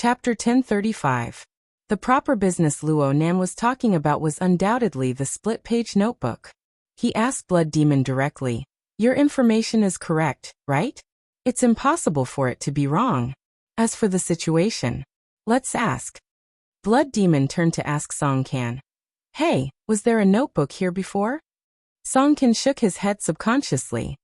Chapter 1035. The proper business Luo Nan was talking about was undoubtedly the split-page notebook. He asked Blood Demon directly, "Your information is correct, right? It's impossible for it to be wrong. As for the situation, let's ask." Blood Demon turned to ask Songcan, "Hey, was there a notebook here before?" Songcan shook his head subconsciously.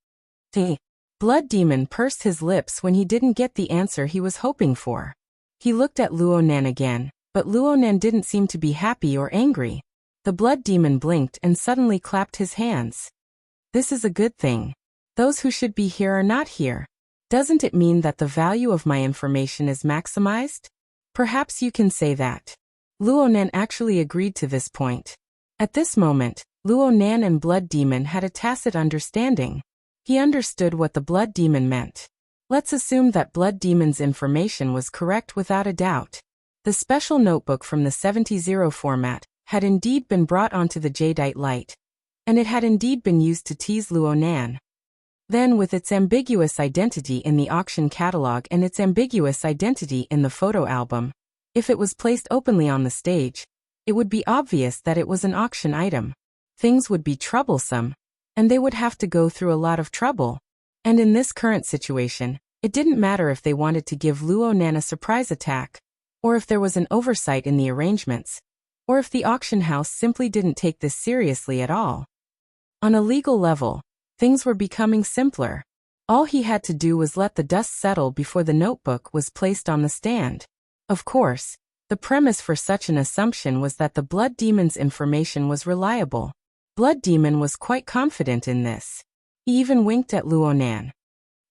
Blood Demon pursed his lips when he didn't get the answer he was hoping for. He looked at Luo Nan again, but Luo Nan didn't seem to be happy or angry. The Blood Demon blinked and suddenly clapped his hands. "This is a good thing. Those who should be here are not here. Doesn't it mean that the value of my information is maximized? Perhaps you can say that." Luo Nan actually agreed to this point. At this moment, Luo Nan and Blood Demon had a tacit understanding. He understood what the Blood Demon meant. Let's assume that Blood Demon's information was correct without a doubt. The special notebook from the 70 format had indeed been brought onto the jadeite light, and it had indeed been used to tease Luo Nan. Then, with its ambiguous identity in the auction catalog and its ambiguous identity in the photo album, if it was placed openly on the stage, it would be obvious that it was an auction item. Things would be troublesome, and they would have to go through a lot of trouble. And in this current situation, it didn't matter if they wanted to give Luo Nan a surprise attack, or if there was an oversight in the arrangements, or if the auction house simply didn't take this seriously at all. On a legal level, things were becoming simpler. All he had to do was let the dust settle before the notebook was placed on the stand. Of course, the premise for such an assumption was that the Blood Demon's information was reliable. Blood Demon was quite confident in this. He even winked at Luo Nan.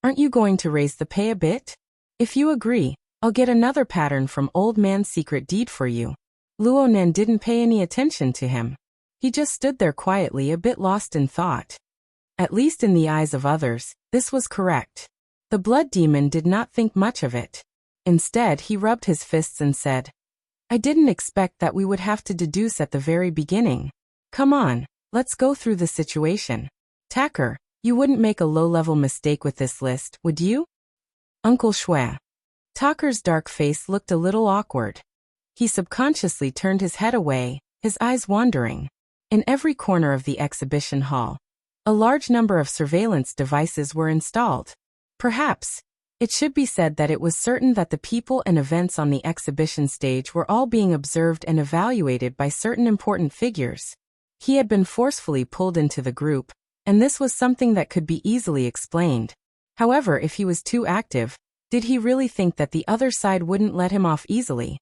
"Aren't you going to raise the pay a bit? If you agree, I'll get another pattern from Old Man's secret deed for you." Luo Nan didn't pay any attention to him. He just stood there quietly, a bit lost in thought. At least in the eyes of others, this was correct. The Blood Demon did not think much of it. Instead, he rubbed his fists and said, "I didn't expect that we would have to deduce at the very beginning. Come on, let's go through the situation. Tacker, you wouldn't make a low-level mistake with this list, would you?" "Uncle Shui." Tacker's dark face looked a little awkward. He subconsciously turned his head away, his eyes wandering. In every corner of the exhibition hall, a large number of surveillance devices were installed. Perhaps it should be said that it was certain that the people and events on the exhibition stage were all being observed and evaluated by certain important figures. He had been forcefully pulled into the group, and this was something that could be easily explained. However, if he was too active, did he really think that the other side wouldn't let him off easily?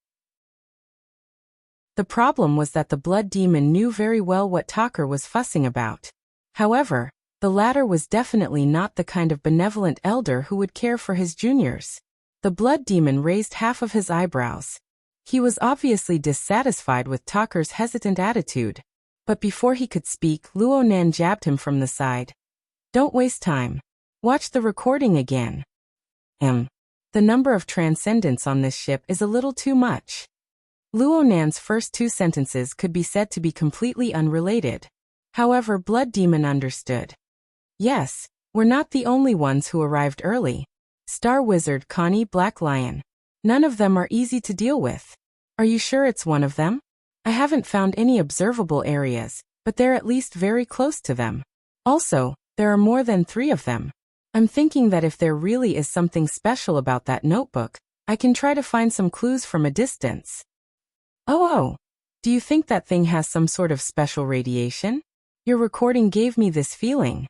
The problem was that the Blood Demon knew very well what Tacker was fussing about. However, the latter was definitely not the kind of benevolent elder who would care for his juniors. The Blood Demon raised half of his eyebrows. He was obviously dissatisfied with Tacker's hesitant attitude. But before he could speak, Luo Nan jabbed him from the side. "Don't waste time. Watch the recording again." The number of transcendents on this ship is a little too much." Luo Nan's first two sentences could be said to be completely unrelated. However, Blood Demon understood. "Yes, we're not the only ones who arrived early. Star Wizard, Connie, Black Lion. None of them are easy to deal with." "Are you sure it's one of them?" "I haven't found any observable areas, but they're at least very close to them. Also, there are more than 3 of them. I'm thinking that if there really is something special about that notebook, I can try to find some clues from a distance." Oh, do you think that thing has some sort of special radiation? Your recording gave me this feeling."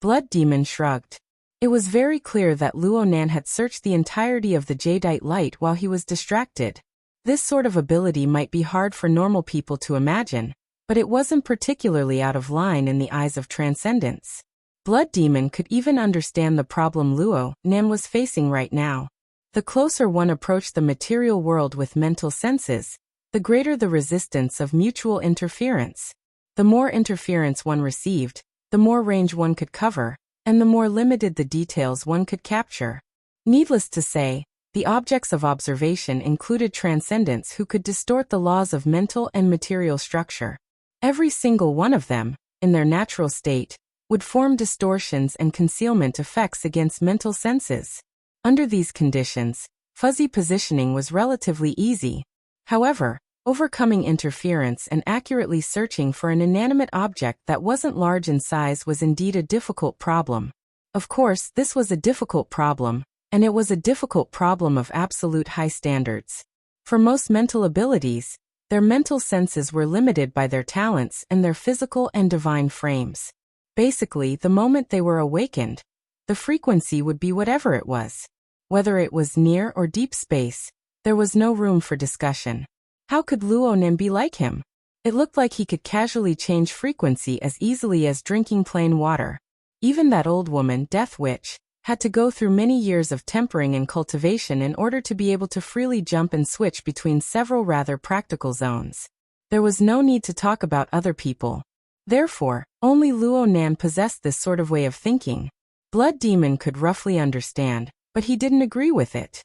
Blood Demon shrugged. It was very clear that Luo Nan had searched the entirety of the jadeite light while he was distracted. This sort of ability might be hard for normal people to imagine, but it wasn't particularly out of line in the eyes of transcendents. Blood Demon could even understand the problem Luo Nan was facing right now. The closer one approached the material world with mental senses, the greater the resistance of mutual interference. The more interference one received, the more range one could cover, and the more limited the details one could capture. Needless to say, the objects of observation included transcendents who could distort the laws of mental and material structure. Every single one of them, in their natural state, would form distortions and concealment effects against mental senses. Under these conditions, Fuzzy positioning was relatively easy. However, overcoming interference and accurately searching for an inanimate object that wasn't large in size was indeed a difficult problem. Of course, this was a difficult problem, and it was a difficult problem of absolute high standards. For most mental abilities, their mental senses were limited by their talents and their physical and divine frames. Basically, the moment they were awakened, the frequency would be whatever it was. Whether it was near or deep space, there was no room for discussion. How could Luonan be like him? It looked like he could casually change frequency as easily as drinking plain water. Even that old woman, Death Witch, had to go through many years of tempering and cultivation in order to be able to freely jump and switch between several rather practical zones. There was no need to talk about other people. Therefore, only Luonan possessed this sort of way of thinking. Blood Demon could roughly understand, but he didn't agree with it.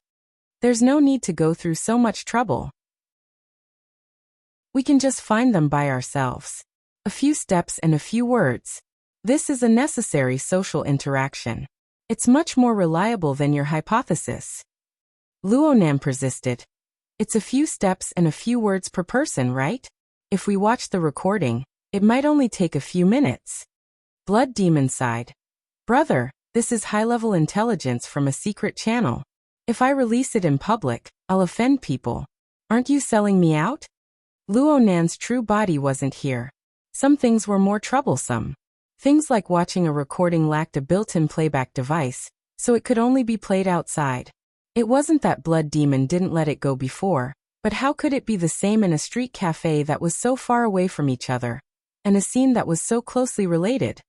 There's no need to go through so much trouble. We can just find them by ourselves. A few steps and a few words. This is a necessary social interaction. It's much more reliable than your hypothesis. Luonan persisted. It's a few steps and a few words per person, right? If we watch the recording, it might only take a few minutes. Blood Demon sighed. Brother, this is high-level intelligence from a secret channel. If I release it in public, I'll offend people. Aren't you selling me out? Luonan's true body wasn't here. Some things were more troublesome. Things like watching a recording lacked a built-in playback device, so it could only be played outside. It wasn't that Blood Demon didn't let it go before, but how could it be the same in a street cafe that was so far away from each other, and a scene that was so closely related?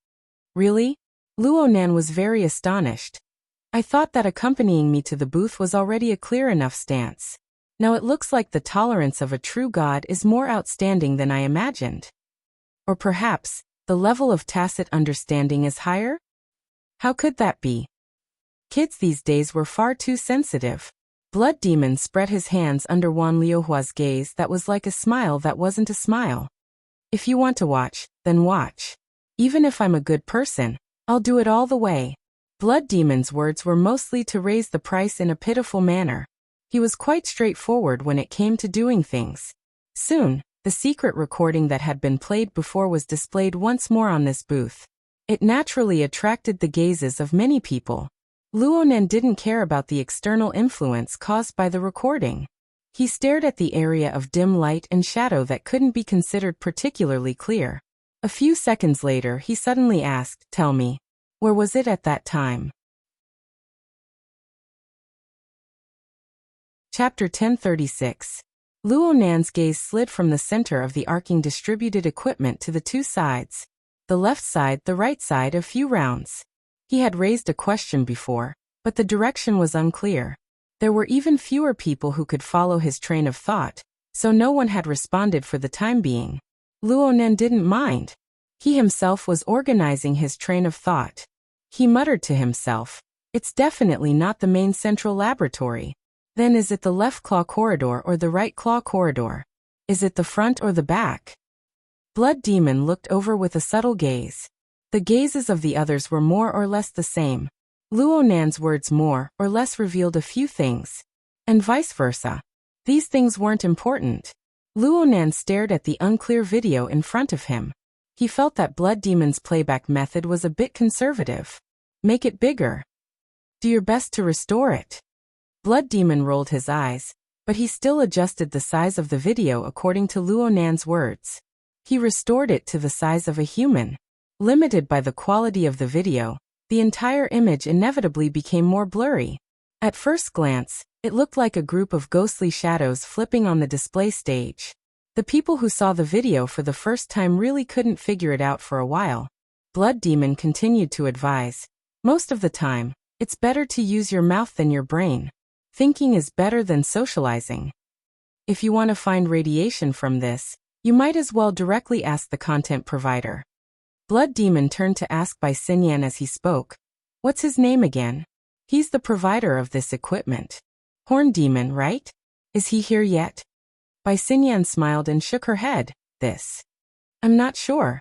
Really? Luonan was very astonished. I thought that accompanying me to the booth was already a clear enough stance. Now it looks like the tolerance of a true god is more outstanding than I imagined. Or perhaps, the level of tacit understanding is higher? How could that be? Kids these days were far too sensitive. Blood Demon spread his hands under Wan Liuhua's gaze that was like a smile that wasn't a smile. If you want to watch, then watch. Even if I'm a good person, I'll do it all the way. Blood Demon's words were mostly to raise the price in a pitiful manner. He was quite straightforward when it came to doing things. Soon, the secret recording that had been played before was displayed once more on this booth. It naturally attracted the gazes of many people. Luonan didn't care about the external influence caused by the recording. He stared at the area of dim light and shadow that couldn't be considered particularly clear. A few seconds later he suddenly asked, "Tell me, where was it at that time?" Chapter 1036. Luonan's gaze slid from the center of the arcing distributed equipment to the two sides. The left side, the right side, a few rounds. He had raised a question before, but the direction was unclear. There were even fewer people who could follow his train of thought, so no one had responded for the time being. Luonan didn't mind. He himself was organizing his train of thought. He muttered to himself, "It's definitely not the main central laboratory. Then is it the left claw corridor or the right claw corridor? Is it the front or the back?" Blood Demon looked over with a subtle gaze. The gazes of the others were more or less the same. Luonan's words more or less revealed a few things. And vice versa. These things weren't important. Luonan stared at the unclear video in front of him. He felt that Blood Demon's playback method was a bit conservative. Make it bigger. Do your best to restore it. Blood Demon rolled his eyes, but he still adjusted the size of the video according to Luonan's words. He restored it to the size of a human. Limited by the quality of the video, the entire image inevitably became more blurry. At first glance, it looked like a group of ghostly shadows flipping on the display stage. The people who saw the video for the first time really couldn't figure it out for a while. Blood Demon continued to advise, "Most of the time, it's better to use your mouth than your brain. Thinking is better than socializing. If you want to find radiation from this, you might as well directly ask the content provider." Blood Demon turned to ask Bai Xinyan as he spoke, "What's his name again? He's the provider of this equipment. Horn Demon, right? Is he here yet?" Bai Xinyan smiled and shook her head. I'm not sure."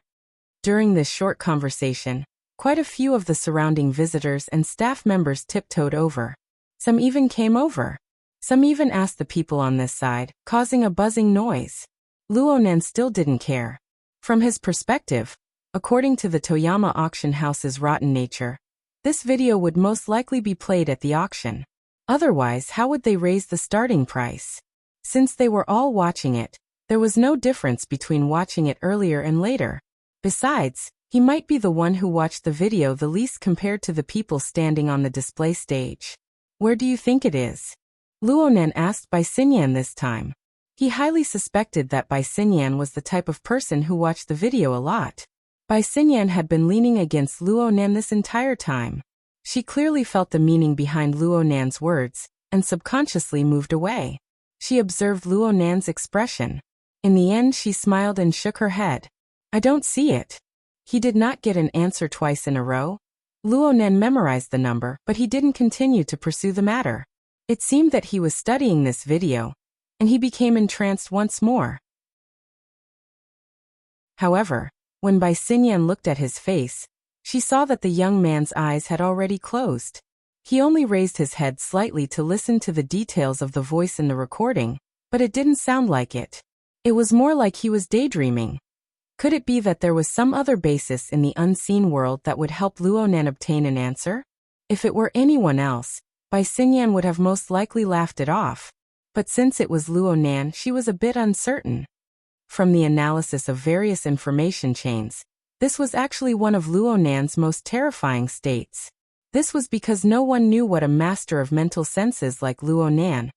During this short conversation, quite a few of the surrounding visitors and staff members tiptoed over. Some even came over. Some even asked the people on this side, causing a buzzing noise. Luonan still didn't care. From his perspective, according to the Toyama auction house's rotten nature, this video would most likely be played at the auction. Otherwise, how would they raise the starting price? Since they were all watching it, there was no difference between watching it earlier and later. Besides, he might be the one who watched the video the least compared to the people standing on the display stage. Where do you think it is? Luonan asked Bai Xinyan this time. He highly suspected that Bai Xinyan was the type of person who watched the video a lot. Bai Xinyan had been leaning against Luonan this entire time. She clearly felt the meaning behind Luonan's words, and subconsciously moved away. She observed Luonan's expression. In the end, she smiled and shook her head. I don't see it. He did not get an answer twice in a row. Luonan memorized the number, but he didn't continue to pursue the matter. It seemed that he was studying this video, and he became entranced once more. However, when Bai Xinyan looked at his face, she saw that the young man's eyes had already closed. He only raised his head slightly to listen to the details of the voice in the recording, but it didn't sound like it. It was more like he was daydreaming. Could it be that there was some other basis in the unseen world that would help Luonan obtain an answer? If it were anyone else, Bai Xinyan would have most likely laughed it off. But since it was Luonan, she was a bit uncertain. From the analysis of various information chains, this was actually one of Luonan's most terrifying states. This was because no one knew what a master of mental senses like Luonan,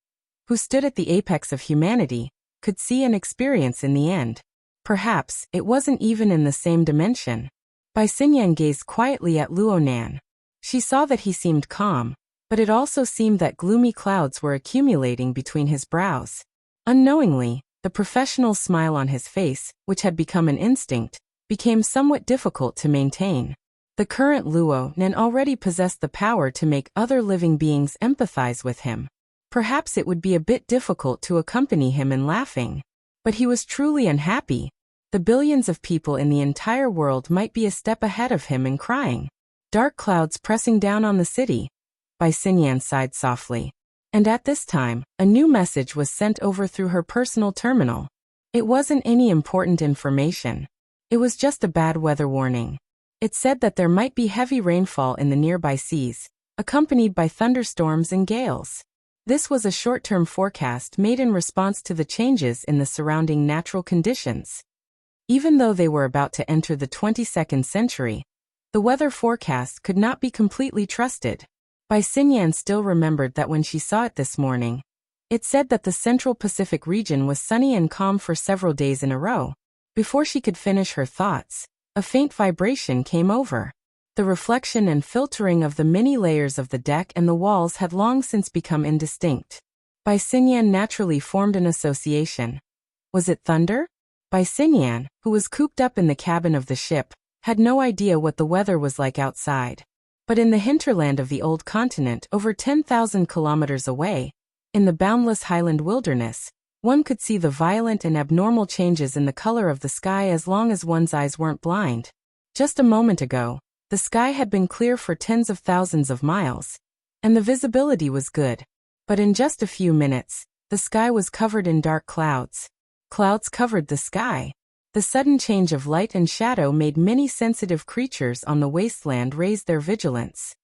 who stood at the apex of humanity, could see and experience in the end. Perhaps it wasn't even in the same dimension. Bai Xinyan gazed quietly at Luonan. She saw that he seemed calm, but it also seemed that gloomy clouds were accumulating between his brows. Unknowingly, the professional smile on his face, which had become an instinct, became somewhat difficult to maintain. The current Luonan already possessed the power to make other living beings empathize with him. Perhaps it would be a bit difficult to accompany him in laughing. But he was truly unhappy. The billions of people in the entire world might be a step ahead of him in crying. Dark clouds pressing down on the city. Bai Xinyan sighed softly. And at this time, a new message was sent over through her personal terminal. It wasn't any important information. It was just a bad weather warning. It said that there might be heavy rainfall in the nearby seas, accompanied by thunderstorms and gales. This was a short-term forecast made in response to the changes in the surrounding natural conditions. Even though they were about to enter the 22nd century, the weather forecast could not be completely trusted. Bai Xinyan still remembered that when she saw it this morning, it said that the Central Pacific region was sunny and calm for several days in a row. Before she could finish her thoughts, a faint vibration came over. The reflection and filtering of the many layers of the deck and the walls had long since become indistinct. Bai Xinyan naturally formed an association. Was it thunder? Bai Xinyan, who was cooped up in the cabin of the ship, had no idea what the weather was like outside. But in the hinterland of the old continent over 10,000 kilometers away, in the boundless highland wilderness, one could see the violent and abnormal changes in the color of the sky as long as one's eyes weren't blind. Just a moment ago, the sky had been clear for tens of thousands of miles, and the visibility was good. But in just a few minutes, the sky was covered in dark clouds. Clouds covered the sky. The sudden change of light and shadow made many sensitive creatures on the wasteland raise their vigilance.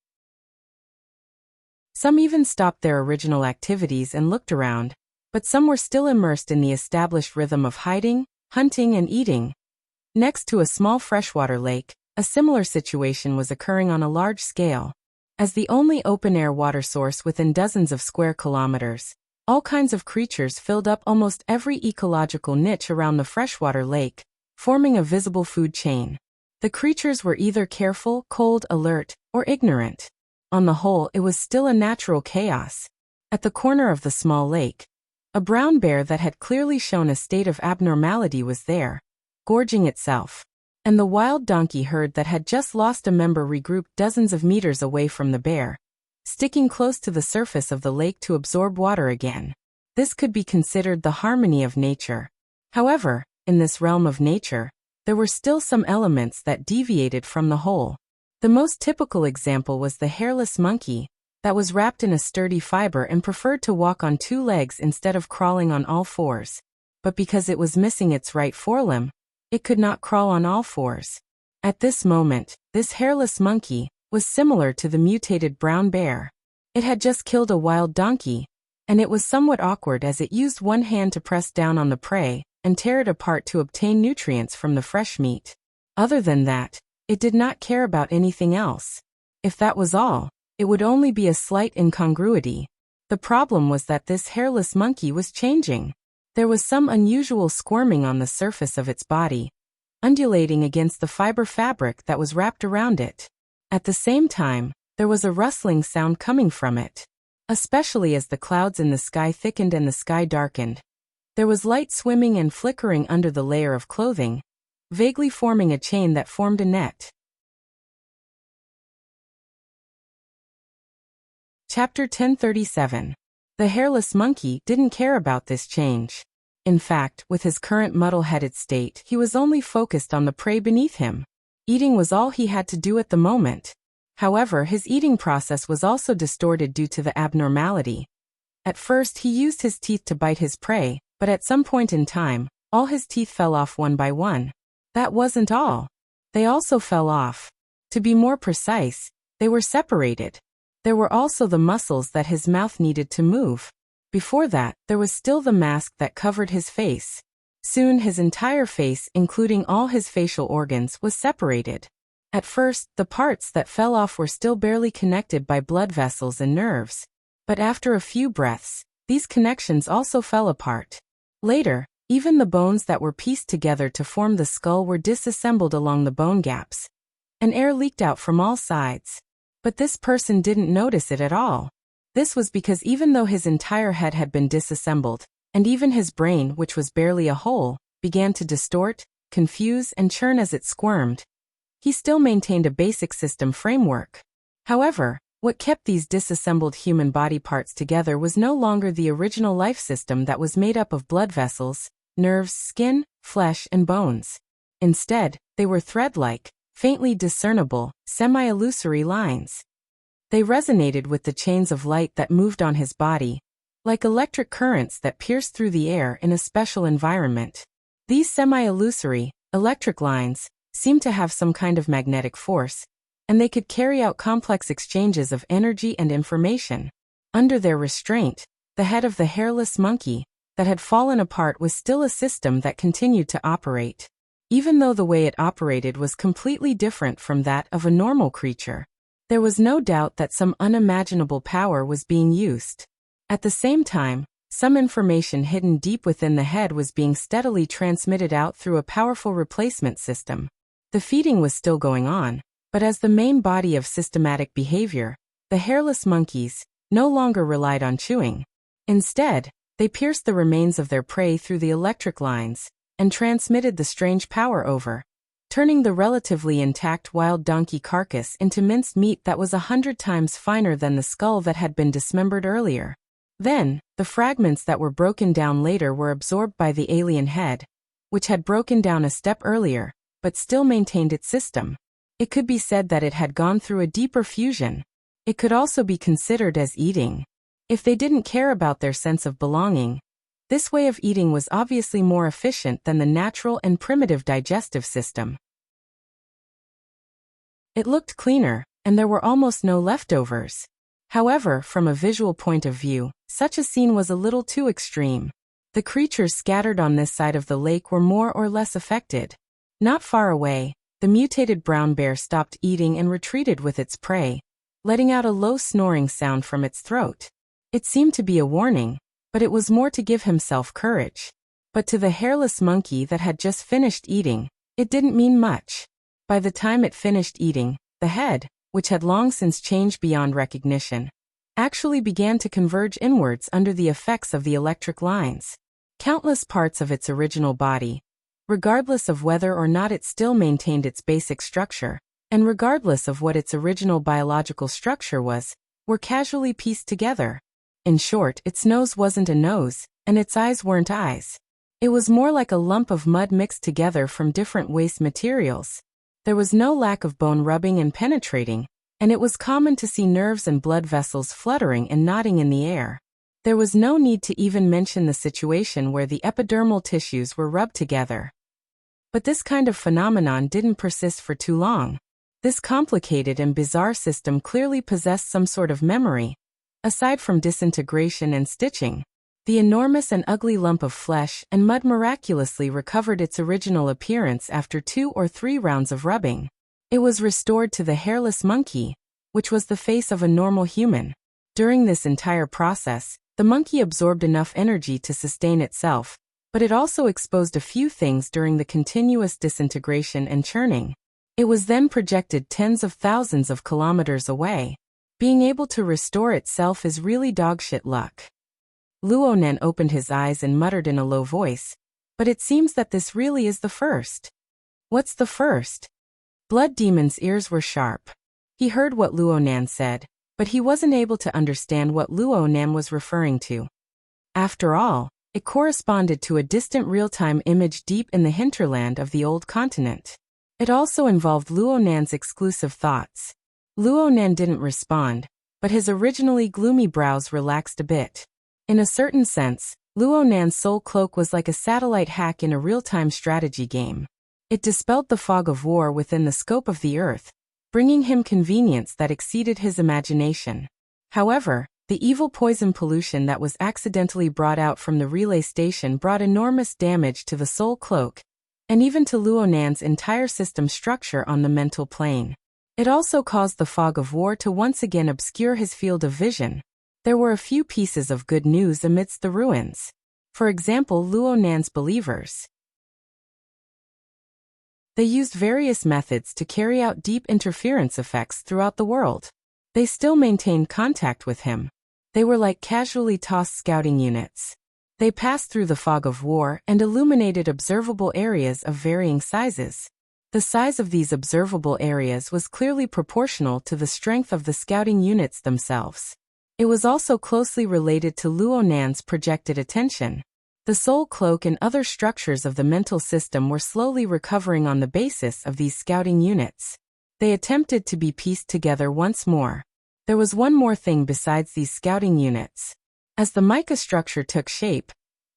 Some even stopped their original activities and looked around, but some were still immersed in the established rhythm of hiding, hunting, and eating. Next to a small freshwater lake, a similar situation was occurring on a large scale. As the only open-air water source within dozens of square kilometers, all kinds of creatures filled up almost every ecological niche around the freshwater lake, forming a visible food chain. The creatures were either careful, cold, alert, or ignorant. On the whole, it was still a natural chaos. At the corner of the small lake, a brown bear that had clearly shown a state of abnormality was there, gorging itself. And the wild donkey herd that had just lost a member regrouped dozens of meters away from the bear, sticking close to the surface of the lake to absorb water again. This could be considered the harmony of nature. However, in this realm of nature, there were still some elements that deviated from the whole. The most typical example was the hairless monkey, that was wrapped in a sturdy fiber and preferred to walk on two legs instead of crawling on all fours. But because it was missing its right forelimb, it could not crawl on all fours. At this moment, this hairless monkey was similar to the mutated brown bear. It had just killed a wild donkey, and it was somewhat awkward as it used one hand to press down on the prey and tear it apart to obtain nutrients from the fresh meat. Other than that, it did not care about anything else. If that was all, it would only be a slight incongruity. The problem was that this hairless monkey was changing. There was some unusual squirming on the surface of its body, undulating against the fiber fabric that was wrapped around it. At the same time, there was a rustling sound coming from it. Especially as the clouds in the sky thickened and the sky darkened. There was light swimming and flickering under the layer of clothing, vaguely forming a chain that formed a net. Chapter 1037. The hairless monkey didn't care about this change. In fact, with his current muddle-headed state, he was only focused on the prey beneath him. Eating was all he had to do at the moment. However, his eating process was also distorted due to the abnormality. At first, he used his teeth to bite his prey, but at some point in time, all his teeth fell off one by one. That wasn't all. They also fell off. To be more precise, they were separated. There were also the muscles that his mouth needed to move. Before that, there was still the mask that covered his face. Soon his entire face, including all his facial organs, was separated. At first, the parts that fell off were still barely connected by blood vessels and nerves. But after a few breaths, these connections also fell apart. Later, even the bones that were pieced together to form the skull were disassembled along the bone gaps. And air leaked out from all sides. But this person didn't notice it at all. This was because even though his entire head had been disassembled, and even his brain, which was barely a whole, began to distort, confuse, and churn as it squirmed, he still maintained a basic system framework. However, what kept these disassembled human body parts together was no longer the original life system that was made up of blood vessels, nerves, skin, flesh, and bones. Instead, they were thread-like, faintly discernible, semi-illusory lines. They resonated with the chains of light that moved on his body, like electric currents that pierced through the air in a special environment. These semi-illusory, electric lines seemed to have some kind of magnetic force, and they could carry out complex exchanges of energy and information. Under their restraint, the head of the hairless monkey that had fallen apart was still a system that continued to operate, even though the way it operated was completely different from that of a normal creature. There was no doubt that some unimaginable power was being used. At the same time, some information hidden deep within the head was being steadily transmitted out through a powerful replacement system. The feeding was still going on, but as the main body of systematic behavior, the hairless monkeys no longer relied on chewing. Instead, they pierced the remains of their prey through the electric lines and transmitted the strange power over, turning the relatively intact wild donkey carcass into minced meat that was 100 times finer than the skull that had been dismembered earlier. Then, the fragments that were broken down later were absorbed by the alien head, which had broken down a step earlier, but still maintained its system. It could be said that it had gone through a deeper fusion. It could also be considered as eating. If they didn't care about their sense of belonging, this way of eating was obviously more efficient than the natural and primitive digestive system. It looked cleaner, and there were almost no leftovers. However, from a visual point of view, such a scene was a little too extreme. The creatures scattered on this side of the lake were more or less affected. Not far away, the mutated brown bear stopped eating and retreated with its prey, letting out a low snoring sound from its throat. It seemed to be a warning, but it was more to give himself courage. But to the hairless monkey that had just finished eating, it didn't mean much. By the time it finished eating, the head, which had long since changed beyond recognition, actually began to converge inwards under the effects of the electric lines. Countless parts of its original body, regardless of whether or not it still maintained its basic structure, and regardless of what its original biological structure was, were casually pieced together. In short, its nose wasn't a nose, and its eyes weren't eyes. It was more like a lump of mud mixed together from different waste materials. There was no lack of bone rubbing and penetrating, and it was common to see nerves and blood vessels fluttering and nodding in the air. There was no need to even mention the situation where the epidermal tissues were rubbed together. But this kind of phenomenon didn't persist for too long. This complicated and bizarre system clearly possessed some sort of memory. Aside from disintegration and stitching, the enormous and ugly lump of flesh and mud miraculously recovered its original appearance after 2 or 3 rounds of rubbing. It was restored to the hairless monkey, which was the face of a normal human. During this entire process, the monkey absorbed enough energy to sustain itself, but it also exposed a few things during the continuous disintegration and churning. It was then projected tens of thousands of kilometers away. Being able to restore itself is really dogshit luck. Luonan opened his eyes and muttered in a low voice, but it seems that this really is the first. What's the first? Blood Demon's ears were sharp. He heard what Luonan said, but he wasn't able to understand what Luonan was referring to. After all, it corresponded to a distant real-time image deep in the hinterland of the old continent. It also involved Luonan's exclusive thoughts. Luonan didn't respond, but his originally gloomy brows relaxed a bit. In a certain sense, Luonan's soul cloak was like a satellite hack in a real-time strategy game. It dispelled the fog of war within the scope of the Earth, bringing him convenience that exceeded his imagination. However, the evil poison pollution that was accidentally brought out from the relay station brought enormous damage to the soul cloak, and even to Luonan's entire system structure on the mental plane. It also caused the fog of war to once again obscure his field of vision. There were a few pieces of good news amidst the ruins. For example, Luonan's believers. They used various methods to carry out deep interference effects throughout the world. They still maintained contact with him. They were like casually tossed scouting units. They passed through the fog of war and illuminated observable areas of varying sizes. The size of these observable areas was clearly proportional to the strength of the scouting units themselves. It was also closely related to Luonan's projected attention. The soul cloak and other structures of the mental system were slowly recovering on the basis of these scouting units. They attempted to be pieced together once more. There was one more thing besides these scouting units. As the mica structure took shape,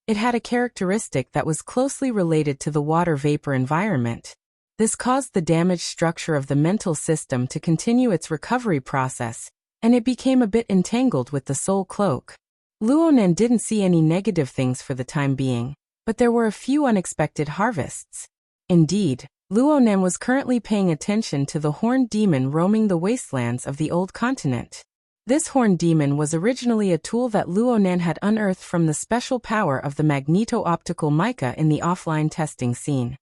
it had a characteristic that was closely related to the water vapor environment. This caused the damaged structure of the mental system to continue its recovery process, and it became a bit entangled with the soul cloak. Luonan didn't see any negative things for the time being, but there were a few unexpected harvests. Indeed, Luonan was currently paying attention to the horned demon roaming the wastelands of the old continent. This horned demon was originally a tool that Luonan had unearthed from the special power of the magneto-optical mica in the offline testing scene.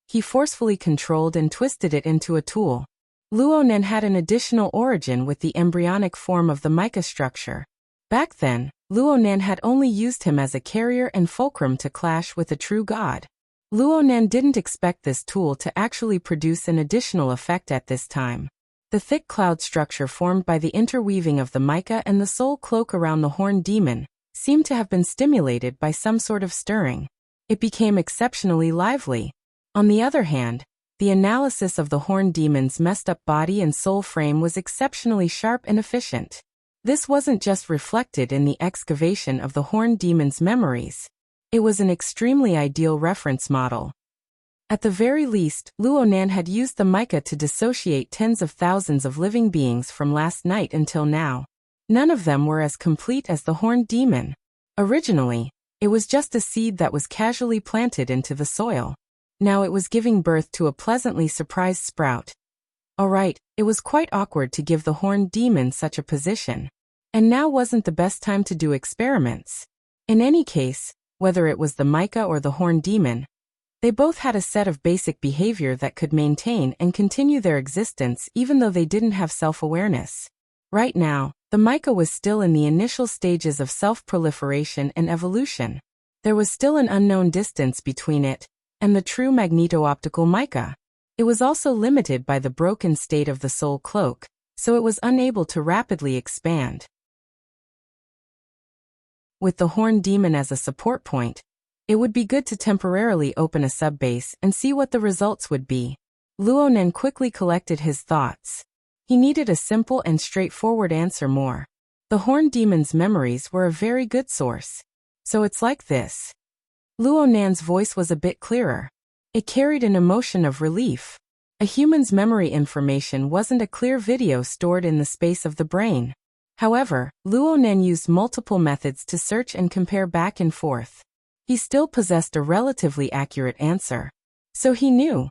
He forcefully controlled and twisted it into a tool. Luonan had an additional origin with the embryonic form of the mica structure. Back then, Luonan had only used him as a carrier and fulcrum to clash with a true god. Luonan didn't expect this tool to actually produce an additional effect at this time. The thick cloud structure formed by the interweaving of the mica and the soul cloak around the horned demon seemed to have been stimulated by some sort of stirring. It became exceptionally lively. On the other hand, the analysis of the horned demon's messed up body and soul frame was exceptionally sharp and efficient. This wasn't just reflected in the excavation of the horned demon's memories. It was an extremely ideal reference model. At the very least, Luonan had used the mica to dissociate tens of thousands of living beings from last night until now. None of them were as complete as the horned demon. Originally, it was just a seed that was casually planted into the soil. Now it was giving birth to a pleasantly surprised sprout. Alright, it was quite awkward to give the horned demon such a position. And now wasn't the best time to do experiments. In any case, whether it was the mica or the horned demon, they both had a set of basic behavior that could maintain and continue their existence even though they didn't have self-awareness. Right now, the mica was still in the initial stages of self-proliferation and evolution. There was still an unknown distance between it and the true magneto-optical mica. It was also limited by the broken state of the soul cloak, so it was unable to rapidly expand. With the horned demon as a support point, it would be good to temporarily open a subbase and see what the results would be. Luonan quickly collected his thoughts. He needed a simple and straightforward answer more. The Horn Demon's memories were a very good source. So it's like this. Luo Nan's voice was a bit clearer. It carried an emotion of relief. A human's memory information wasn't a clear video stored in the space of the brain. However, Luo Nan used multiple methods to search and compare back and forth. He still possessed a relatively accurate answer. So he knew.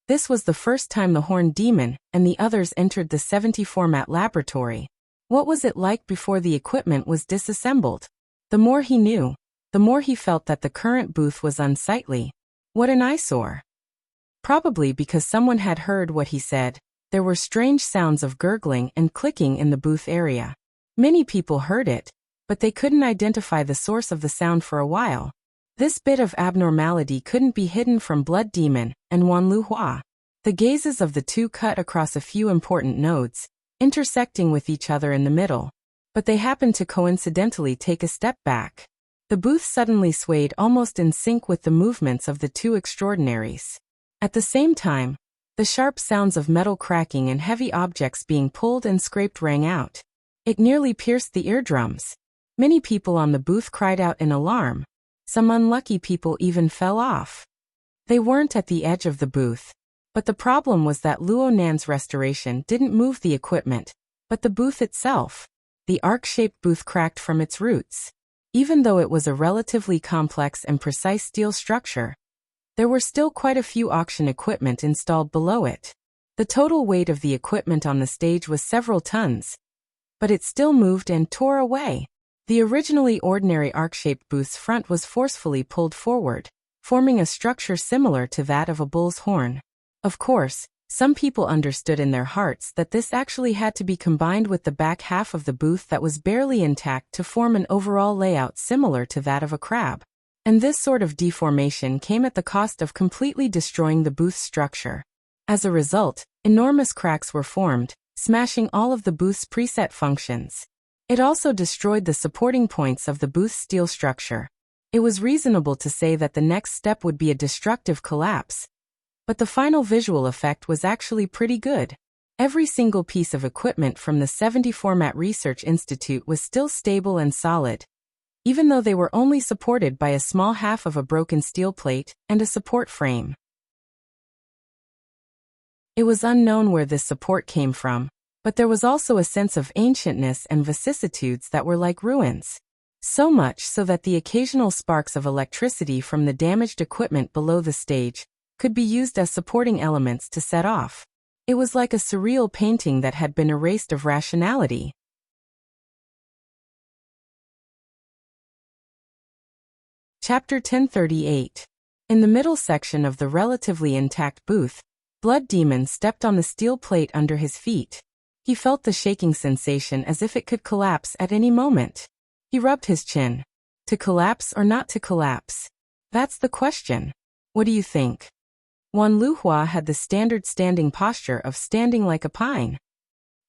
This was the first time the Horned Demon and the others entered the 70 format laboratory. What was it like before the equipment was disassembled? The more he knew, the more he felt that the current booth was unsightly. What an eyesore. Probably because someone had heard what he said, there were strange sounds of gurgling and clicking in the booth area. Many people heard it, but they couldn't identify the source of the sound for a while. This bit of abnormality couldn't be hidden from Blood Demon and Wan Luhua. The gazes of the two cut across a few important nodes, intersecting with each other in the middle. But they happened to coincidentally take a step back. The booth suddenly swayed almost in sync with the movements of the two extraordinaries. At the same time, the sharp sounds of metal cracking and heavy objects being pulled and scraped rang out. It nearly pierced the eardrums. Many people on the booth cried out in alarm. Some unlucky people even fell off. They weren't at the edge of the booth. But the problem was that Luo Nan's restoration didn't move the equipment, but the booth itself. The arc-shaped booth cracked from its roots. Even though it was a relatively complex and precise steel structure, there were still quite a few auction equipment installed below it. The total weight of the equipment on the stage was several tons. But it still moved and tore away. The originally ordinary arc-shaped booth's front was forcefully pulled forward, forming a structure similar to that of a bull's horn. Of course, some people understood in their hearts that this actually had to be combined with the back half of the booth that was barely intact to form an overall layout similar to that of a crab. And this sort of deformation came at the cost of completely destroying the booth's structure. As a result, enormous cracks were formed, smashing all of the booth's preset functions. It also destroyed the supporting points of the booth's steel structure. It was reasonable to say that the next step would be a destructive collapse. But the final visual effect was actually pretty good. Every single piece of equipment from the 70 Format Research Institute was still stable and solid, even though they were only supported by a small half of a broken steel plate and a support frame. It was unknown where this support came from, but there was also a sense of ancientness and vicissitudes that were like ruins. So much so that the occasional sparks of electricity from the damaged equipment below the stage could be used as supporting elements to set off. It was like a surreal painting that had been erased of rationality. Chapter 1038. In the middle section of the relatively intact booth, Blood Demon stepped on the steel plate under his feet. He felt the shaking sensation as if it could collapse at any moment. He rubbed his chin. To collapse or not to collapse? That's the question. What do you think? Wan Luhua had the standard standing posture of standing like a pine.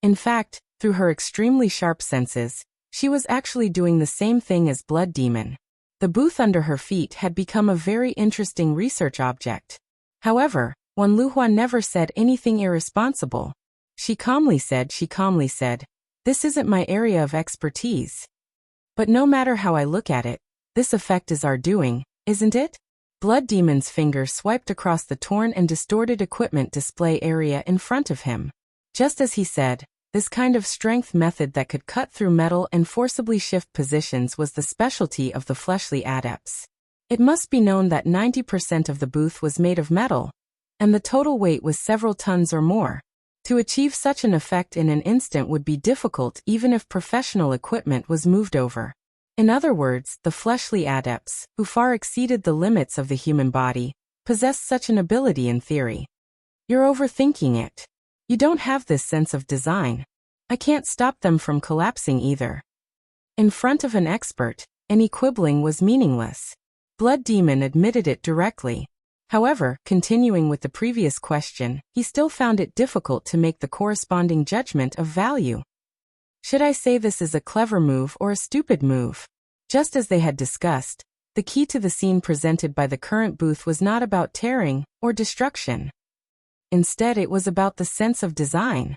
In fact, through her extremely sharp senses, she was actually doing the same thing as Blood Demon. The booth under her feet had become a very interesting research object. However, Wan Luhua never said anything irresponsible. She calmly said, "This isn't my area of expertise. But no matter how I look at it, this effect is our doing, isn't it?" Blood Demon's finger swiped across the torn and distorted equipment display area in front of him. Just as he said, this kind of strength method that could cut through metal and forcibly shift positions was the specialty of the fleshly adepts. It must be known that 90% of the booth was made of metal, and the total weight was several tons or more. To achieve such an effect in an instant would be difficult even if professional equipment was moved over. In other words, the fleshly adepts, who far exceeded the limits of the human body, possessed such an ability in theory. You're overthinking it. You don't have this sense of design. I can't stop them from collapsing either. In front of an expert, any quibbling was meaningless. Blood Demon admitted it directly. However, continuing with the previous question, he still found it difficult to make the corresponding judgment of value. Should I say this is a clever move or a stupid move? Just as they had discussed, the key to the scene presented by the current booth was not about tearing or destruction. Instead, it was about the sense of design.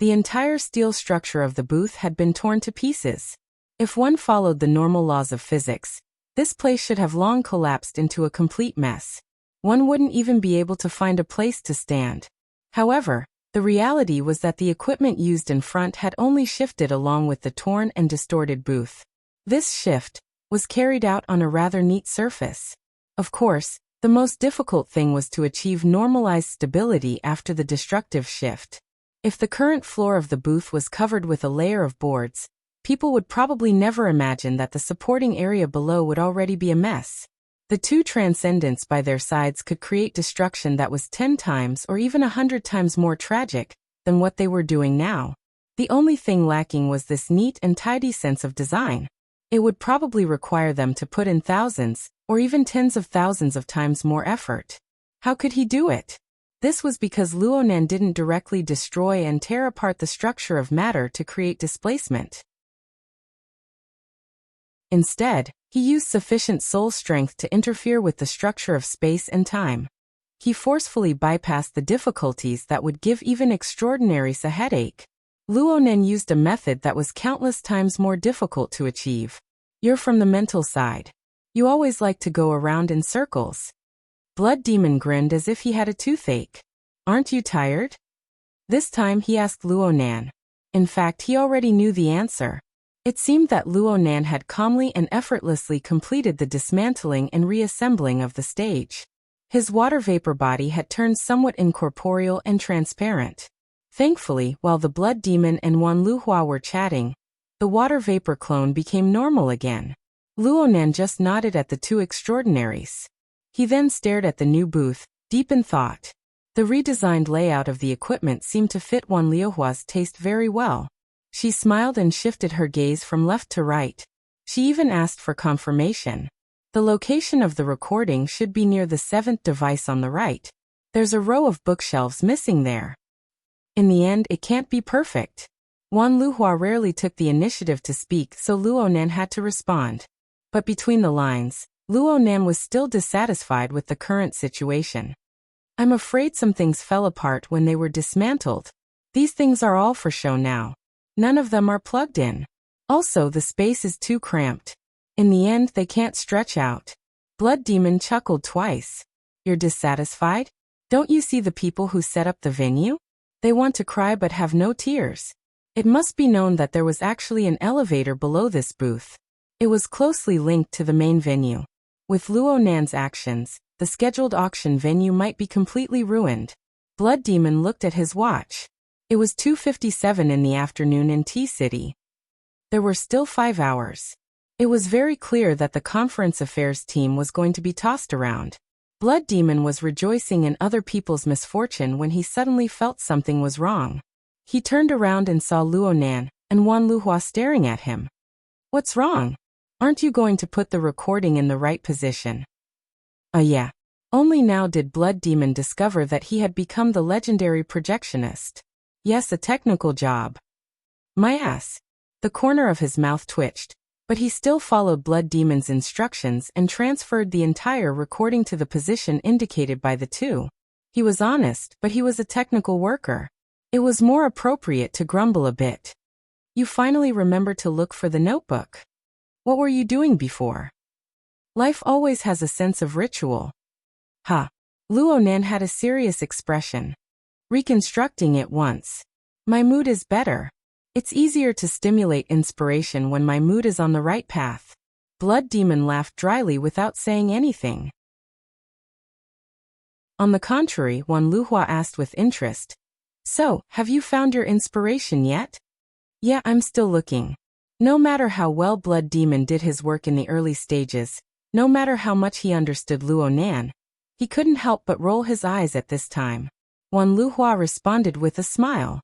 The entire steel structure of the booth had been torn to pieces. If one followed the normal laws of physics, this place should have long collapsed into a complete mess. One wouldn't even be able to find a place to stand. However, the reality was that the equipment used in front had only shifted along with the torn and distorted booth. This shift was carried out on a rather neat surface. Of course, the most difficult thing was to achieve normalized stability after the destructive shift. If the current floor of the booth was covered with a layer of boards, people would probably never imagine that the supporting area below would already be a mess. The two transcendents by their sides could create destruction that was 10 times or even 100 times more tragic than what they were doing now. The only thing lacking was this neat and tidy sense of design. It would probably require them to put in thousands, or even tens of thousands of times more effort. How could he do it? This was because Luonan didn't directly destroy and tear apart the structure of matter to create displacement. Instead, he used sufficient soul strength to interfere with the structure of space and time. He forcefully bypassed the difficulties that would give even extraordinaries a headache. Luonan used a method that was countless times more difficult to achieve. You're from the mental side. You always like to go around in circles. Blood Demon grinned as if he had a toothache. Aren't you tired? This time he asked Luonan. In fact, he already knew the answer. It seemed that Luonan had calmly and effortlessly completed the dismantling and reassembling of the stage. His water vapor body had turned somewhat incorporeal and transparent. Thankfully, while the Blood Demon and Wan Luhua were chatting, the water vapor clone became normal again. Luonan just nodded at the two extraordinaries. He then stared at the new booth, deep in thought. The redesigned layout of the equipment seemed to fit Wan Luhua's taste very well. She smiled and shifted her gaze from left to right. She even asked for confirmation. The location of the recording should be near the 7th device on the right. There's a row of bookshelves missing there. In the end, it can't be perfect. Wan Luhua rarely took the initiative to speak, so Luonan had to respond. But between the lines, Luonan was still dissatisfied with the current situation. I'm afraid some things fell apart when they were dismantled. These things are all for show now. None of them are plugged in. Also, the space is too cramped. In the end, they can't stretch out. Blood Demon chuckled twice. You're dissatisfied? Don't you see the people who set up the venue? They want to cry but have no tears. It must be known that there was actually an elevator below this booth. It was closely linked to the main venue. With Luonan's actions, the scheduled auction venue might be completely ruined. Blood Demon looked at his watch. It was 2:57 in the afternoon in T-City. There were still 5 hours. It was very clear that the conference affairs team was going to be tossed around. Blood Demon was rejoicing in other people's misfortune when he suddenly felt something was wrong. He turned around and saw Luonan and Wan Luhua staring at him. What's wrong? Aren't you going to put the recording in the right position? Yeah. Only now did Blood Demon discover that he had become the legendary projectionist. Yes, a technical job. My ass. The corner of his mouth twitched, but he still followed Blood Demon's instructions and transferred the entire recording to the position indicated by the two. He was honest, but he was a technical worker. It was more appropriate to grumble a bit. You finally remembered to look for the notebook. What were you doing before? Life always has a sense of ritual. Ha! Luonan had a serious expression. Reconstructing it once. My mood is better. It's easier to stimulate inspiration when my mood is on the right path. Blood Demon laughed dryly without saying anything. On the contrary, Wan Luhua asked with interest. So, have you found your inspiration yet? Yeah, I'm still looking. No matter how well Blood Demon did his work in the early stages, no matter how much he understood Luonan, he couldn't help but roll his eyes at this time. Wan Luhua responded with a smile.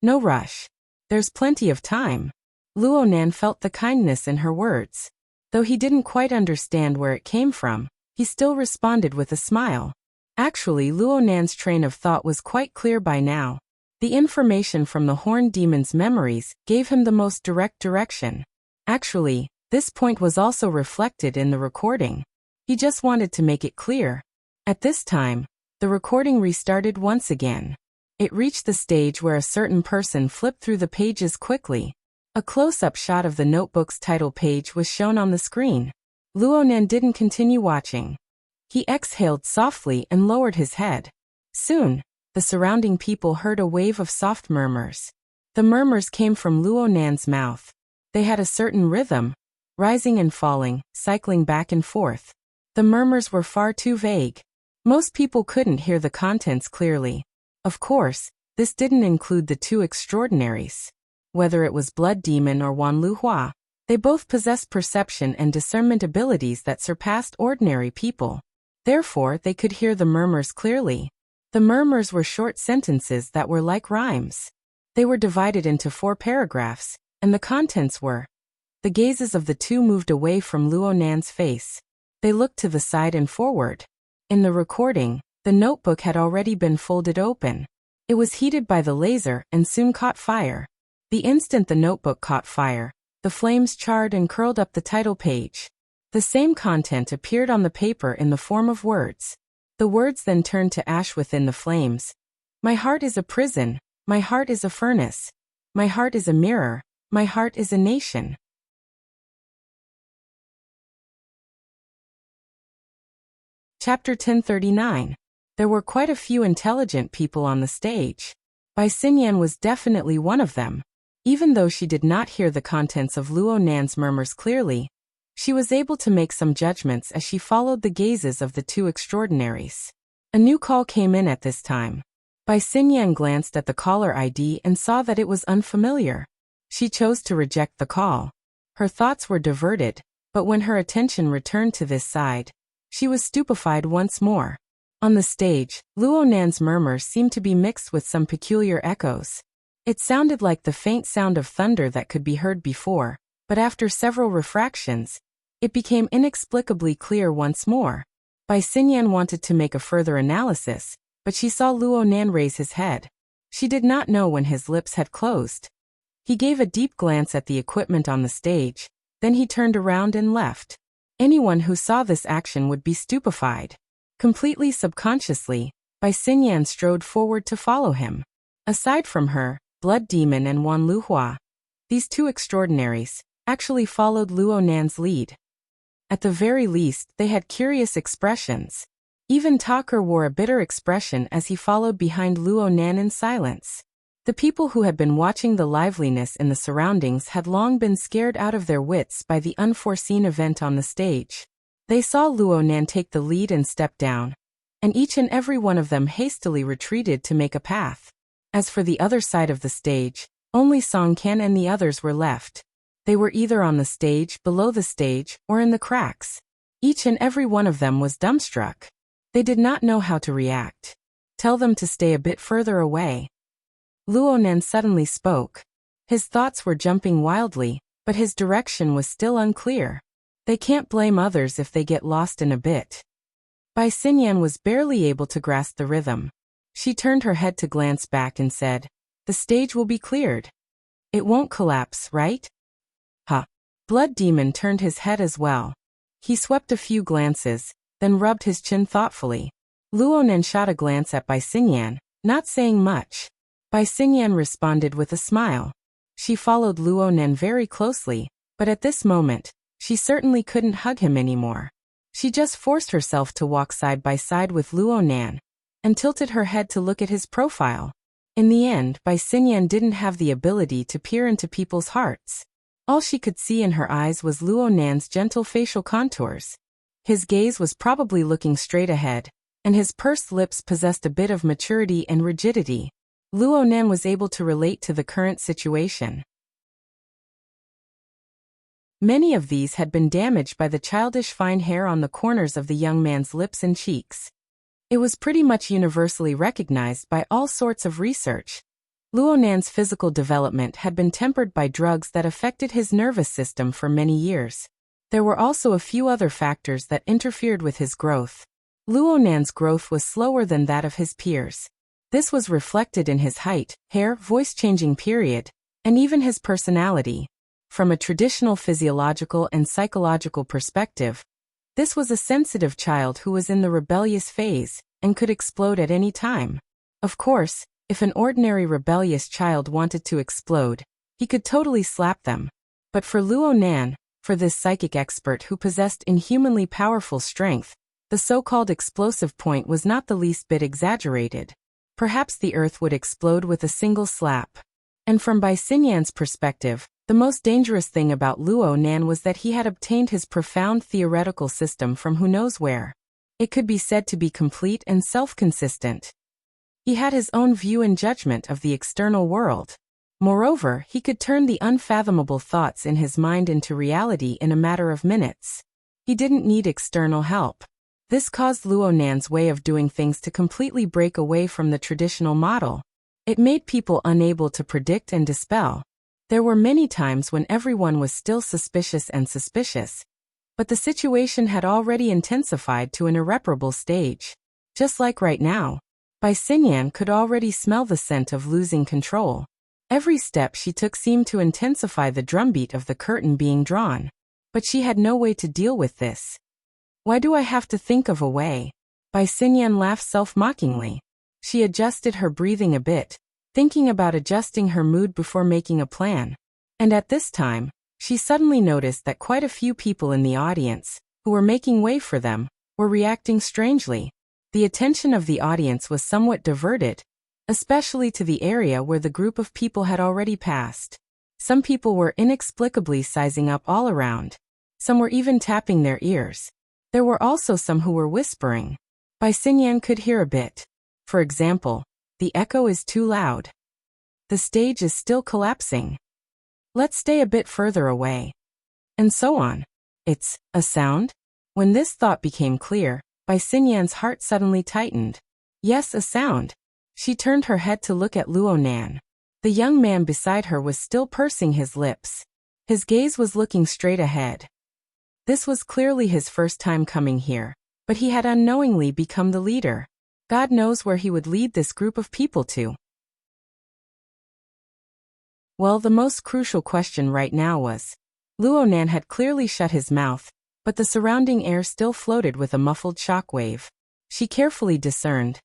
No rush. There's plenty of time. Luonan felt the kindness in her words. Though he didn't quite understand where it came from, he still responded with a smile. Actually, Luonan's train of thought was quite clear by now. The information from the Horned Demon's memories gave him the most direct direction. Actually, this point was also reflected in the recording. He just wanted to make it clear. At this time, the recording restarted once again. It reached the stage where a certain person flipped through the pages quickly. A close-up shot of the notebook's title page was shown on the screen. Luonan didn't continue watching. He exhaled softly and lowered his head. Soon, the surrounding people heard a wave of soft murmurs. The murmurs came from Luonan's mouth. They had a certain rhythm, rising and falling, cycling back and forth. The murmurs were far too vague. Most people couldn't hear the contents clearly. Of course, this didn't include the two extraordinaries. Whether it was Blood Demon or Wan Luhua, they both possessed perception and discernment abilities that surpassed ordinary people. Therefore, they could hear the murmurs clearly. The murmurs were short sentences that were like rhymes. They were divided into 4 paragraphs, and the contents were: the gazes of the two moved away from Luonan's face. They looked to the side and forward. In the recording, the notebook had already been folded open. It was heated by the laser and soon caught fire. The instant the notebook caught fire, the flames charred and curled up the title page. The same content appeared on the paper in the form of words. The words then turned to ash within the flames. My heart is a prison, my heart is a furnace. My heart is a mirror, my heart is a nation. Chapter 1039. There were quite a few intelligent people on the stage. Bai Xinyan was definitely one of them. Even though she did not hear the contents of Luonan's murmurs clearly, she was able to make some judgments as she followed the gazes of the two extraordinaries. A new call came in at this time. Bai Xinyan glanced at the caller ID and saw that it was unfamiliar. She chose to reject the call. Her thoughts were diverted, but when her attention returned to this side, she was stupefied once more. On the stage, Luonan's murmurs seemed to be mixed with some peculiar echoes. It sounded like the faint sound of thunder that could be heard before, but after several refractions, it became inexplicably clear once more. Bai Xinyan wanted to make a further analysis, but she saw Luonan raise his head. She did not know when his lips had closed. He gave a deep glance at the equipment on the stage, then he turned around and left. Anyone who saw this action would be stupefied. Completely subconsciously, Bai Xinyan strode forward to follow him. Aside from her, Blood Demon and Wan Luhua, these two extraordinaries, actually followed Luonan's lead. At the very least, they had curious expressions. Even Tucker wore a bitter expression as he followed behind Luonan in silence. The people who had been watching the liveliness in the surroundings had long been scared out of their wits by the unforeseen event on the stage. They saw Luonan take the lead and step down, and each and every one of them hastily retreated to make a path. As for the other side of the stage, only Song Qian and the others were left. They were either on the stage, below the stage, or in the cracks. Each and every one of them was dumbstruck. They did not know how to react. Tell them to stay a bit further away. Luonan suddenly spoke. His thoughts were jumping wildly, but his direction was still unclear. They can't blame others if they get lost in a bit. Bai Xinyan was barely able to grasp the rhythm. She turned her head to glance back and said, "The stage will be cleared. It won't collapse, right?" "Huh." Blood Demon turned his head as well. He swept a few glances, then rubbed his chin thoughtfully. Luonan shot a glance at Bai Xinyan, not saying much. Bai Xinyan responded with a smile. She followed Luonan very closely, but at this moment, she certainly couldn't hug him anymore. She just forced herself to walk side by side with Luonan, and tilted her head to look at his profile. In the end, Bai Xinyan didn't have the ability to peer into people's hearts. All she could see in her eyes was Luonan's gentle facial contours. His gaze was probably looking straight ahead, and his pursed lips possessed a bit of maturity and rigidity. Luonan was able to relate to the current situation. Many of these had been damaged by the childish fine hair on the corners of the young man's lips and cheeks. It was pretty much universally recognized by all sorts of research. Luonan's physical development had been tempered by drugs that affected his nervous system for many years. There were also a few other factors that interfered with his growth. Luonan's growth was slower than that of his peers. This was reflected in his height, hair, voice-changing period, and even his personality. From a traditional physiological and psychological perspective, this was a sensitive child who was in the rebellious phase and could explode at any time. Of course, If an ordinary rebellious child wanted to explode, he could totally slap them. But for Luo Nan, for this psychic expert who possessed inhumanly powerful strength, the so-called explosive point was not the least bit exaggerated. Perhaps the earth would explode with a single slap. And from Bai Xinyan's perspective, the most dangerous thing about Luo Nan was that he had obtained his profound theoretical system from who knows where. It could be said to be complete and self-consistent. He had his own view and judgment of the external world. Moreover, he could turn the unfathomable thoughts in his mind into reality in a matter of minutes. He didn't need external help. This caused Luo Nan's way of doing things to completely break away from the traditional model. It made people unable to predict and dispel. There were many times when everyone was still suspicious, but the situation had already intensified to an irreparable stage. Just like right now, Bai Xinyan could already smell the scent of losing control. Every step she took seemed to intensify the drumbeat of the curtain being drawn. But she had no way to deal with this. Why do I have to think of a way? Bai Xinyan laughed self-mockingly. She adjusted her breathing a bit, thinking about adjusting her mood before making a plan. And at this time, she suddenly noticed that quite a few people in the audience, who were making way for them, were reacting strangely. The attention of the audience was somewhat diverted, especially to the area where the group of people had already passed. Some people were inexplicably sizing up all around. Some were even tapping their ears. There were also some who were whispering. Bai Xinyan could hear a bit. For example, the echo is too loud. The stage is still collapsing. Let's stay a bit further away. And so on. It's a sound? When this thought became clear, Bai Xinyan's heart suddenly tightened. Yes, a sound. She turned her head to look at Luo Nan. The young man beside her was still pursing his lips. His gaze was looking straight ahead. This was clearly his first time coming here, but he had unknowingly become the leader. God knows where he would lead this group of people to. Well, the most crucial question right now was, Luo Nan had clearly shut his mouth, but the surrounding air still floated with a muffled shockwave. She carefully discerned.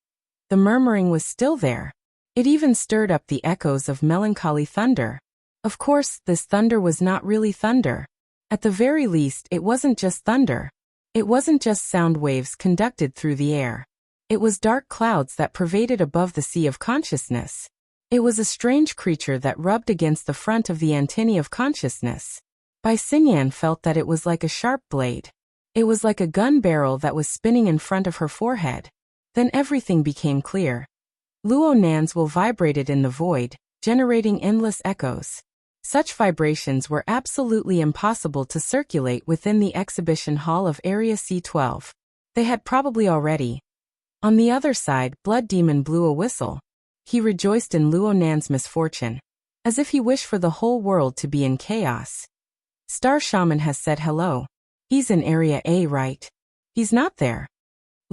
The murmuring was still there. It even stirred up the echoes of melancholy thunder. Of course, this thunder was not really thunder. At the very least, it wasn't just thunder. It wasn't just sound waves conducted through the air. It was dark clouds that pervaded above the sea of consciousness. It was a strange creature that rubbed against the front of the antennae of consciousness. Bai Xinyan felt that it was like a sharp blade. It was like a gun barrel that was spinning in front of her forehead. Then everything became clear. Luo Nan's will vibrated in the void, generating endless echoes. Such vibrations were absolutely impossible to circulate within the exhibition hall of Area C12. They had probably already. On the other side, Blood Demon blew a whistle. He rejoiced in Luo Nan's misfortune, as if he wished for the whole world to be in chaos. Star Shaman has said hello. He's in Area A, right? He's not there.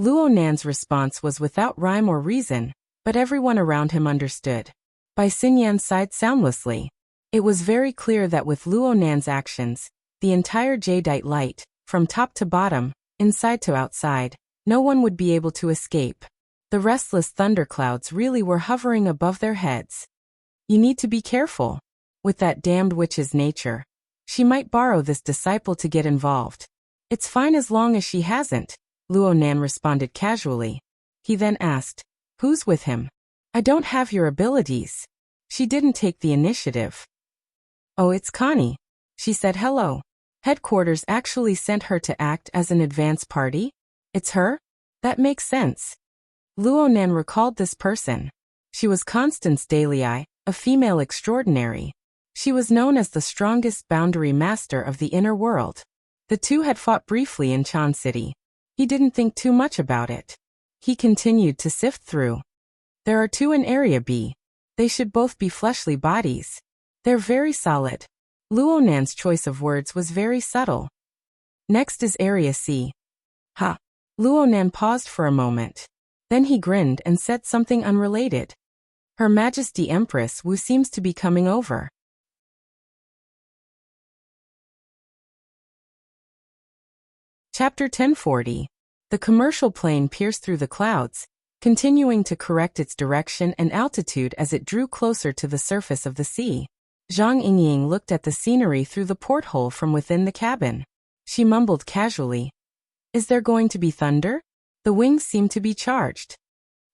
Luo Nan's response was without rhyme or reason, but everyone around him understood. Bai Xinyan sighed soundlessly. It was very clear that with Luo Nan's actions, the entire jadeite light, from top to bottom, inside to outside, no one would be able to escape. The restless thunderclouds really were hovering above their heads. You need to be careful. With that damned witch's nature. She might borrow this disciple to get involved. It's fine as long as she hasn't, Luo Nan responded casually. He then asked, who's with him? I don't have your abilities. She didn't take the initiative. Oh, it's Connie. She said hello. Headquarters actually sent her to act as an advance party? It's her? That makes sense. Luo Nan recalled this person. She was Constance Dalei, a female extraordinary. She was known as the strongest boundary master of the inner world. The two had fought briefly in Chan City. He didn't think too much about it. He continued to sift through. There are two in Area B. They should both be fleshly bodies. They're very solid. Luo Nan's choice of words was very subtle. Next is Area C. Ha. Luo Nan paused for a moment. Then he grinned and said something unrelated. Her Majesty Empress Wu seems to be coming over. Chapter 1040. The commercial plane pierced through the clouds, continuing to correct its direction and altitude as it drew closer to the surface of the sea. Zhang Yingying looked at the scenery through the porthole from within the cabin. She mumbled casually, "Is there going to be thunder?" The wings seemed to be charged.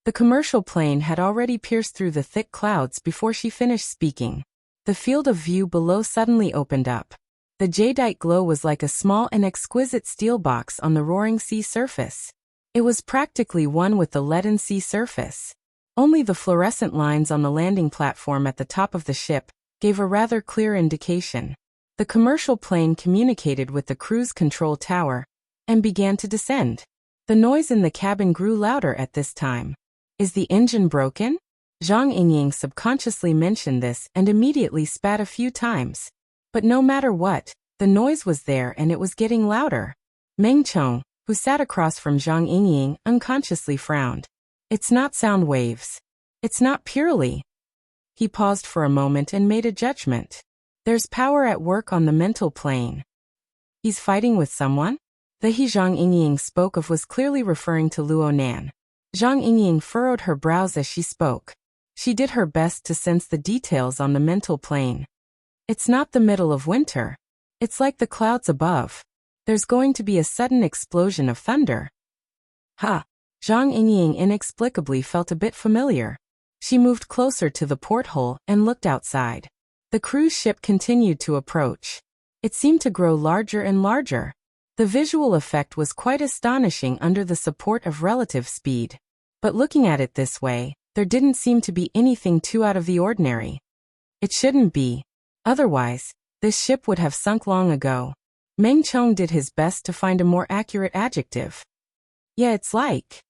The commercial plane had already pierced through the thick clouds before she finished speaking. The field of view below suddenly opened up. The jadeite glow was like a small and exquisite steel box on the roaring sea surface. It was practically one with the leaden sea surface. Only the fluorescent lines on the landing platform at the top of the ship gave a rather clear indication. The commercial plane communicated with the cruise control tower and began to descend. The noise in the cabin grew louder at this time. "Is the engine broken?" Zhang Yingying subconsciously mentioned this and immediately spat a few times. But no matter what, the noise was there and it was getting louder. Meng Chong, who sat across from Zhang Yingying, unconsciously frowned. "It's not sound waves. It's not purely." He paused for a moment and made a judgment. "There's power at work on the mental plane." "He's fighting with someone?" The he Zhang Yingying spoke of was clearly referring to Luo Nan. Zhang Yingying furrowed her brows as she spoke. She did her best to sense the details on the mental plane. "It's not the middle of winter. It's like the clouds above. There's going to be a sudden explosion of thunder." "Ha!" Zhang Yingying inexplicably felt a bit familiar. She moved closer to the porthole and looked outside. The cruise ship continued to approach. It seemed to grow larger and larger. The visual effect was quite astonishing under the support of relative speed. But looking at it this way, there didn't seem to be anything too out of the ordinary. It shouldn't be. Otherwise, this ship would have sunk long ago. Meng Chong did his best to find a more accurate adjective. "Yeah, it's like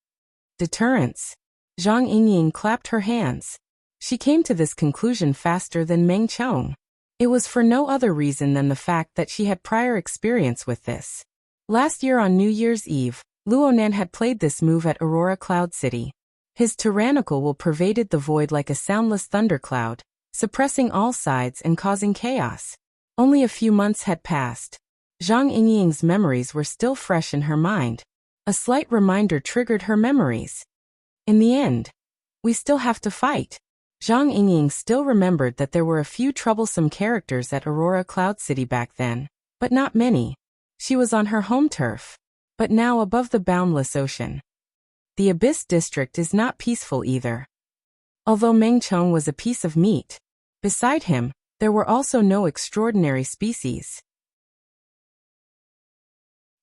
deterrence." Zhang Yingying clapped her hands. She came to this conclusion faster than Meng Chong. It was for no other reason than the fact that she had prior experience with this. Last year on New Year's Eve, Luo Nan had played this move at Aurora Cloud City. His tyrannical will pervaded the void like a soundless thundercloud, suppressing all sides and causing chaos. Only a few months had passed. Zhang Yingying's memories were still fresh in her mind. A slight reminder triggered her memories. In the end, we still have to fight. Zhang Yingying still remembered that there were a few troublesome characters at Aurora Cloud City back then, but not many. She was on her home turf, but now above the boundless ocean. The Abyss District is not peaceful either. Although Meng Chong was a piece of meat, beside him, there were also no extraordinary species.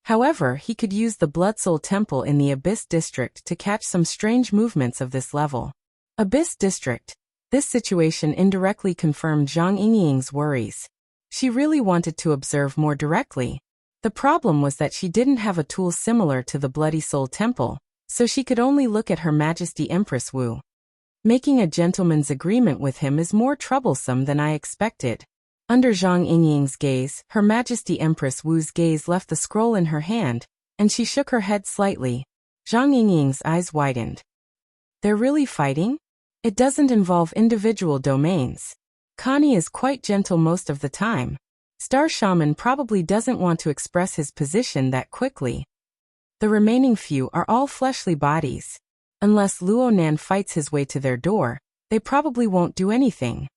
However, he could use the Blood Soul Temple in the Abyss District to catch some strange movements of this level. Abyss District. This situation indirectly confirmed Zhang Yingying's worries. She really wanted to observe more directly. The problem was that she didn't have a tool similar to the Bloody Soul Temple, so she could only look at Her Majesty Empress Wu. Making a gentleman's agreement with him is more troublesome than I expected. Under Zhang Yingying's gaze, Her Majesty Empress Wu's gaze left the scroll in her hand, and she shook her head slightly. Zhang Yingying's eyes widened. "They're really fighting? It doesn't involve individual domains. Connie is quite gentle most of the time. Star Shaman probably doesn't want to express his position that quickly. The remaining few are all fleshly bodies. Unless Luo Nan fights his way to their door, they probably won't do anything.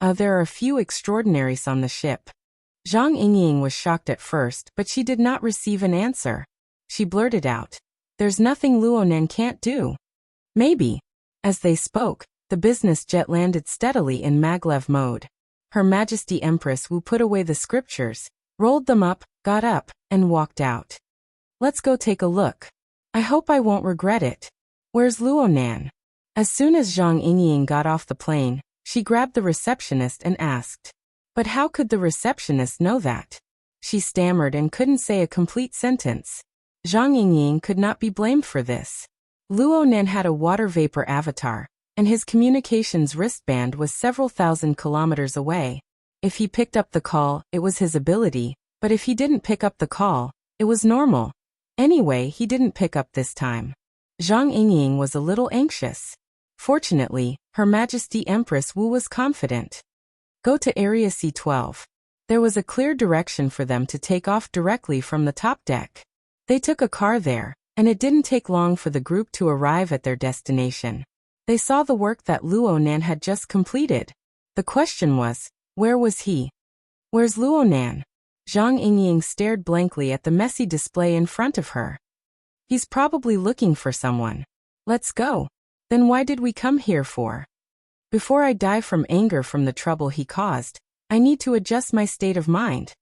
There are a few extraordinaries on the ship." Zhang Yingying was shocked at first, but she did not receive an answer. She blurted out, "There's nothing Luo Nan can't do." "Maybe." As they spoke, the business jet landed steadily in maglev mode. Her Majesty Empress Wu put away the scriptures, rolled them up, got up, and walked out. "Let's go take a look. I hope I won't regret it. Where's Luo Nan?" As soon as Zhang Yingying got off the plane, she grabbed the receptionist and asked. But how could the receptionist know that? She stammered and couldn't say a complete sentence. Zhang Yingying could not be blamed for this. Luo Nan had a water vapor avatar, and his communications wristband was several thousand kilometers away. If he picked up the call, it was his ability, but if he didn't pick up the call, it was normal. Anyway, he didn't pick up this time. Zhang Yingying was a little anxious. Fortunately, Her Majesty Empress Wu was confident. "Go to Area C12. There was a clear direction for them to take off directly from the top deck. They took a car there, and it didn't take long for the group to arrive at their destination. They saw the work that Luo Nan had just completed. The question was, where was he? Where's Luo Nan? Zhang Yingying stared blankly at the messy display in front of her. He's probably looking for someone. Let's go. Then why did we come here for? Before I die from anger from the trouble he caused, I need to adjust my state of mind.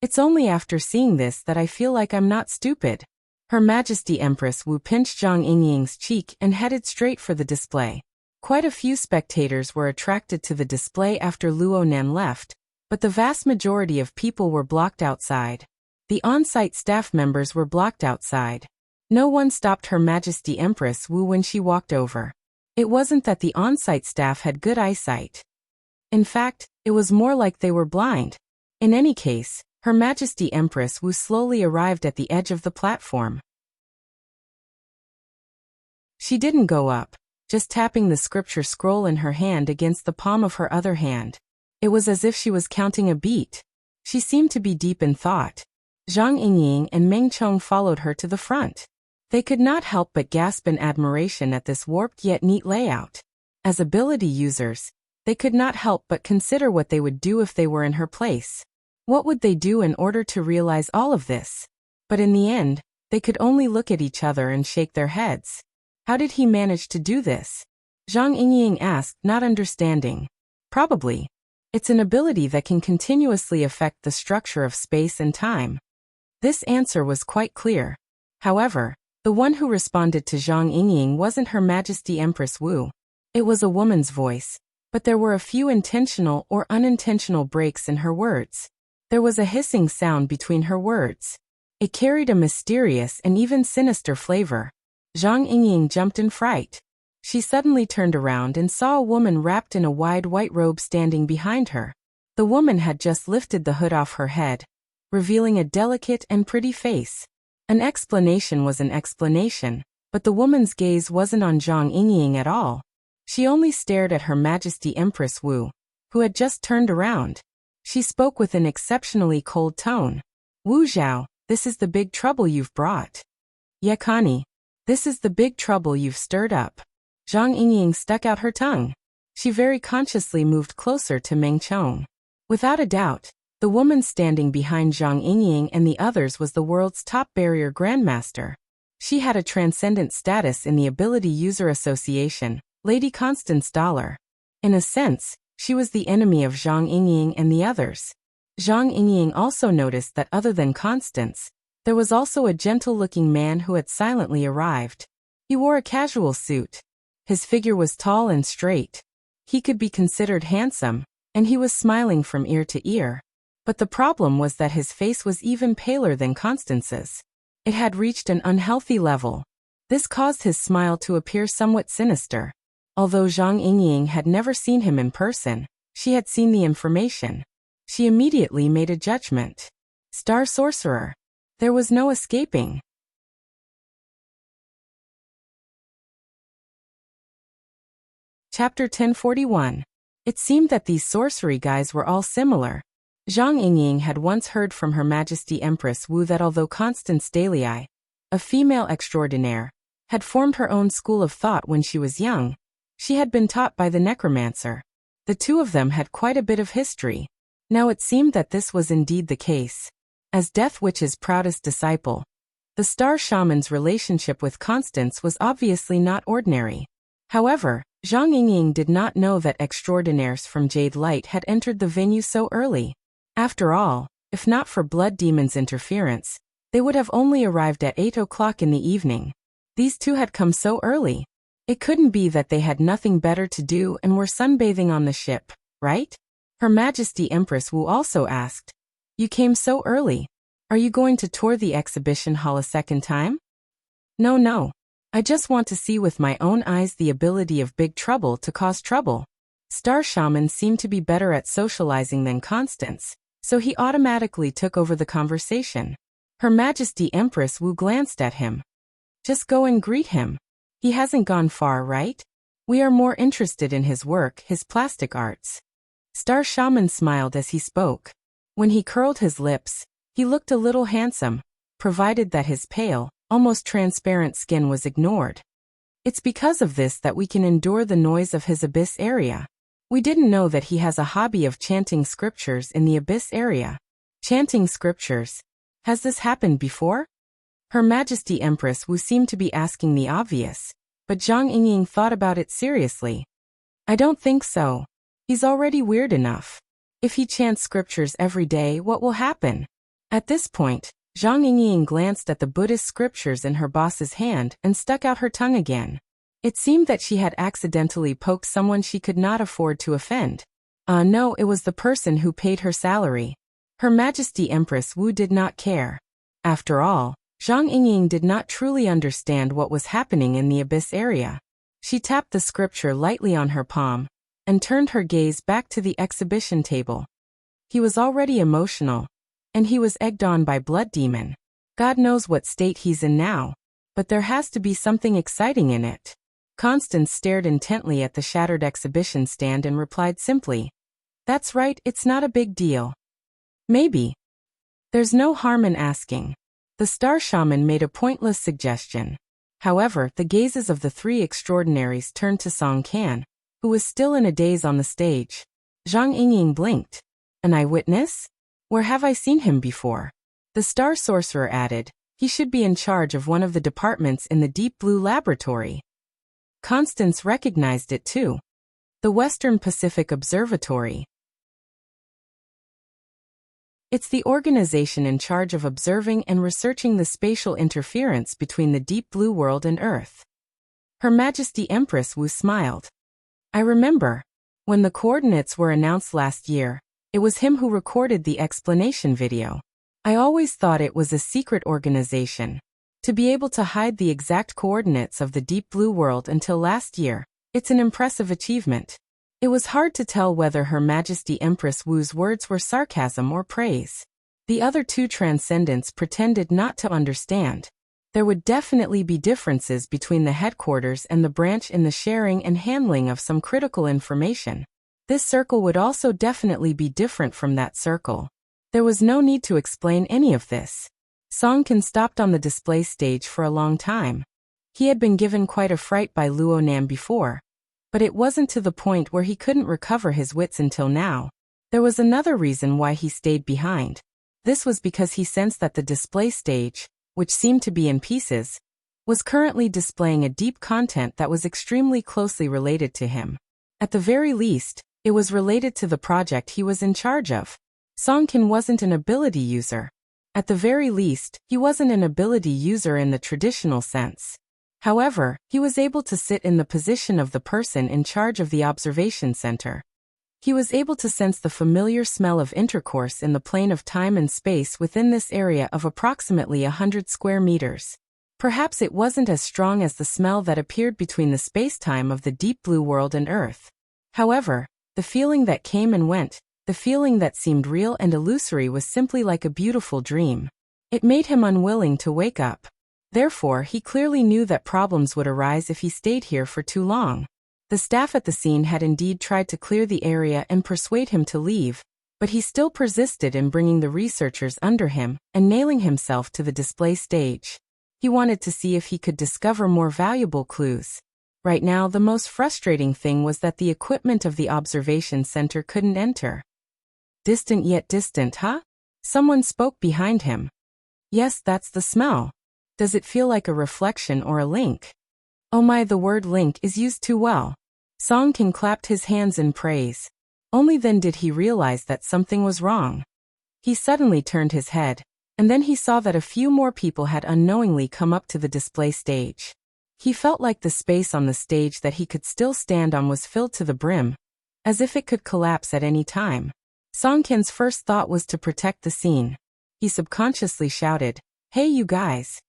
It's only after seeing this that I feel like I'm not stupid. Her Majesty Empress Wu pinched Zhang Yingying's cheek and headed straight for the display. Quite a few spectators were attracted to the display after Luo Nan left, but the vast majority of people were blocked outside. The on-site staff members were blocked outside. No one stopped Her Majesty Empress Wu when she walked over. It wasn't that the on-site staff had good eyesight. In fact, it was more like they were blind. In any case, Her Majesty Empress Wu slowly arrived at the edge of the platform. She didn't go up, just tapping the scripture scroll in her hand against the palm of her other hand. It was as if she was counting a beat. She seemed to be deep in thought. Zhang Yingying and Meng Chong followed her to the front. They could not help but gasp in admiration at this warped yet neat layout. As ability users, they could not help but consider what they would do if they were in her place. What would they do in order to realize all of this? But in the end, they could only look at each other and shake their heads. How did he manage to do this? Zhang Yingying asked, not understanding. Probably. It's an ability that can continuously affect the structure of space and time. This answer was quite clear. However, the one who responded to Zhang Yingying wasn't Her Majesty Empress Wu. It was a woman's voice, but there were a few intentional or unintentional breaks in her words. There was a hissing sound between her words. It carried a mysterious and even sinister flavor. Zhang Yingying jumped in fright. She suddenly turned around and saw a woman wrapped in a wide white robe standing behind her. The woman had just lifted the hood off her head, revealing a delicate and pretty face. An explanation was an explanation, but the woman's gaze wasn't on Zhang Yingying at all. She only stared at Her Majesty Empress Wu, who had just turned around. She spoke with an exceptionally cold tone. Wu Zhao, this is the big trouble you've brought. Yakani, this is the big trouble you've stirred up. Zhang Yingying stuck out her tongue. She very consciously moved closer to Meng Chong. Without a doubt, the woman standing behind Zhang Yingying and the others was the world's top barrier grandmaster. She had a transcendent status in the Ability User Association, Lady Constance Dollar. In a sense, she was the enemy of Zhang Yingying and the others. Zhang Yingying also noticed that other than Constance, there was also a gentle-looking man who had silently arrived. He wore a casual suit. His figure was tall and straight. He could be considered handsome, and he was smiling from ear to ear. But the problem was that his face was even paler than Constance's. It had reached an unhealthy level. This caused his smile to appear somewhat sinister. Although Zhang Yingying had never seen him in person, she had seen the information. She immediately made a judgment. Star Sorcerer. There was no escaping. Chapter 1041. It seemed that these sorcery guys were all similar. Zhang Yingying had once heard from Her Majesty Empress Wu that although Constance Dalei, a female extraordinaire, had formed her own school of thought when she was young, she had been taught by the necromancer. The two of them had quite a bit of history. Now it seemed that this was indeed the case. As Death Witch's proudest disciple, the Star Shaman's relationship with Constance was obviously not ordinary. However, Zhang Yingying did not know that extraordinaires from Jade Light had entered the venue so early. After all, if not for Blood Demon's interference, they would have only arrived at 8 o'clock in the evening. These two had come so early. It couldn't be that they had nothing better to do and were sunbathing on the ship, right? Her Majesty Empress Wu also asked. You came so early. Are you going to tour the exhibition hall a second time? No. I just want to see with my own eyes the ability of Big Trouble to cause trouble. Star Shaman seemed to be better at socializing than Constance, so he automatically took over the conversation. Her Majesty Empress Wu glanced at him. Just go and greet him. He hasn't gone far, right? We are more interested in his work, his plastic arts. Star Shaman smiled as he spoke. When he curled his lips, he looked a little handsome, provided that his pale, almost transparent skin was ignored. It's because of this that we can endure the noise of his abyss area. We didn't know that he has a hobby of chanting scriptures in the abyss area. Chanting scriptures. Has this happened before? Her Majesty Empress Wu seemed to be asking the obvious, but Zhang Yingying thought about it seriously. I don't think so. He's already weird enough. If he chants scriptures every day, what will happen? At this point, Zhang Yingying glanced at the Buddhist scriptures in her boss's hand and stuck out her tongue again. It seemed that she had accidentally poked someone she could not afford to offend. No, it was the person who paid her salary. Her Majesty Empress Wu did not care. After all, Zhang Yingying did not truly understand what was happening in the abyss area. She tapped the scripture lightly on her palm and turned her gaze back to the exhibition table. He was already emotional, and he was egged on by Blood Demon. God knows what state he's in now, but there has to be something exciting in it. Constance stared intently at the shattered exhibition stand and replied simply, "That's right, it's not a big deal. Maybe. There's no harm in asking." The star shaman made a pointless suggestion. However, the gazes of the three extraordinaries turned to Song Can, who was still in a daze on the stage. Zhang Yingying blinked. An eyewitness? Where have I seen him before? The star sorcerer added, he should be in charge of one of the departments in the Deep Blue Laboratory. Constance recognized it too. The Western Pacific Observatory. It's the organization in charge of observing and researching the spatial interference between the Deep Blue world and Earth. Her Majesty Empress Wu smiled. I remember. When the coordinates were announced last year, it was him who recorded the explanation video. I always thought it was a secret organization. To be able to hide the exact coordinates of the Deep Blue world until last year, it's an impressive achievement. It was hard to tell whether Her Majesty Empress Wu's words were sarcasm or praise. The other two transcendents pretended not to understand. There would definitely be differences between the headquarters and the branch in the sharing and handling of some critical information. This circle would also definitely be different from that circle. There was no need to explain any of this. Song Can stopped on the display stage for a long time. He had been given quite a fright by Luo Nam before, but it wasn't to the point where he couldn't recover his wits until now. There was another reason why he stayed behind. This was because he sensed that the display stage, which seemed to be in pieces, was currently displaying a deep content that was extremely closely related to him. At the very least, it was related to the project he was in charge of. Song Can wasn't an ability user. At the very least, he wasn't an ability user in the traditional sense. However, he was able to sit in the position of the person in charge of the observation center. He was able to sense the familiar smell of intercourse in the plane of time and space within this area of approximately 100 square meters. Perhaps it wasn't as strong as the smell that appeared between the space-time of the Deep Blue world and Earth. However, the feeling that came and went, the feeling that seemed real and illusory, was simply like a beautiful dream. It made him unwilling to wake up. Therefore, he clearly knew that problems would arise if he stayed here for too long. The staff at the scene had indeed tried to clear the area and persuade him to leave, but he still persisted in bringing the researchers under him and nailing himself to the display stage. He wanted to see if he could discover more valuable clues. Right now, the most frustrating thing was that the equipment of the observation center couldn't enter. Distant yet distant, huh? Someone spoke behind him. Yes, that's the smell. Does it feel like a reflection or a link? Oh my, the word link is used too well. Song Can clapped his hands in praise. Only then did he realize that something was wrong. He suddenly turned his head, and then he saw that a few more people had unknowingly come up to the display stage. He felt like the space on the stage that he could still stand on was filled to the brim, as if it could collapse at any time. Song Can's first thought was to protect the scene. He subconsciously shouted, "Hey you guys!"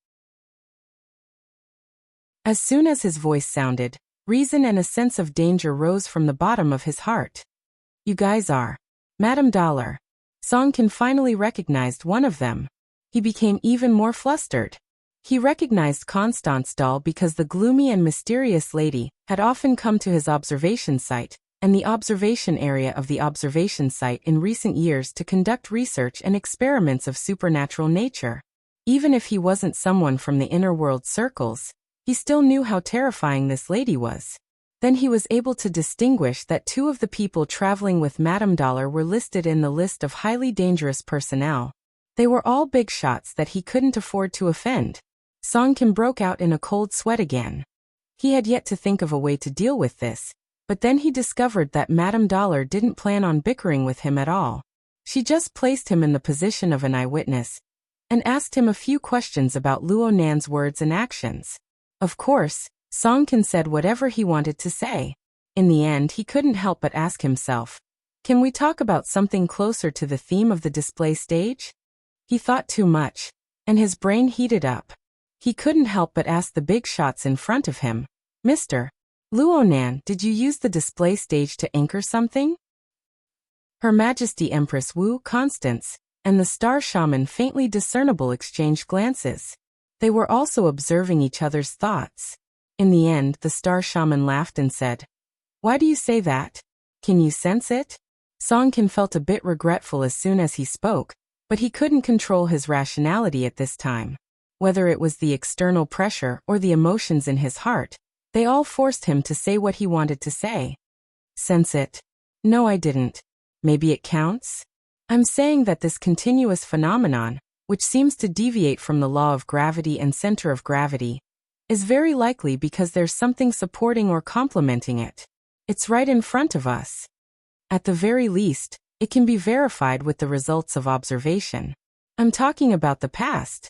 As soon as his voice sounded, reason and a sense of danger rose from the bottom of his heart. You guys are Madame Dollar. Song Can finally recognized one of them. He became even more flustered. He recognized Constance Doll because the gloomy and mysterious lady had often come to his observation site and the observation area of the observation site in recent years to conduct research and experiments of supernatural nature. Even if he wasn't someone from the inner world circles, he still knew how terrifying this lady was. Then he was able to distinguish that 2 of the people traveling with Madame Dollar were listed in the list of highly dangerous personnel. They were all big shots that he couldn't afford to offend. Song Kim broke out in a cold sweat again. He had yet to think of a way to deal with this, but then he discovered that Madame Dollar didn't plan on bickering with him at all. She just placed him in the position of an eyewitness and asked him a few questions about Luo Nan's words and actions. Of course, Song Kim said whatever he wanted to say. In the end, he couldn't help but ask himself, can we talk about something closer to the theme of the display stage? He thought too much, and his brain heated up. He couldn't help but ask the big shots in front of him, Mr. Luo Nan, did you use the display stage to anchor something? Her Majesty Empress Wu Constance and the star shaman faintly discernible exchanged glances. They were also observing each other's thoughts. In the end, the star shaman laughed and said, why do you say that? Can you sense it? Song Kim felt a bit regretful as soon as he spoke, but he couldn't control his rationality at this time. Whether it was the external pressure or the emotions in his heart, they all forced him to say what he wanted to say. Sense it? No, I didn't. Maybe it counts? I'm saying that this continuous phenomenon, which seems to deviate from the law of gravity and center of gravity, is very likely because there's something supporting or complementing it. It's right in front of us. At the very least, it can be verified with the results of observation. I'm talking about the past.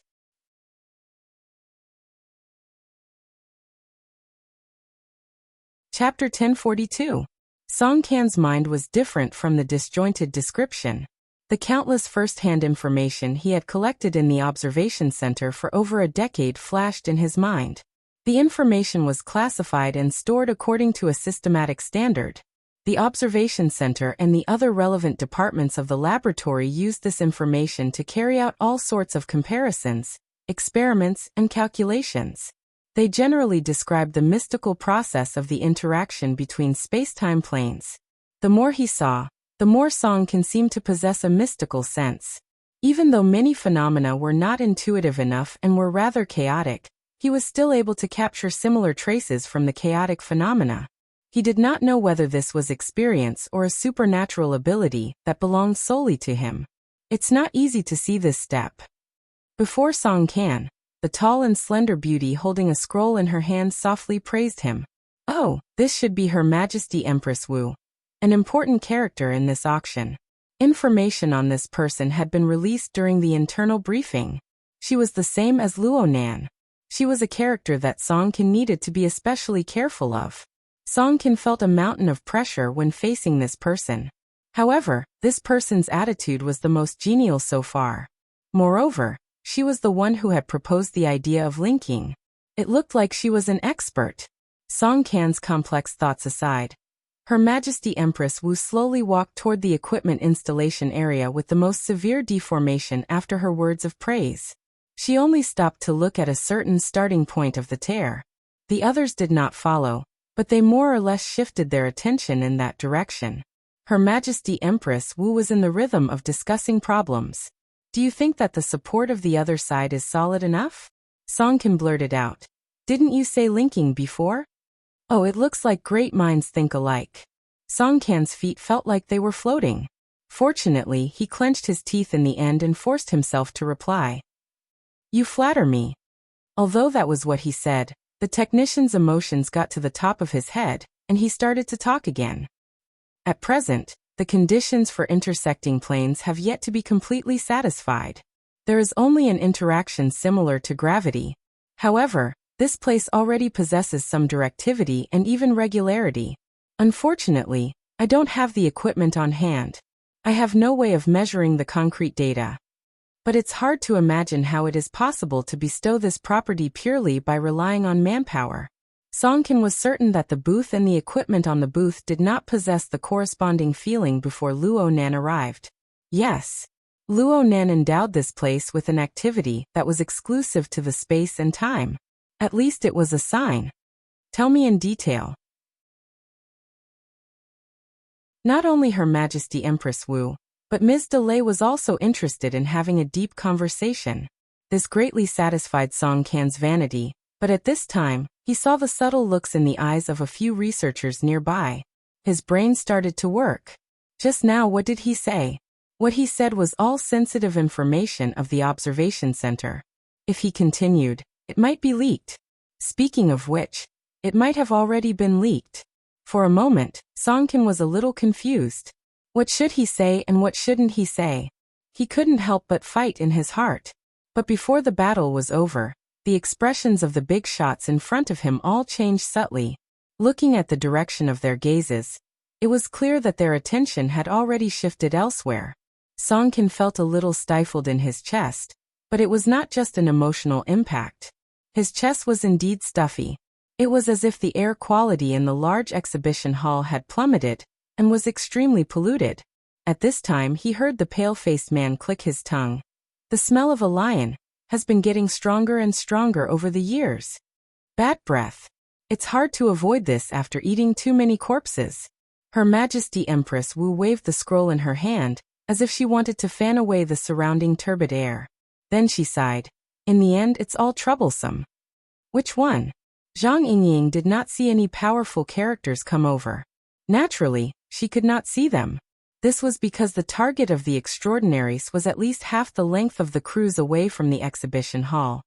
Chapter 1042. Song Kan's mind was different from the disjointed description. The countless first-hand information he had collected in the observation center for over a decade flashed in his mind. The information was classified and stored according to a systematic standard. The observation center and the other relevant departments of the laboratory used this information to carry out all sorts of comparisons, experiments, and calculations. They generally described the mystical process of the interaction between space-time planes. The more he saw, the more Song Kan seemed to possess a mystical sense. Even though many phenomena were not intuitive enough and were rather chaotic, he was still able to capture similar traces from the chaotic phenomena. He did not know whether this was experience or a supernatural ability that belonged solely to him. It's not easy to see this step. Before Song Kan, the tall and slender beauty holding a scroll in her hand softly praised him. Oh, this should be Her Majesty Empress Wu, an important character in this auction. Information on this person had been released during the internal briefing. She was the same as Luo Nan. She was a character that Song Kan needed to be especially careful of. Song Kan felt a mountain of pressure when facing this person. However, this person's attitude was the most genial so far. Moreover, she was the one who had proposed the idea of linking. It looked like she was an expert. Song Kan's complex thoughts aside, Her Majesty Empress Wu slowly walked toward the equipment installation area with the most severe deformation after her words of praise. She only stopped to look at a certain starting point of the tear. The others did not follow, but they more or less shifted their attention in that direction. Her Majesty Empress Wu was in the rhythm of discussing problems. Do you think that the support of the other side is solid enough? Song Kan blurted out. Didn't you say linking before? Oh, it looks like great minds think alike. Song Kan's feet felt like they were floating. Fortunately, he clenched his teeth in the end and forced himself to reply. You flatter me. Although that was what he said, the technician's emotions got to the top of his head, and he started to talk again. At present, the conditions for intersecting planes have yet to be completely satisfied. There is only an interaction similar to gravity. However, this place already possesses some directivity and even regularity. Unfortunately, I don't have the equipment on hand. I have no way of measuring the concrete data. But it's hard to imagine how it is possible to bestow this property purely by relying on manpower. Song Kan was certain that the booth and the equipment on the booth did not possess the corresponding feeling before Luo Nan arrived. Yes, Luo Nan endowed this place with an activity that was exclusive to the space and time. At least it was a sign. Tell me in detail. Not only Her Majesty Empress Wu, but Ms. Delay was also interested in having a deep conversation. This greatly satisfied Song Kan's vanity, but at this time, he saw the subtle looks in the eyes of a few researchers nearby. His brain started to work. Just now, what did he say? What he said was all sensitive information of the observation center. If he continued, it might be leaked. Speaking of which, it might have already been leaked. For a moment, Song Kan was a little confused. What should he say and what shouldn't he say? He couldn't help but fight in his heart. But before the battle was over, the expressions of the big shots in front of him all changed subtly. Looking at the direction of their gazes, it was clear that their attention had already shifted elsewhere. Song Kan felt a little stifled in his chest, but it was not just an emotional impact. His chest was indeed stuffy. It was as if the air quality in the large exhibition hall had plummeted and was extremely polluted. At this time he heard the pale-faced man click his tongue. The smell of a lion has been getting stronger and stronger over the years. Bad breath. It's hard to avoid this after eating too many corpses. Her Majesty Empress Wu waved the scroll in her hand, as if she wanted to fan away the surrounding turbid air. Then she sighed. In the end, it's all troublesome. Which one? Zhang Yingying did not see any powerful characters come over. Naturally, she could not see them. This was because the target of the extraordinaries was at least half the length of the cruise away from the exhibition hall.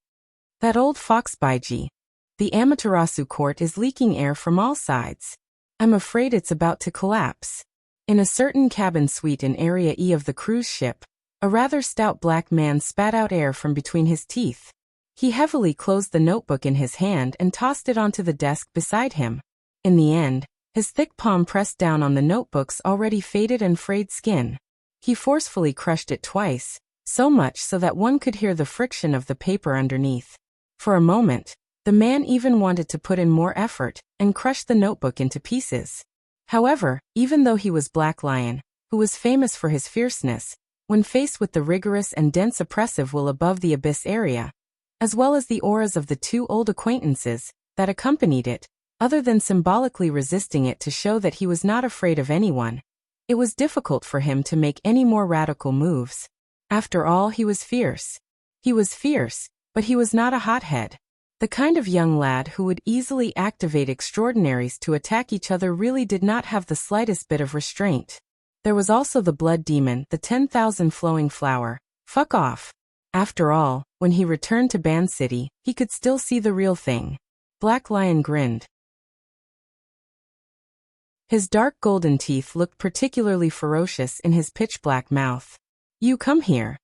That old fox Baiji. The Amaterasu court is leaking air from all sides. I'm afraid it's about to collapse. In a certain cabin suite in Area E of the cruise ship, a rather stout black man spat out air from between his teeth. He heavily closed the notebook in his hand and tossed it onto the desk beside him. In the end, his thick palm pressed down on the notebook's already faded and frayed skin. He forcefully crushed it twice, so much so that one could hear the friction of the paper underneath. For a moment, the man even wanted to put in more effort and crush the notebook into pieces. However, even though he was Black Lion, who was famous for his fierceness, when faced with the rigorous and dense oppressive will above the abyss area, as well as the auras of the two old acquaintances that accompanied it, other than symbolically resisting it to show that he was not afraid of anyone, it was difficult for him to make any more radical moves. After all, he was fierce. He was fierce, but he was not a hothead. The kind of young lad who would easily activate extraordinaries to attack each other really did not have the slightest bit of restraint. There was also the blood demon, the 10,000 flowing flower. Fuck off. After all, when he returned to Ban City, he could still see the real thing. Black Lion grinned. His dark golden teeth looked particularly ferocious in his pitch-black mouth. You come here.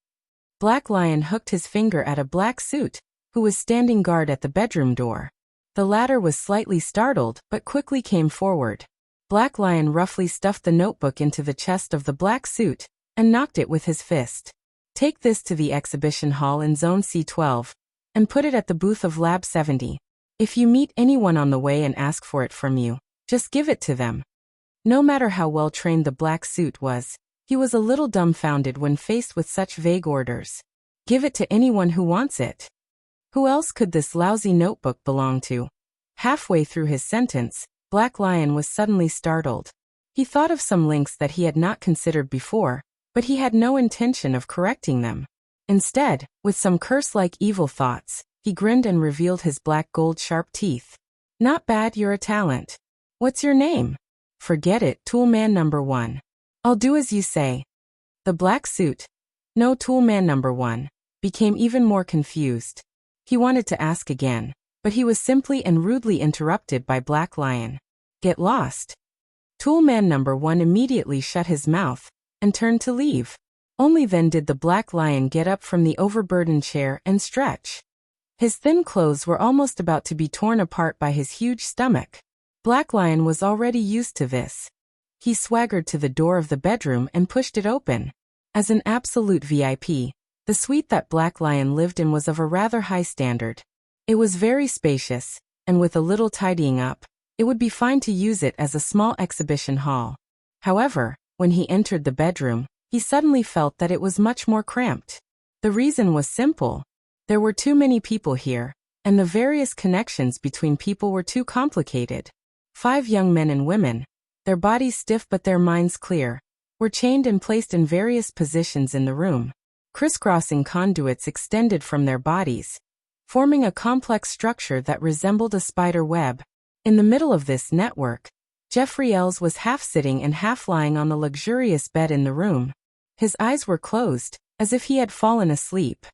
Black Lion hooked his finger at a black suit, who was standing guard at the bedroom door. The latter was slightly startled, but quickly came forward. Black Lion roughly stuffed the notebook into the chest of the black suit, and knocked it with his fist. Take this to the exhibition hall in Zone C12, and put it at the booth of Lab 70. If you meet anyone on the way and ask for it from you, just give it to them. No matter how well trained the black suit was, he was a little dumbfounded when faced with such vague orders. Give it to anyone who wants it. Who else could this lousy notebook belong to? Halfway through his sentence, Black Lion was suddenly startled. He thought of some links that he had not considered before, but he had no intention of correcting them. Instead, with some curse-like evil thoughts, he grinned and revealed his black gold sharp teeth. Not bad, you're a talent. What's your name? Forget it, Toolman number 1. I'll do as you say. The black suit, no Toolman number 1, became even more confused. He wanted to ask again, but he was simply and rudely interrupted by Black Lion. Get lost. Toolman number 1 immediately shut his mouth and turned to leave. Only then did the Black Lion get up from the overburdened chair and stretch. His thin clothes were almost about to be torn apart by his huge stomach. Black Lion was already used to this. He swaggered to the door of the bedroom and pushed it open. As an absolute VIP, the suite that Black Lion lived in was of a rather high standard. It was very spacious, and with a little tidying up, it would be fine to use it as a small exhibition hall. However, when he entered the bedroom, he suddenly felt that it was much more cramped. The reason was simple. There were too many people here, and the various connections between people were too complicated. 5 young men and women, their bodies stiff but their minds clear, were chained and placed in various positions in the room. Crisscrossing conduits extended from their bodies, forming a complex structure that resembled a spider web. In the middle of this network, Jeffrey Els was half sitting and half lying on the luxurious bed in the room. His eyes were closed, as if he had fallen asleep.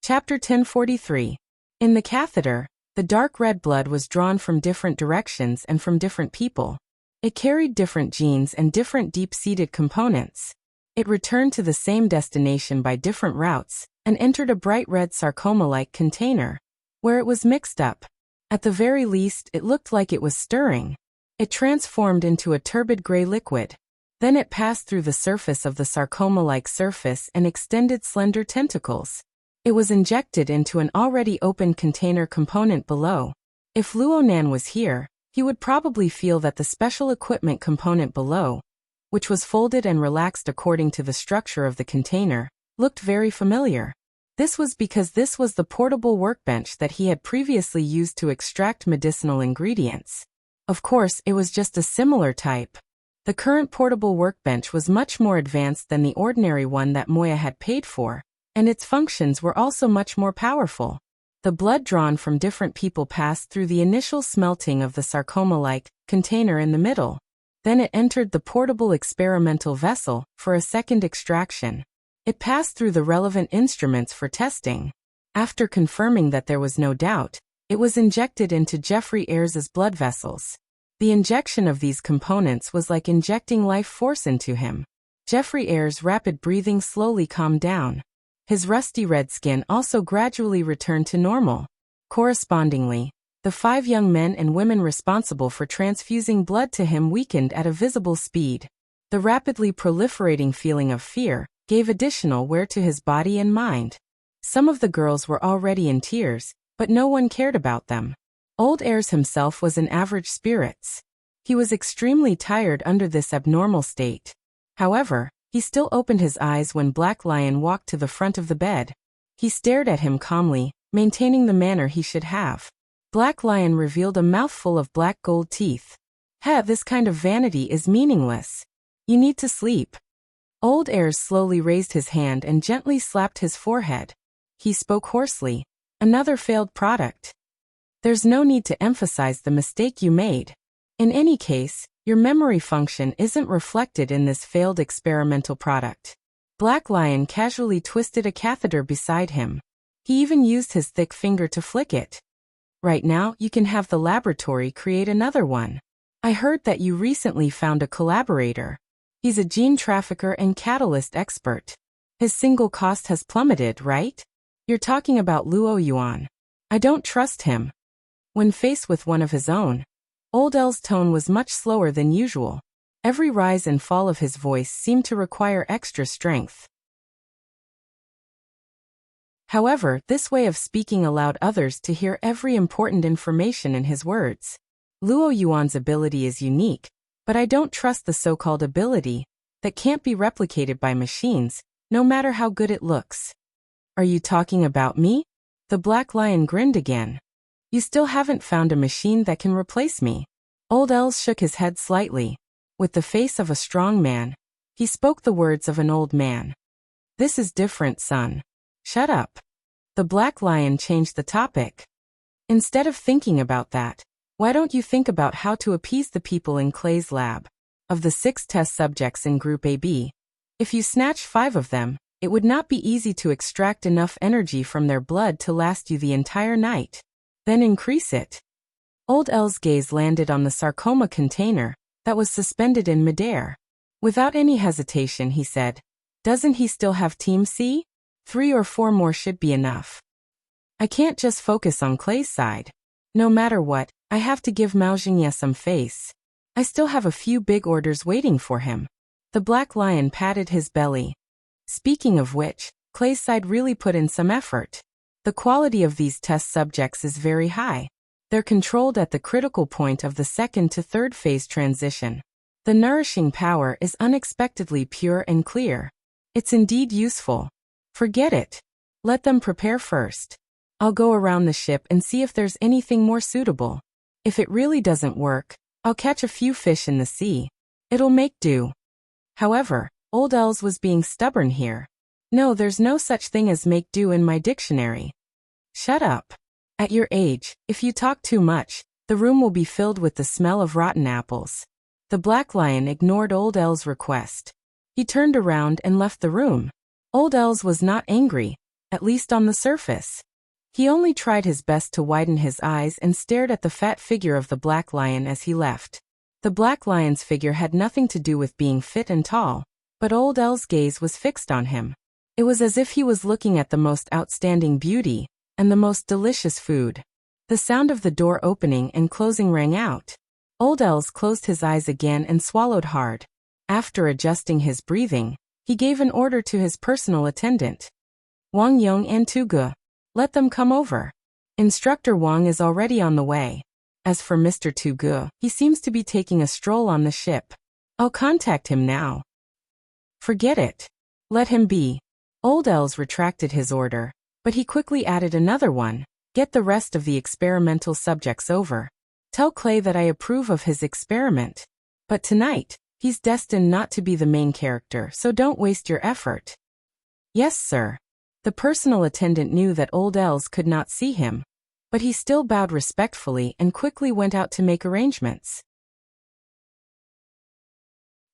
Chapter 1043. In the catheter, the dark red blood was drawn from different directions and from different people. It carried different genes and different deep-seated components. It returned to the same destination by different routes, and entered a bright red sarcoma-like container, where it was mixed up. At the very least, it looked like it was stirring. It transformed into a turbid gray liquid. Then it passed through the surface of the sarcoma-like surface and extended slender tentacles. It was injected into an already opened container component below. If Luo Nan was here, he would probably feel that the special equipment component below, which was folded and relaxed according to the structure of the container, looked very familiar. This was because this was the portable workbench that he had previously used to extract medicinal ingredients. Of course, it was just a similar type. The current portable workbench was much more advanced than the ordinary one that Moya had paid for, and its functions were also much more powerful. The blood drawn from different people passed through the initial smelting of the sarcoma-like container in the middle. Then it entered the portable experimental vessel for a second extraction. It passed through the relevant instruments for testing. After confirming that there was no doubt, it was injected into Jeffrey Ayres's blood vessels. The injection of these components was like injecting life force into him. Jeffrey Ayres' rapid breathing slowly calmed down. His rusty red skin also gradually returned to normal. Correspondingly, the 5 young men and women responsible for transfusing blood to him weakened at a visible speed. The rapidly proliferating feeling of fear gave additional wear to his body and mind. Some of the girls were already in tears, but no one cared about them. Old Ayres himself was in average spirits. He was extremely tired under this abnormal state. However, he still opened his eyes when Black Lion walked to the front of the bed. He stared at him calmly, maintaining the manner he should have. Black Lion revealed a mouthful of black gold teeth. This kind of vanity is meaningless. You need to sleep. Old Ayres slowly raised his hand and gently slapped his forehead. He spoke hoarsely. Another failed product. There's no need to emphasize the mistake you made. In any case, your memory function isn't reflected in this failed experimental product. Black Lion casually twisted a catheter beside him. He even used his thick finger to flick it. Right now, you can have the laboratory create another one. I heard that you recently found a collaborator. He's a gene trafficker and catalyst expert. His single cost has plummeted, right? You're talking about Luo Yuan. I don't trust him. When faced with one of his own, Old El's tone was much slower than usual. Every rise and fall of his voice seemed to require extra strength. However, this way of speaking allowed others to hear every important information in his words. Luo Yuan's ability is unique, but I don't trust the so-called ability that can't be replicated by machines, no matter how good it looks. Are you talking about me? The Black Lion grinned again. You still haven't found a machine that can replace me. Old Els shook his head slightly. With the face of a strong man, he spoke the words of an old man. This is different, son. Shut up. The Black Lion changed the topic. Instead of thinking about that, why don't you think about how to appease the people in Clay's lab? Of the 6 test subjects in Group AB, if you snatch 5 of them, it would not be easy to extract enough energy from their blood to last you the entire night. Then increase it. Old El's gaze landed on the sarcoma container that was suspended in midair. Without any hesitation, he said, "Doesn't he still have Team C? 3 or 4 more should be enough. I can't just focus on Clay's side. No matter what, I have to give Mao Xingye some face. I still have a few big orders waiting for him." The Black Lion patted his belly. Speaking of which, Clay's side really put in some effort. The quality of these test subjects is very high. They're controlled at the critical point of the 2nd to 3rd phase transition. The nourishing power is unexpectedly pure and clear. It's indeed useful. Forget it. Let them prepare first. I'll go around the ship and see if there's anything more suitable. If it really doesn't work, I'll catch a few fish in the sea. It'll make do. However, old Els was being stubborn here. No, there's no such thing as make do in my dictionary. Shut up. At your age, if you talk too much, the room will be filled with the smell of rotten apples. The Black Lion ignored Old Els' request. He turned around and left the room. Old Els was not angry, at least on the surface. He only tried his best to widen his eyes and stared at the fat figure of the Black Lion as he left. The Black Lion's figure had nothing to do with being fit and tall, but Old Els' gaze was fixed on him. It was as if he was looking at the most outstanding beauty and the most delicious food. The sound of the door opening and closing rang out. Old Els closed his eyes again and swallowed hard. After adjusting his breathing, he gave an order to his personal attendant. Wang Yong and Tugu. Let them come over. Instructor Wang is already on the way. As for Mr. Tugu, he seems to be taking a stroll on the ship. I'll contact him now. Forget it. Let him be. Old Els retracted his order, but he quickly added another one. Get the rest of the experimental subjects over. Tell Clay that I approve of his experiment. But tonight, he's destined not to be the main character, so don't waste your effort. Yes, sir. The personal attendant knew that Old Els could not see him, but he still bowed respectfully and quickly went out to make arrangements.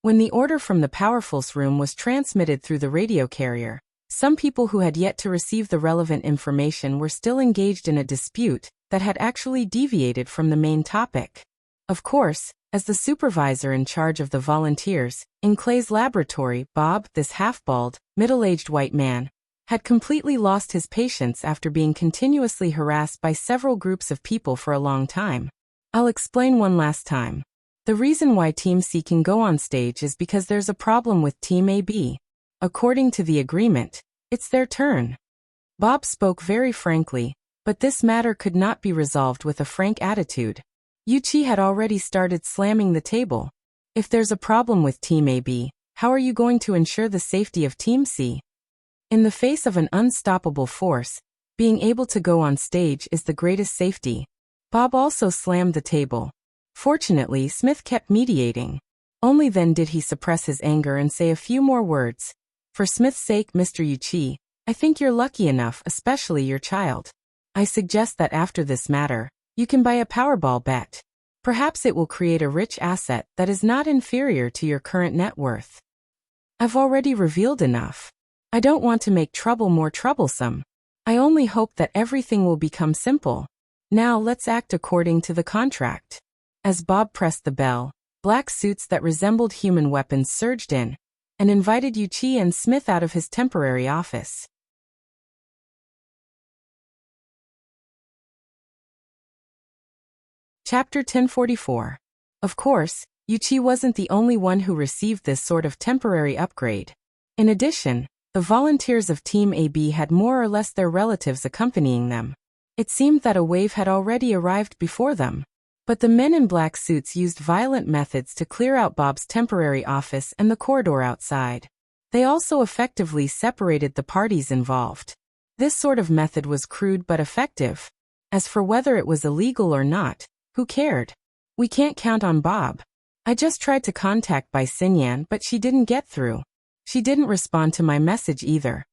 When the order from the Powerful's room was transmitted through the radio carrier, some people who had yet to receive the relevant information were still engaged in a dispute that had actually deviated from the main topic. Of course, as the supervisor in charge of the volunteers, in Clay's laboratory, Bob, this half-bald, middle-aged white man, had completely lost his patience after being continuously harassed by several groups of people for a long time. I'll explain one last time. The reason why Team C can go on stage is because there's a problem with Team AB. According to the agreement, it's their turn. Bob spoke very frankly, but this matter could not be resolved with a frank attitude. Yuchi had already started slamming the table. If there's a problem with Team AB, how are you going to ensure the safety of Team C? In the face of an unstoppable force, being able to go on stage is the greatest safety. Bob also slammed the table. Fortunately, Smith kept mediating. Only then did he suppress his anger and say a few more words. For Smith's sake, Mr. Yuchi, I think you're lucky enough, especially your child. I suggest that after this matter, you can buy a Powerball bet. Perhaps it will create a rich asset that is not inferior to your current net worth. I've already revealed enough. I don't want to make trouble more troublesome. I only hope that everything will become simple. Now let's act according to the contract. As Bob pressed the bell, black suits that resembled human weapons surged in and invited Yuchi and Smith out of his temporary office. Chapter 1044. Of course, Yuchi wasn't the only one who received this sort of temporary upgrade. In addition, the volunteers of Team AB had more or less their relatives accompanying them. It seemed that a wave had already arrived before them. But the men in black suits used violent methods to clear out Bob's temporary office and the corridor outside. They also effectively separated the parties involved. This sort of method was crude but effective. As for whether it was illegal or not, who cared? We can't count on Bob. I just tried to contact Bai Xinyan, but she didn't get through. She didn't respond to my message either.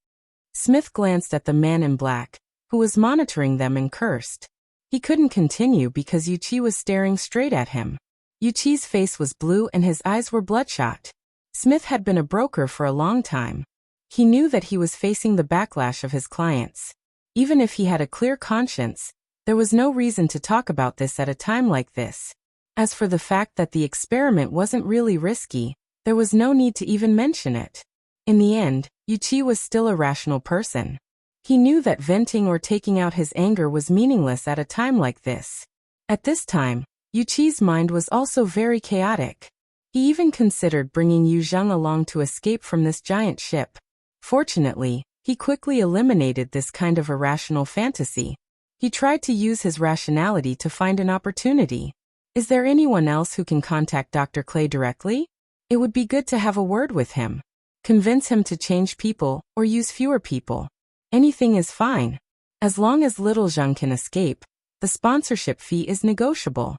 Smith glanced at the man in black, who was monitoring them, and cursed. He couldn't continue because Yuchi was staring straight at him. Yuchi's face was blue and his eyes were bloodshot. Smith had been a broker for a long time. He knew that he was facing the backlash of his clients. Even if he had a clear conscience, there was no reason to talk about this at a time like this. As for the fact that the experiment wasn't really risky, there was no need to even mention it. In the end, Yuchi was still a rational person. He knew that venting or taking out his anger was meaningless at a time like this. At this time, Yuchi's mind was also very chaotic. He even considered bringing Yu Zheng along to escape from this giant ship. Fortunately, he quickly eliminated this kind of irrational fantasy. He tried to use his rationality to find an opportunity. Is there anyone else who can contact Dr. Clay directly? It would be good to have a word with him. Convince him to change people or use fewer people. Anything is fine. As long as little Zheng can escape, the sponsorship fee is negotiable.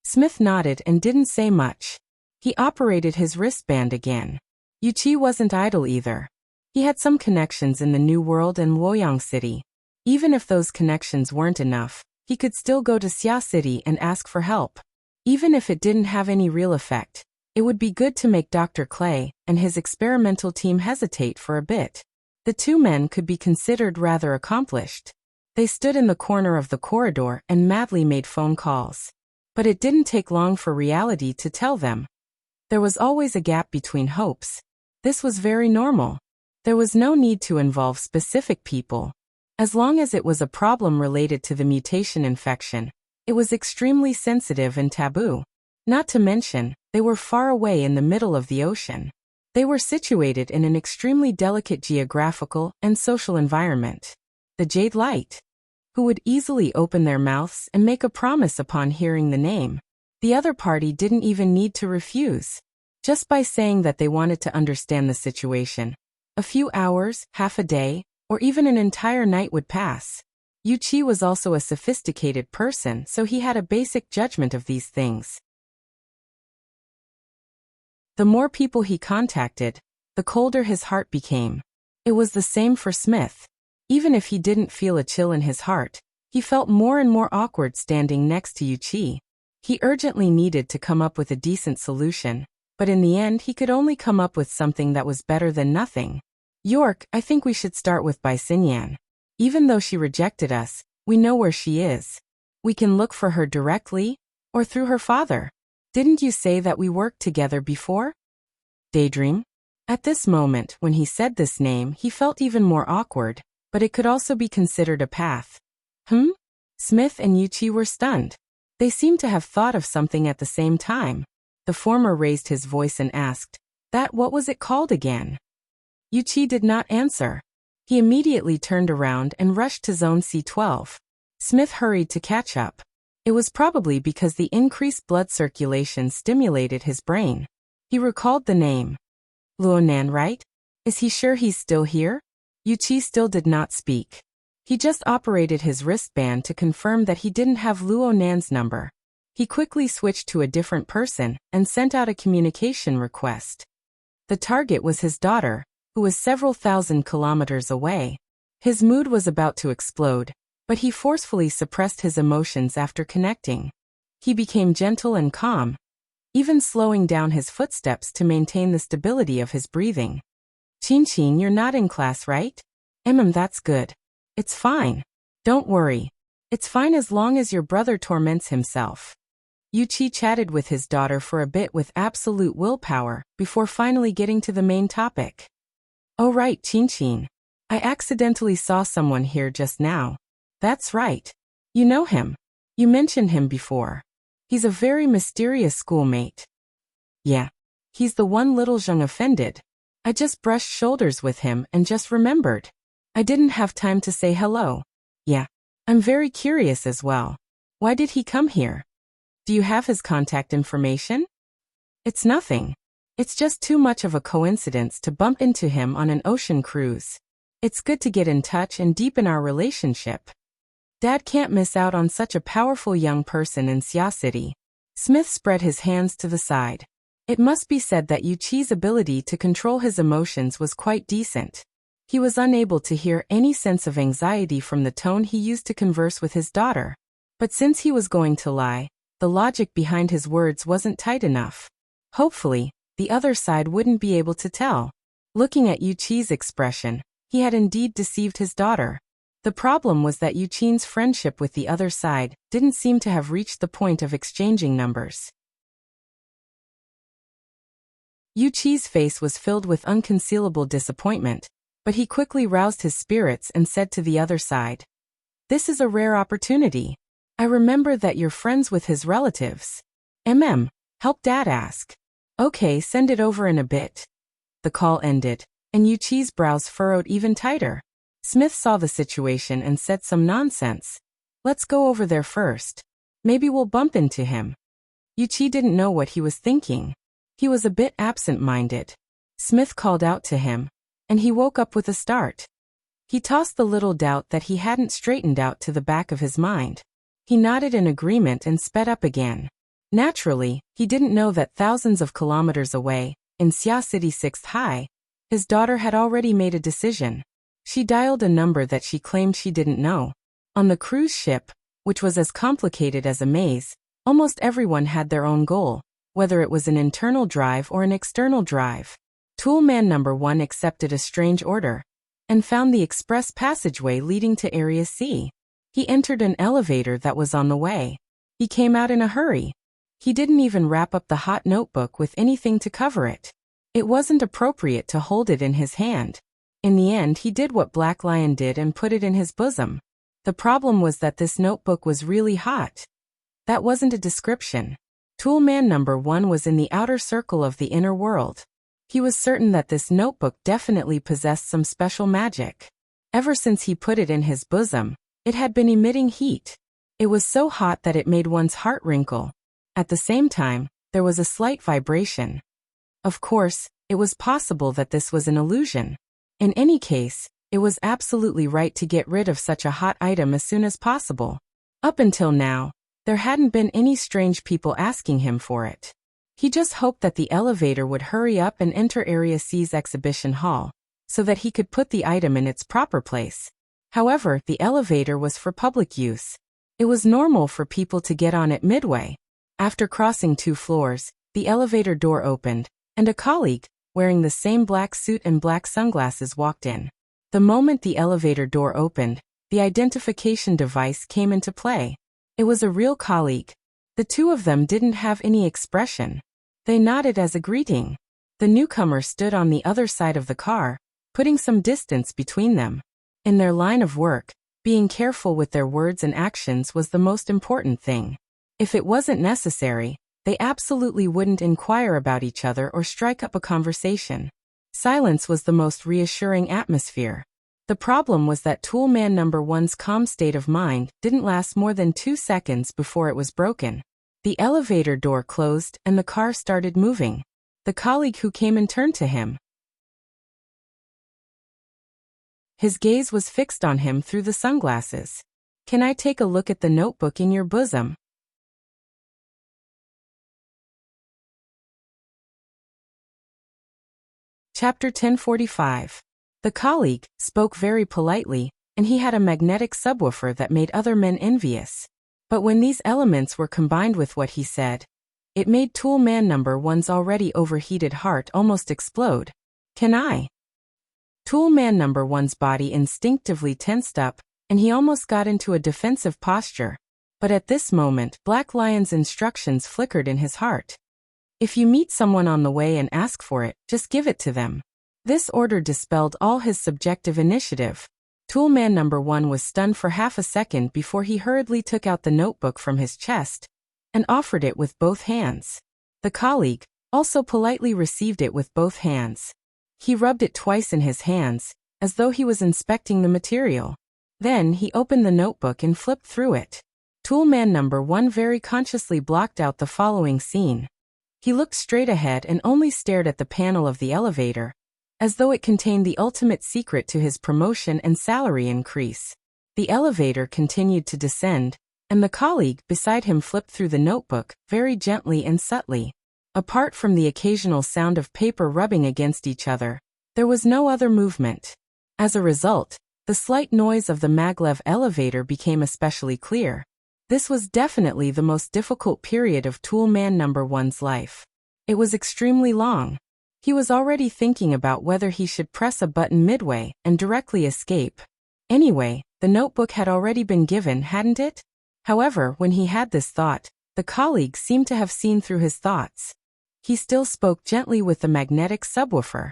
Smith nodded and didn't say much. He operated his wristband again. Yuqi wasn't idle either. He had some connections in the New World and Luoyang City. Even if those connections weren't enough, he could still go to Xia City and ask for help. Even if it didn't have any real effect, it would be good to make Dr. Clay and his experimental team hesitate for a bit. The two men could be considered rather accomplished. They stood in the corner of the corridor and madly made phone calls. But it didn't take long for reality to tell them. There was always a gap between hopes. This was very normal. There was no need to involve specific people. As long as it was a problem related to the mutation infection, it was extremely sensitive and taboo. Not to mention, they were far away in the middle of the ocean. They were situated in an extremely delicate geographical and social environment. The Jade Light, who would easily open their mouths and make a promise upon hearing the name. The other party didn't even need to refuse. Just by saying that they wanted to understand the situation, a few hours, half a day, or even an entire night would pass. Yuqi was also a sophisticated person, so he had a basic judgment of these things. The more people he contacted, the colder his heart became. It was the same for Smith. Even if he didn't feel a chill in his heart, he felt more and more awkward standing next to Yuqi. He urgently needed to come up with a decent solution, but in the end he could only come up with something that was better than nothing. York, I think we should start with Bai Xinyan. Even though she rejected us, we know where she is. We can look for her directly, or through her father. Didn't you say that we worked together before? Daydream? At this moment, when he said this name, he felt even more awkward, but it could also be considered a path. Smith and Yuqi were stunned. They seemed to have thought of something at the same time. The former raised his voice and asked, what was it called again? Yuqi did not answer. He immediately turned around and rushed to Zone C12. Smith hurried to catch up. It was probably because the increased blood circulation stimulated his brain. He recalled the name. Luonan, right? Is he sure he's still here? Yuqi still did not speak. He just operated his wristband to confirm that he didn't have Luonan's number. He quickly switched to a different person and sent out a communication request. The target was his daughter, who was several thousand kilometers away. His mood was about to explode, but he forcefully suppressed his emotions after connecting. He became gentle and calm, even slowing down his footsteps to maintain the stability of his breathing. Qin, you're not in class, right? That's good. It's fine. Don't worry. It's fine as long as your brother torments himself. Yuqi chatted with his daughter for a bit with absolute willpower, before finally getting to the main topic. Oh right, Qin. I accidentally saw someone here just now. That's right. You know him. You mentioned him before. He's a very mysterious schoolmate. Yeah. He's the one little Zheng offended. I just brushed shoulders with him and just remembered. I didn't have time to say hello. Yeah. I'm very curious as well. Why did he come here? Do you have his contact information? It's nothing. It's just too much of a coincidence to bump into him on an ocean cruise. It's good to get in touch and deepen our relationship. Dad can't miss out on such a powerful young person in Xia City. Smith spread his hands to the side. It must be said that Yuqi's ability to control his emotions was quite decent. He was unable to hear any sense of anxiety from the tone he used to converse with his daughter. But since he was going to lie, the logic behind his words wasn't tight enough. Hopefully, the other side wouldn't be able to tell. Looking at Yuqi's expression, he had indeed deceived his daughter. The problem was that Yuqi's friendship with the other side didn't seem to have reached the point of exchanging numbers. Yuqi's face was filled with unconcealable disappointment, but he quickly roused his spirits and said to the other side, "This is a rare opportunity. I remember that you're friends with his relatives. Help Dad ask. Okay, send it over in a bit." The call ended, and Yuqi's brows furrowed even tighter. Smith saw the situation and said some nonsense. "Let's go over there first. Maybe we'll bump into him." Yuqi didn't know what he was thinking. He was a bit absent-minded. Smith called out to him, and he woke up with a start. He tossed the little doubt that he hadn't straightened out to the back of his mind. He nodded in agreement and sped up again. Naturally, he didn't know that thousands of kilometers away, in Xia City 6th High, his daughter had already made a decision. She dialed a number that she claimed she didn't know. On the cruise ship, which was as complicated as a maze, almost everyone had their own goal, whether it was an internal drive or an external drive. Toolman number 1 accepted a strange order and found the express passageway leading to Area C. He entered an elevator that was on the way. He came out in a hurry. He didn't even wrap up the hot notebook with anything to cover it. It wasn't appropriate to hold it in his hand. In the end, he did what Black Lion did and put it in his bosom. The problem was that this notebook was really hot. That wasn't a description. Toolman number 1 was in the outer circle of the inner world. He was certain that this notebook definitely possessed some special magic. Ever since he put it in his bosom, it had been emitting heat. It was so hot that it made one's heart wrinkle. At the same time, there was a slight vibration. Of course, it was possible that this was an illusion. In any case, it was absolutely right to get rid of such a hot item as soon as possible. Up until now, there hadn't been any strange people asking him for it. He just hoped that the elevator would hurry up and enter Area C's exhibition hall, so that he could put the item in its proper place. However, the elevator was for public use. It was normal for people to get on it midway. After crossing 2 floors, the elevator door opened, and a colleague, wearing the same black suit and black sunglasses, walked in. The moment the elevator door opened, the identification device came into play. It was a real colleague. The two of them didn't have any expression. They nodded as a greeting. The newcomer stood on the other side of the car, putting some distance between them. In their line of work, being careful with their words and actions was the most important thing. If it wasn't necessary, they absolutely wouldn't inquire about each other or strike up a conversation. Silence was the most reassuring atmosphere. The problem was that Toolman number 1's calm state of mind didn't last more than 2 seconds before it was broken. The elevator door closed and the car started moving. The colleague who came in turned to him. His gaze was fixed on him through the sunglasses. "Can I take a look at the notebook in your bosom?" Chapter 1045. The colleague spoke very politely, and he had a magnetic subwoofer that made other men envious. But when these elements were combined with what he said, it made Toolman number 1's already overheated heart almost explode. "Can I?" Toolman number 1's body instinctively tensed up, and he almost got into a defensive posture. But at this moment, Black Lion's instructions flickered in his heart. "If you meet someone on the way and ask for it, just give it to them." This order dispelled all his subjective initiative. Toolman number 1 was stunned for half a second before he hurriedly took out the notebook from his chest and offered it with both hands. The colleague also politely received it with both hands. He rubbed it twice in his hands, as though he was inspecting the material. Then he opened the notebook and flipped through it. Toolman number 1 very consciously blocked out the following scene. He looked straight ahead and only stared at the panel of the elevator, as though it contained the ultimate secret to his promotion and salary increase. The elevator continued to descend, and the colleague beside him flipped through the notebook very gently and subtly. Apart from the occasional sound of paper rubbing against each other, there was no other movement. As a result, the slight noise of the maglev elevator became especially clear. This was definitely the most difficult period of Toolman number 1's life. It was extremely long. He was already thinking about whether he should press a button midway and directly escape. Anyway, the notebook had already been given, hadn't it? However, when he had this thought, the colleague seemed to have seen through his thoughts. He still spoke gently with the magnetic subwoofer.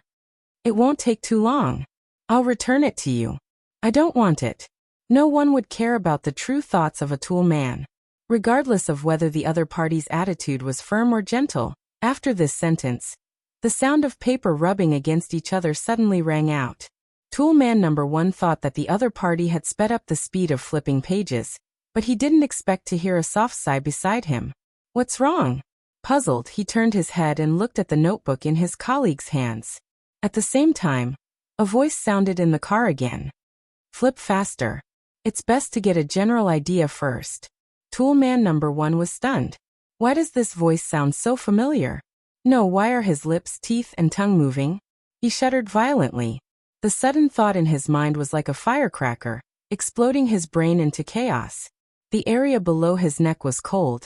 "It won't take too long. I'll return it to you. I don't want it." No one would care about the true thoughts of a tool man, regardless of whether the other party's attitude was firm or gentle. After this sentence, the sound of paper rubbing against each other suddenly rang out. Toolman number 1 thought that the other party had sped up the speed of flipping pages, but he didn't expect to hear a soft sigh beside him. "What's wrong?" Puzzled, he turned his head and looked at the notebook in his colleague's hands. At the same time, a voice sounded in the car again. "Flip faster. It's best to get a general idea first." Toolman number 1 was stunned. Why does this voice sound so familiar? No, why are his lips, teeth, and tongue moving? He shuddered violently. The sudden thought in his mind was like a firecracker, exploding his brain into chaos. The area below his neck was cold,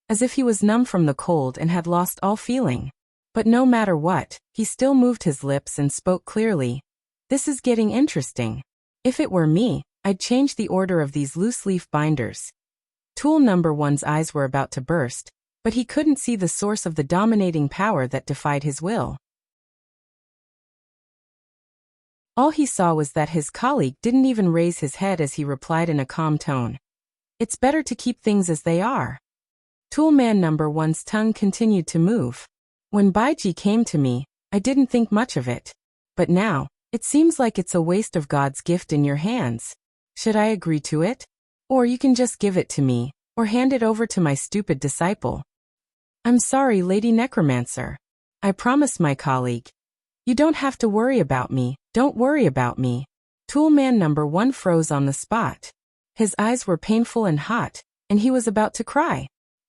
as if he was numb from the cold and had lost all feeling. But no matter what, he still moved his lips and spoke clearly. This is getting interesting. If it were me, I'd change the order of these loose-leaf binders. Tool number one's eyes were about to burst, but he couldn't see the source of the dominating power that defied his will. All he saw was that his colleague didn't even raise his head as he replied in a calm tone. It's better to keep things as they are. Toolman number one's tongue continued to move. When Baiji came to me, I didn't think much of it. But now, it seems like it's a waste of God's gift in your hands. Should I agree to it? Or you can just give it to me, or hand it over to my stupid disciple. I'm sorry, Lady Necromancer. I promise, my colleague. You don't have to worry about me, don't worry about me. Toolman number one froze on the spot. His eyes were painful and hot, and he was about to cry.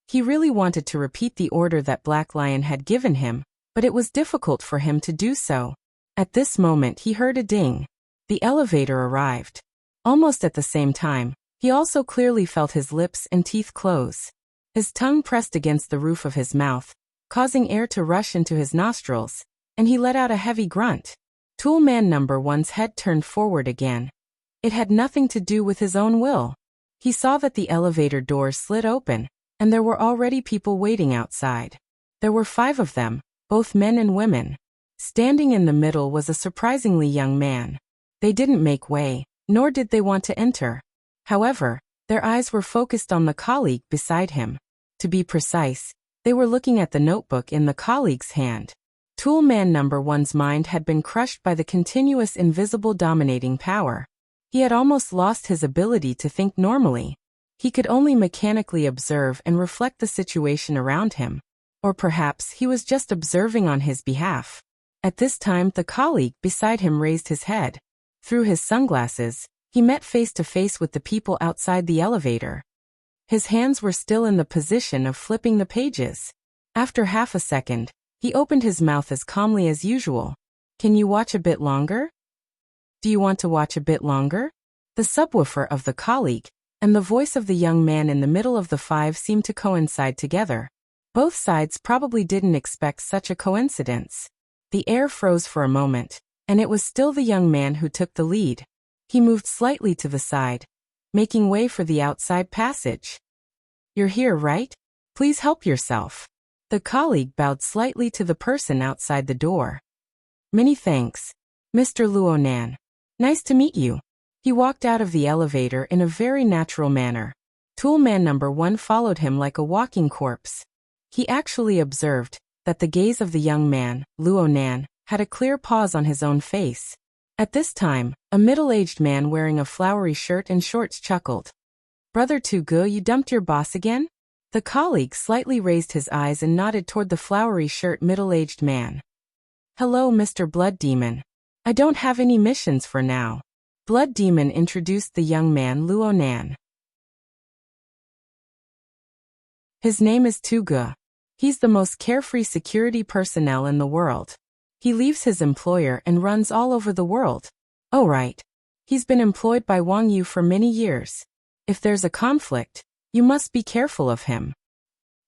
He really wanted to repeat the order that Black Lion had given him, but it was difficult for him to do so. At this moment he heard a ding. The elevator arrived. Almost at the same time, he also clearly felt his lips and teeth close. His tongue pressed against the roof of his mouth, causing air to rush into his nostrils, and he let out a heavy grunt. Toolman number one's head turned forward again. It had nothing to do with his own will. He saw that the elevator doors slid open, and there were already people waiting outside. There were 5 of them, both men and women. Standing in the middle was a surprisingly young man. They didn't make way, nor did they want to enter. However, their eyes were focused on the colleague beside him. To be precise, they were looking at the notebook in the colleague's hand. Toolman number one's mind had been crushed by the continuous invisible dominating power. He had almost lost his ability to think normally. He could only mechanically observe and reflect the situation around him. Or perhaps he was just observing on his behalf. At this time, the colleague beside him raised his head. Through his sunglasses, he met face to face with the people outside the elevator. His hands were still in the position of flipping the pages. After half a second, he opened his mouth as calmly as usual. Can you watch a bit longer? Do you want to watch a bit longer? The subwoofer of the colleague and the voice of the young man in the middle of the 5 seemed to coincide together. Both sides probably didn't expect such a coincidence. The air froze for a moment, and it was still the young man who took the lead. He moved slightly to the side, making way for the outside passage. You're here, right? Please help yourself. The colleague bowed slightly to the person outside the door. Many thanks, Mr. Luonan. Nice to meet you. He walked out of the elevator in a very natural manner. Toolman number one followed him like a walking corpse. He actually observed that the gaze of the young man, Luonan, had a clear pause on his own face. At this time, a middle-aged man wearing a flowery shirt and shorts chuckled. Brother Tugu, you dumped your boss again? The colleague slightly raised his eyes and nodded toward the flowery shirt middle-aged man. Hello, Mr. Blood Demon. I don't have any missions for now. Blood Demon introduced the young man Luonan. His name is Tugu. He's the most carefree security personnel in the world. He leaves his employer and runs all over the world. Oh right. He's been employed by Wang Yu for many years. If there's a conflict, you must be careful of him.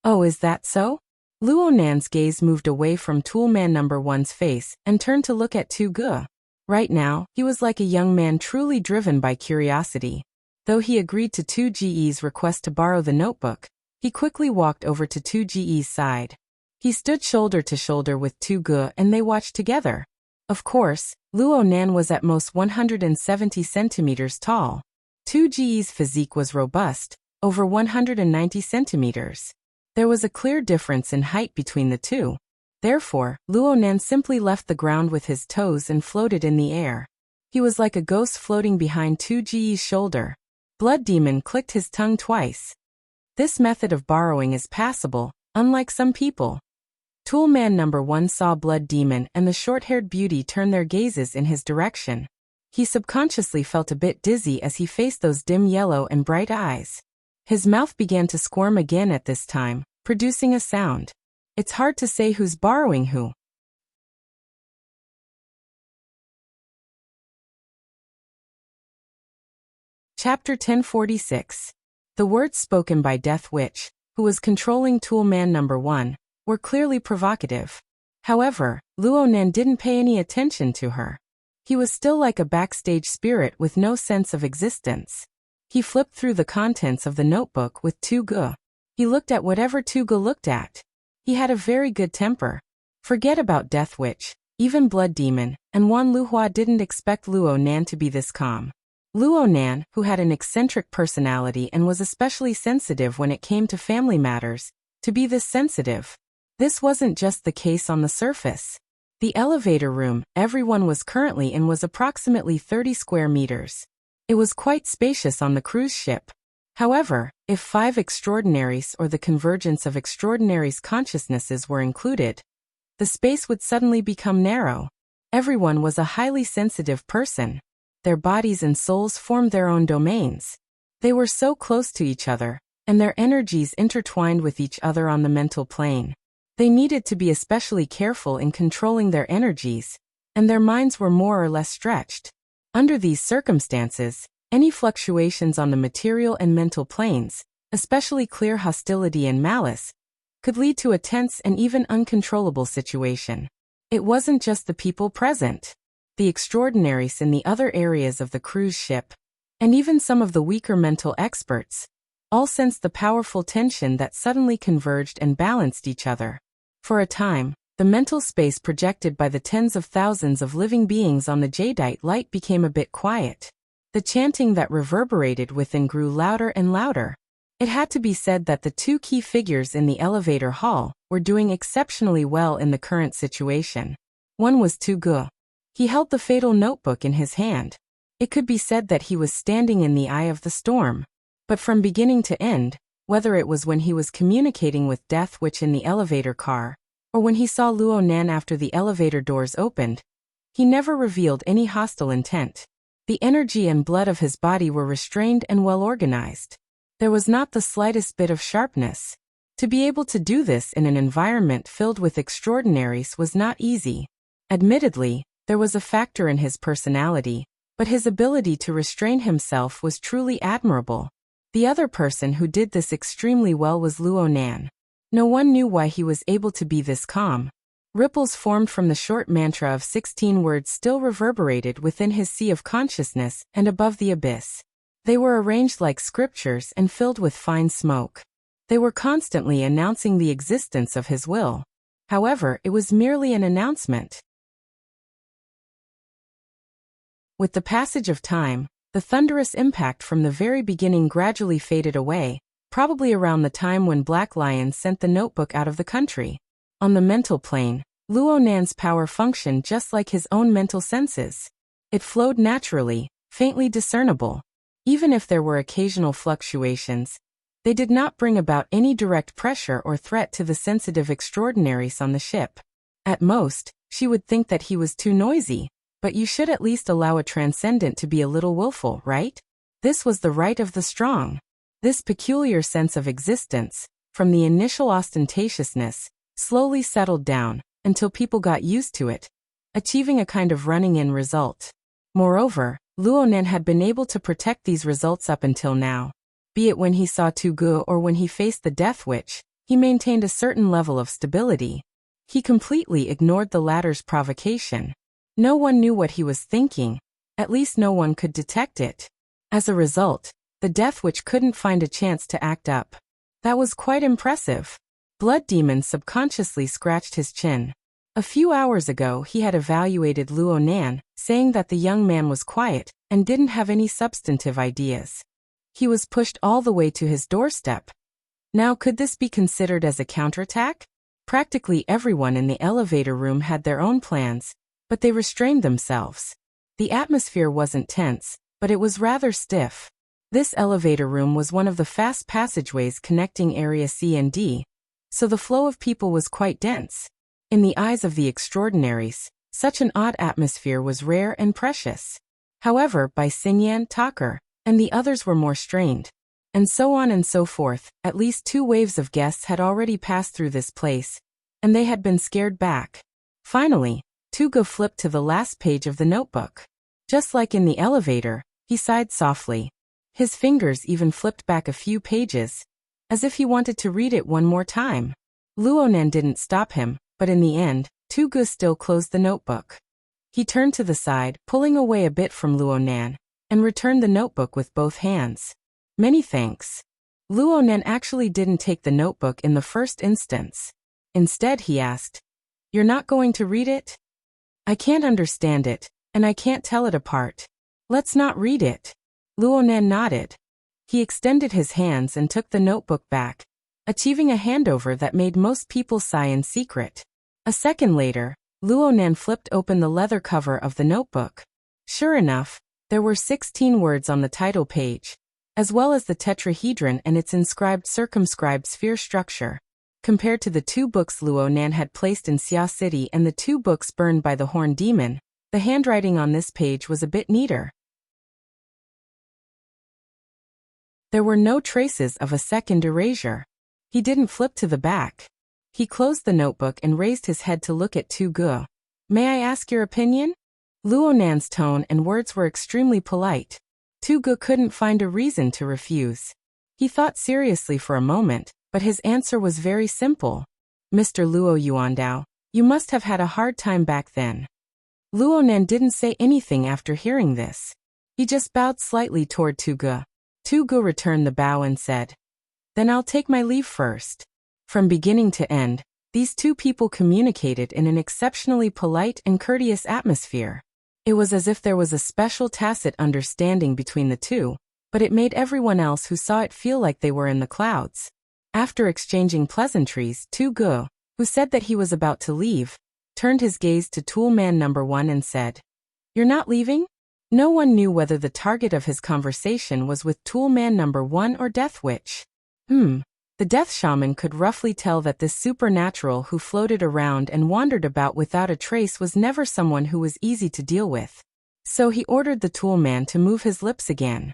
Oh, is that so? Luonan's gaze moved away from Toolman number one's face and turned to look at Tugu. Right now, he was like a young man truly driven by curiosity. Though he agreed to 2GE's request to borrow the notebook, he quickly walked over to 2GE's side. He stood shoulder to shoulder with Tugu and they watched together. Of course, Luonan was at most 170 centimeters tall. 2GE's physique was robust, over 190 centimeters. There was a clear difference in height between the two. Therefore, Luonan simply left the ground with his toes and floated in the air. He was like a ghost floating behind 2GE's shoulder. Blood Demon clicked his tongue twice. This method of borrowing is passable, unlike some people. Toolman number one saw Blood Demon and the short-haired beauty turn their gazes in his direction. He subconsciously felt a bit dizzy as he faced those dim yellow and bright eyes. His mouth began to squirm again at this time, producing a sound. It's hard to say who's borrowing who. Chapter 1046. The words spoken by Death Witch, who was controlling Tool Man number 1, were clearly provocative. However, Luo Nan didn't pay any attention to her. He was still like a backstage spirit with no sense of existence. He flipped through the contents of the notebook with Tu Ge. He looked at whatever Tu Ge looked at. He had a very good temper. Forget about Death Witch, even Blood Demon, and Wan Luhua didn't expect Luo Nan to be this calm. Luo Nan, who had an eccentric personality and was especially sensitive when it came to family matters, to be this sensitive. This wasn't just the case on the surface. The elevator room everyone was currently in was approximately 30 square meters. It was quite spacious on the cruise ship. However, if 5 extraordinaries or the convergence of extraordinaries' consciousnesses were included, the space would suddenly become narrow. Everyone was a highly sensitive person. Their bodies and souls formed their own domains. They were so close to each other, and their energies intertwined with each other on the mental plane. They needed to be especially careful in controlling their energies, and their minds were more or less stretched. Under these circumstances, any fluctuations on the material and mental planes, especially clear hostility and malice, could lead to a tense and even uncontrollable situation. It wasn't just the people present. The extraordinaries in the other areas of the cruise ship, and even some of the weaker mental experts, all sensed the powerful tension that suddenly converged and balanced each other. For a time, the mental space projected by the tens of thousands of living beings on the jadeite light became a bit quiet. The chanting that reverberated within grew louder and louder. It had to be said that the 2 key figures in the elevator hall were doing exceptionally well in the current situation. One was Tu Ge. He held the fatal notebook in his hand. It could be said that he was standing in the eye of the storm. But from beginning to end, whether it was when he was communicating with Death Witch in the elevator car, or when he saw Luo Nan after the elevator doors opened, he never revealed any hostile intent. The energy and blood of his body were restrained and well organized. There was not the slightest bit of sharpness. To be able to do this in an environment filled with extraordinaries was not easy. Admittedly, there was a factor in his personality, but his ability to restrain himself was truly admirable. The other person who did this extremely well was Luo Nan. No one knew why he was able to be this calm. Ripples formed from the short mantra of 16 words still reverberated within his sea of consciousness and above the abyss. They were arranged like scriptures and filled with fine smoke. They were constantly announcing the existence of his will. However, it was merely an announcement. With the passage of time, the thunderous impact from the very beginning gradually faded away, probably around the time when Black Lion sent the notebook out of the country. On the mental plane, Luo Nan's power functioned just like his own mental senses. It flowed naturally, faintly discernible. Even if there were occasional fluctuations, they did not bring about any direct pressure or threat to the sensitive extraordinaries on the ship. At most, she would think that he was too noisy. But you should at least allow a transcendent to be a little willful, right? This was the right of the strong. This peculiar sense of existence, from the initial ostentatiousness, slowly settled down, until people got used to it, achieving a kind of running-in result. Moreover, Luo Nan had been able to protect these results up until now. Be it when he saw Tu Ge or when he faced the Death Witch, he maintained a certain level of stability. He completely ignored the latter's provocation. No one knew what he was thinking, at least no one could detect it. As a result, the Death Witch couldn't find a chance to act up. That was quite impressive. Blood Demon subconsciously scratched his chin. A few hours ago he had evaluated Luo Nan, saying that the young man was quiet and didn't have any substantive ideas. He was pushed all the way to his doorstep. Now could this be considered as a counterattack? Practically everyone in the elevator room had their own plans, but they restrained themselves. The atmosphere wasn't tense, but it was rather stiff. This elevator room was one of the fast passageways connecting Area C and D, so the flow of people was quite dense. In the eyes of the extraordinaries, such an odd atmosphere was rare and precious. However, by Xingyan, Tucker, and the others were more strained. And so on and so forth. At least 2 waves of guests had already passed through this place, and they had been scared back. Finally, Tugu flipped to the last page of the notebook. Just like in the elevator, he sighed softly. His fingers even flipped back a few pages, as if he wanted to read it one more time. Luonan didn't stop him, but in the end, Tugu still closed the notebook. He turned to the side, pulling away a bit from Luonan, and returned the notebook with both hands. Many thanks. Luonan actually didn't take the notebook in the first instance. Instead, he asked, "You're not going to read it? I can't understand it, and I can't tell it apart. Let's not read it." Luonan nodded. He extended his hands and took the notebook back, achieving a handover that made most people sigh in secret. A second later, Luonan flipped open the leather cover of the notebook. Sure enough, there were 16 words on the title page, as well as the tetrahedron and its inscribed circumscribed sphere structure. Compared to the 2 books Luonan had placed in Xia City and the 2 books burned by the Horn Demon, the handwriting on this page was a bit neater. There were no traces of a second erasure. He didn't flip to the back. He closed the notebook and raised his head to look at Tugu. "May I ask your opinion?" Luonan's tone and words were extremely polite. Tugu couldn't find a reason to refuse. He thought seriously for a moment, but his answer was very simple. "Mr. Luo Yuandao, you must have had a hard time back then." Luonan didn't say anything after hearing this. He just bowed slightly toward Tugu. Tugu returned the bow and said, "Then I'll take my leave first." From beginning to end, these 2 people communicated in an exceptionally polite and courteous atmosphere. It was as if there was a special tacit understanding between the 2, but it made everyone else who saw it feel like they were in the clouds. After exchanging pleasantries, Tugu, who said that he was about to leave, turned his gaze to Toolman number 1 and said, "You're not leaving?" No one knew whether the target of his conversation was with Toolman number 1 or Death Witch. The Death Shaman could roughly tell that this supernatural who floated around and wandered about without a trace was never someone who was easy to deal with. So he ordered the Toolman to move his lips again.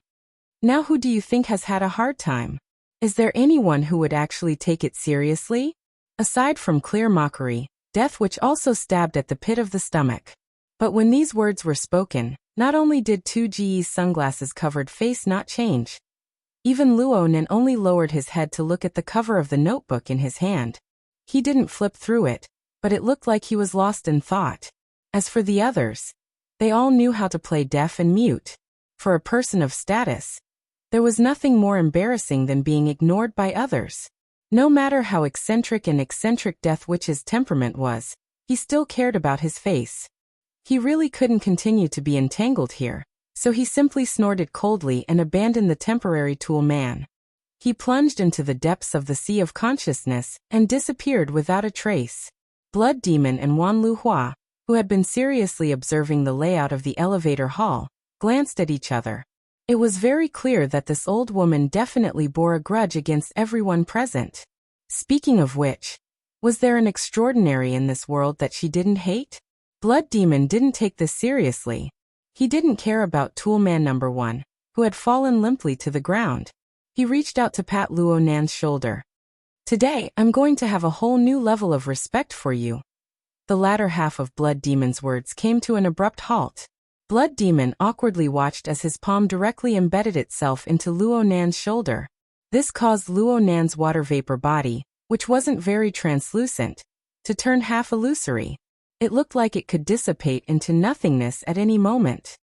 "Now who do you think has had a hard time? Is there anyone who would actually take it seriously?" Aside from clear mockery, Death Witch also stabbed at the pit of the stomach. But when these words were spoken, not only did 2Ge's sunglasses-covered face not change, even Luonan only lowered his head to look at the cover of the notebook in his hand. He didn't flip through it, but it looked like he was lost in thought. As for the others, they all knew how to play deaf and mute. For a person of status, there was nothing more embarrassing than being ignored by others. No matter how eccentric Death Witch's temperament was, he still cared about his face. He really couldn't continue to be entangled here, so he simply snorted coldly and abandoned the temporary tool man. He plunged into the depths of the sea of consciousness and disappeared without a trace. Blood Demon and Wan Luhua, who had been seriously observing the layout of the elevator hall, glanced at each other. It was very clear that this old woman definitely bore a grudge against everyone present. Speaking of which, was there an extraordinary in this world that she didn't hate? Blood Demon didn't take this seriously. He didn't care about Toolman number 1, who had fallen limply to the ground. He reached out to pat Luonan's shoulder. "Today, I'm going to have a whole new level of respect for you." The latter half of Blood Demon's words came to an abrupt halt. Blood Demon awkwardly watched as his palm directly embedded itself into Luonan's shoulder. This caused Luonan's water vapor body, which wasn't very translucent, to turn half illusory. It looked like it could dissipate into nothingness at any moment.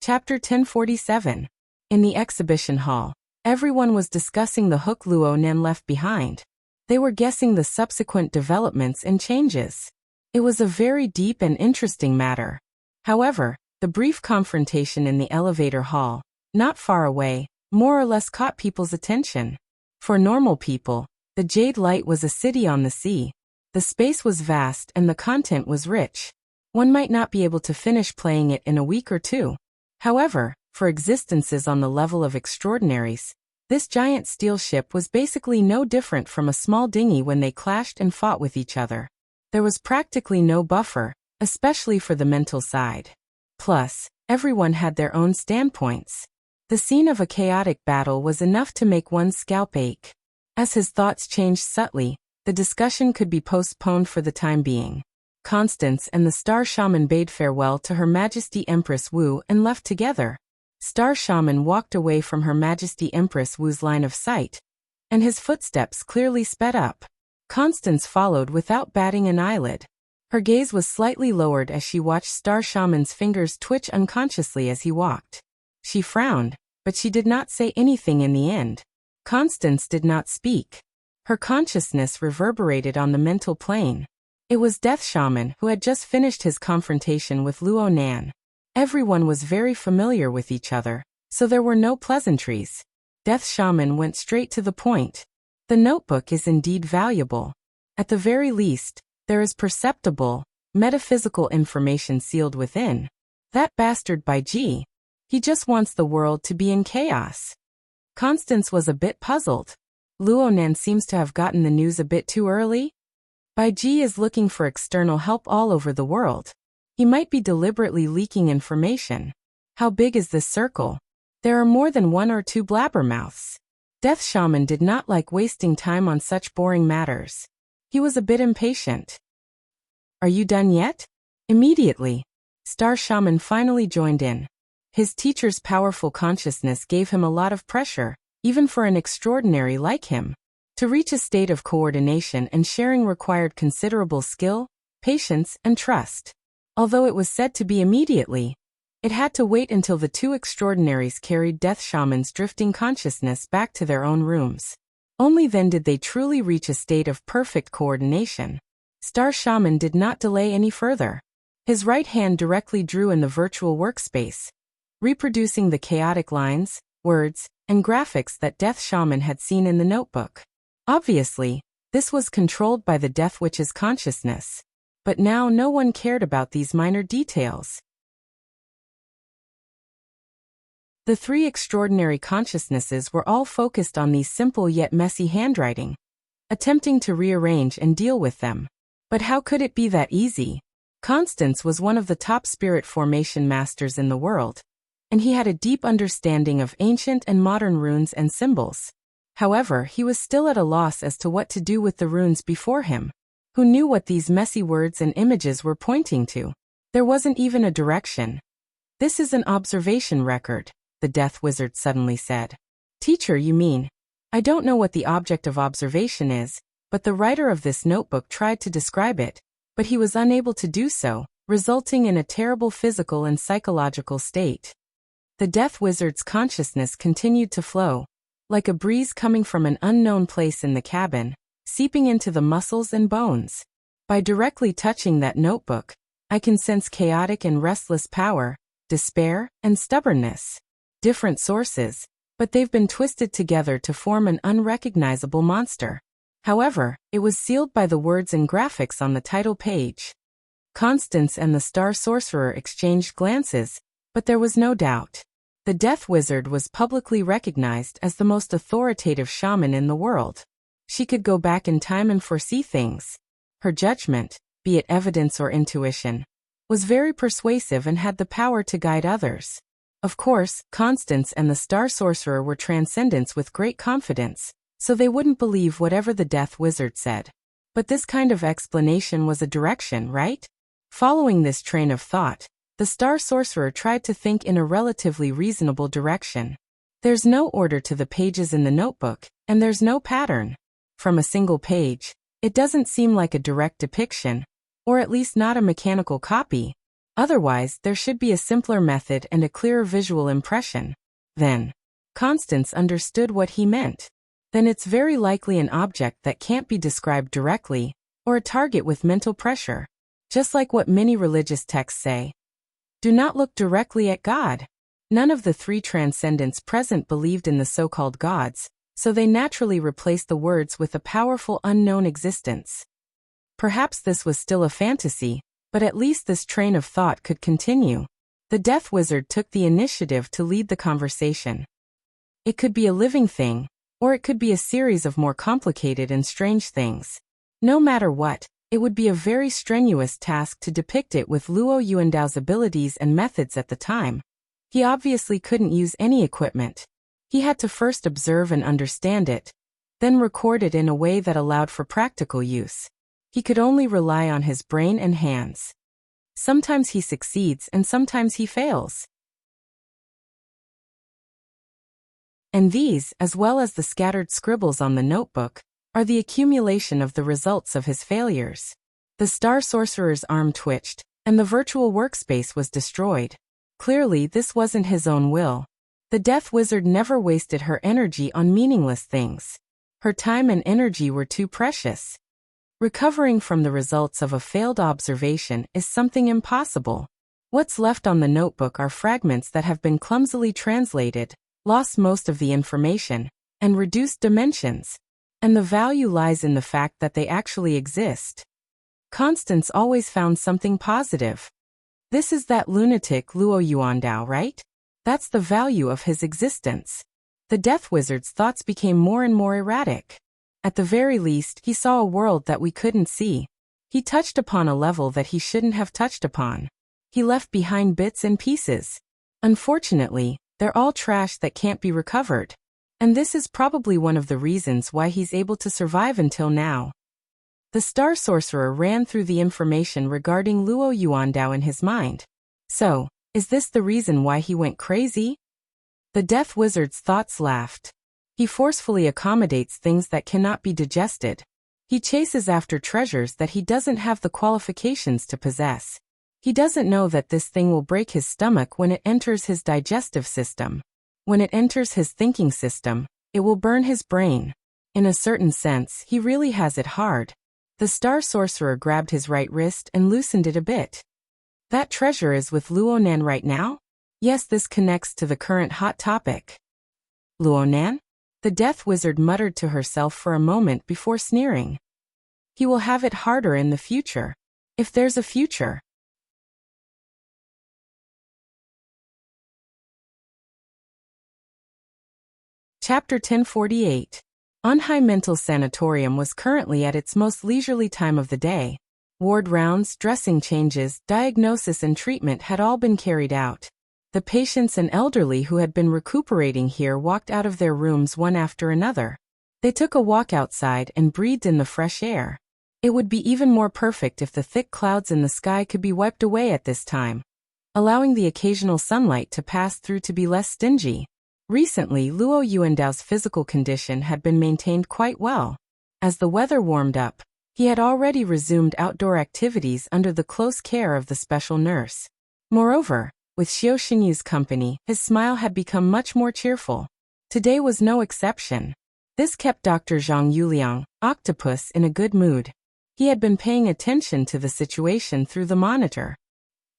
Chapter 1047. In the exhibition hall, everyone was discussing the hook Luonan left behind. They were guessing the subsequent developments and changes. It was a very deep and interesting matter. However, the brief confrontation in the elevator hall, not far away, more or less caught people's attention. For normal people, the Jade Light was a city on the sea. The space was vast and the content was rich. One might not be able to finish playing it in a week or 2. However, for existences on the level of extraordinaries, this giant steel ship was basically no different from a small dinghy when they clashed and fought with each other. There was practically no buffer, especially for the mental side. Plus, everyone had their own standpoints. The scene of a chaotic battle was enough to make one's scalp ache. As his thoughts changed subtly, the discussion could be postponed for the time being. Constance and the Star Shaman bade farewell to Her Majesty Empress Wu and left together. Star Shaman walked away from Her Majesty Empress Wu's line of sight, and his footsteps clearly sped up. Constance followed without batting an eyelid. Her gaze was slightly lowered as she watched Star Shaman's fingers twitch unconsciously as he walked. She frowned, but she did not say anything in the end. Constance did not speak. Her consciousness reverberated on the mental plane. It was Death Shaman who had just finished his confrontation with Luo Nan. Everyone was very familiar with each other, so there were no pleasantries. Death Shaman went straight to the point. The notebook is indeed valuable. At the very least, there is perceptible, metaphysical information sealed within. That bastard Bai Ji. He just wants the world to be in chaos. Constance was a bit puzzled. Luo Nan seems to have gotten the news a bit too early. Bai Ji is looking for external help all over the world. He might be deliberately leaking information. How big is this circle? There are more than one or two blabbermouths. Death Shaman did not like wasting time on such boring matters. He was a bit impatient. Are you done yet? Immediately. Star Shaman finally joined in. His teacher's powerful consciousness gave him a lot of pressure, even for an extraordinary like him. To reach a state of coordination and sharing required considerable skill, patience, and trust. Although it was said to be immediately, it had to wait until the two extraordinaries carried Death Shaman's drifting consciousness back to their own rooms. Only then did they truly reach a state of perfect coordination. Star Shaman did not delay any further. His right hand directly drew in the virtual workspace, reproducing the chaotic lines, words, and graphics that Death Shaman had seen in the notebook. Obviously, this was controlled by the Death Witch's consciousness. But now no one cared about these minor details. The three extraordinary consciousnesses were all focused on these simple yet messy handwriting, attempting to rearrange and deal with them. But how could it be that easy? Constance was one of the top spirit formation masters in the world, and he had a deep understanding of ancient and modern runes and symbols. However, he was still at a loss as to what to do with the runes before him. Who knew what these messy words and images were pointing to? There wasn't even a direction. This is an observation record, the Death Wizard suddenly said. Teacher, you mean? I don't know what the object of observation is, but the writer of this notebook tried to describe it, but he was unable to do so, resulting in a terrible physical and psychological state. The Death Wizard's consciousness continued to flow, like a breeze coming from an unknown place in the cabin, seeping into the muscles and bones. By directly touching that notebook, I can sense chaotic and restless power, despair, and stubbornness. Different sources, but they've been twisted together to form an unrecognizable monster. However, it was sealed by the words and graphics on the title page. Constance and the Star Sorcerer exchanged glances, but there was no doubt. The Death Wizard was publicly recognized as the most authoritative shaman in the world. She could go back in time and foresee things. Her judgment, be it evidence or intuition, was very persuasive and had the power to guide others. Of course, Constance and the Star Sorcerer were transcendents with great confidence, so they wouldn't believe whatever the Death Wizard said. But this kind of explanation was a direction, right? Following this train of thought, the Star Sorcerer tried to think in a relatively reasonable direction. There's no order to the pages in the notebook, and there's no pattern. From a single page, it doesn't seem like a direct depiction, or at least not a mechanical copy. Otherwise, there should be a simpler method and a clearer visual impression. Then, Constance understood what he meant. Then it's very likely an object that can't be described directly, or a target with mental pressure. Just like what many religious texts say. Do not look directly at God. None of the three transcendents present believed in the so-called gods, so they naturally replaced the words with a powerful unknown existence. Perhaps this was still a fantasy, but at least this train of thought could continue. The Death Wizard took the initiative to lead the conversation. It could be a living thing, or it could be a series of more complicated and strange things. No matter what, It would be a very strenuous task to depict it with Luo Yuandao's abilities and methods at the time. He obviously couldn't use any equipment. He had to first observe and understand it, then record it in a way that allowed for practical use. He could only rely on his brain and hands. Sometimes he succeeds and sometimes he fails. And these, as well as the scattered scribbles on the notebook, are the accumulation of the results of his failures. The Star Sorcerer's arm twitched, and the virtual workspace was destroyed. Clearly, this wasn't his own will. The Death Wizard never wasted her energy on meaningless things. Her time and energy were too precious. Recovering from the results of a failed observation is something impossible. What's left on the notebook are fragments that have been clumsily translated, lost most of the information, and reduced dimensions. And the value lies in the fact that they actually exist. Constance always found something positive. This is that lunatic Luo Yuandao, right? That's the value of his existence. The Death Wizard's thoughts became more and more erratic. At the very least, he saw a world that we couldn't see. He touched upon a level that he shouldn't have touched upon. He left behind bits and pieces. Unfortunately, they're all trash that can't be recovered. And this is probably one of the reasons why he's able to survive until now. The Star Sorcerer ran through the information regarding Luo Yuandao in his mind. So, is this the reason why he went crazy? The Death Wizard's thoughts laughed. He forcefully accommodates things that cannot be digested. He chases after treasures that he doesn't have the qualifications to possess. He doesn't know that this thing will break his stomach when it enters his digestive system. When it enters his thinking system, it will burn his brain. In a certain sense, he really has it hard. The Star Sorcerer grabbed his right wrist and loosened it a bit. That treasure is with Luonan right now? Yes, this connects to the current hot topic. Luonan? The Death Wizard muttered to herself for a moment before sneering. He will have it harder in the future. If there's a future. Chapter 1048. Anhai Mental Sanatorium was currently at its most leisurely time of the day. Ward rounds, dressing changes, diagnosis and treatment had all been carried out. The patients and elderly who had been recuperating here walked out of their rooms one after another. They took a walk outside and breathed in the fresh air. It would be even more perfect if the thick clouds in the sky could be wiped away at this time, allowing the occasional sunlight to pass through to be less stingy. Recently, Luo Yuandao's physical condition had been maintained quite well. As the weather warmed up, he had already resumed outdoor activities under the close care of the special nurse. Moreover, with Xiao Xinyu's company, his smile had become much more cheerful. Today was no exception. This kept Dr. Zhang Yuliang, Octopus, in a good mood. He had been paying attention to the situation through the monitor.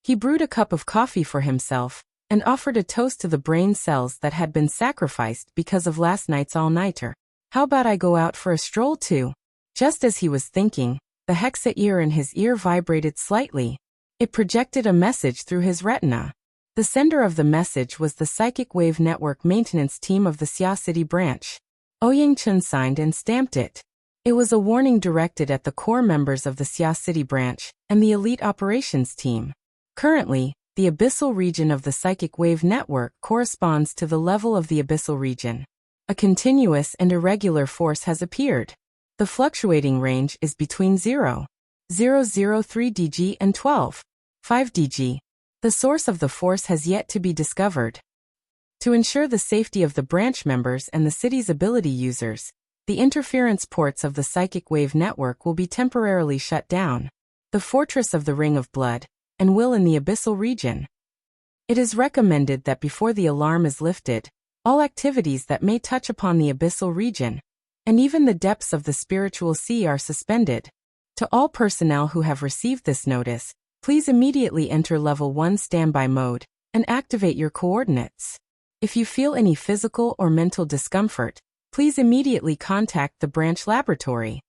He brewed a cup of coffee for himself, and offered a toast to the brain cells that had been sacrificed because of last night's all-nighter. How about I go out for a stroll too? Just as he was thinking, the hexa ear in his ear vibrated slightly. It projected a message through his retina. The sender of the message was the Psychic Wave Network maintenance team of the Xia City branch. Ouyang Chen signed and stamped it. It was a warning directed at the core members of the Xia City branch and the elite operations team. Currently, the abyssal region of the Psychic Wave Network corresponds to the level of the abyssal region. A continuous and irregular force has appeared. The fluctuating range is between 0.003 dg and 12.5 dg. The source of the force has yet to be discovered. To ensure the safety of the branch members and the city's ability users, the interference ports of the Psychic Wave Network will be temporarily shut down. The Fortress of the Ring of Blood, and will in the abyssal region. It is recommended that before the alarm is lifted, all activities that may touch upon the abyssal region, and even the depths of the spiritual sea are suspended. To all personnel who have received this notice, please immediately enter Level 1 standby mode, and activate your coordinates. If you feel any physical or mental discomfort, please immediately contact the branch laboratory.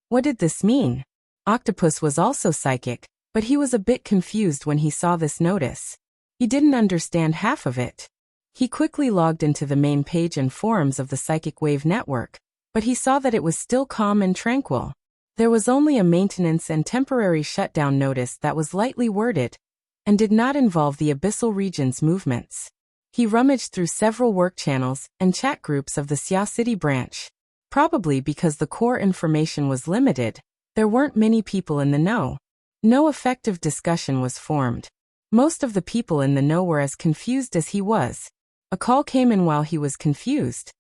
What did this mean? Octopus was also psychic, but he was a bit confused when he saw this notice. He didn't understand half of it. He quickly logged into the main page and forums of the Psychic Wave Network, but he saw that it was still calm and tranquil. There was only a maintenance and temporary shutdown notice that was lightly worded and did not involve the abyssal region's movements. He rummaged through several work channels and chat groups of the Xia City branch. Probably because the core information was limited, there weren't many people in the know. No effective discussion was formed. Most of the people in the know were as confused as he was. A call came in while he was confused.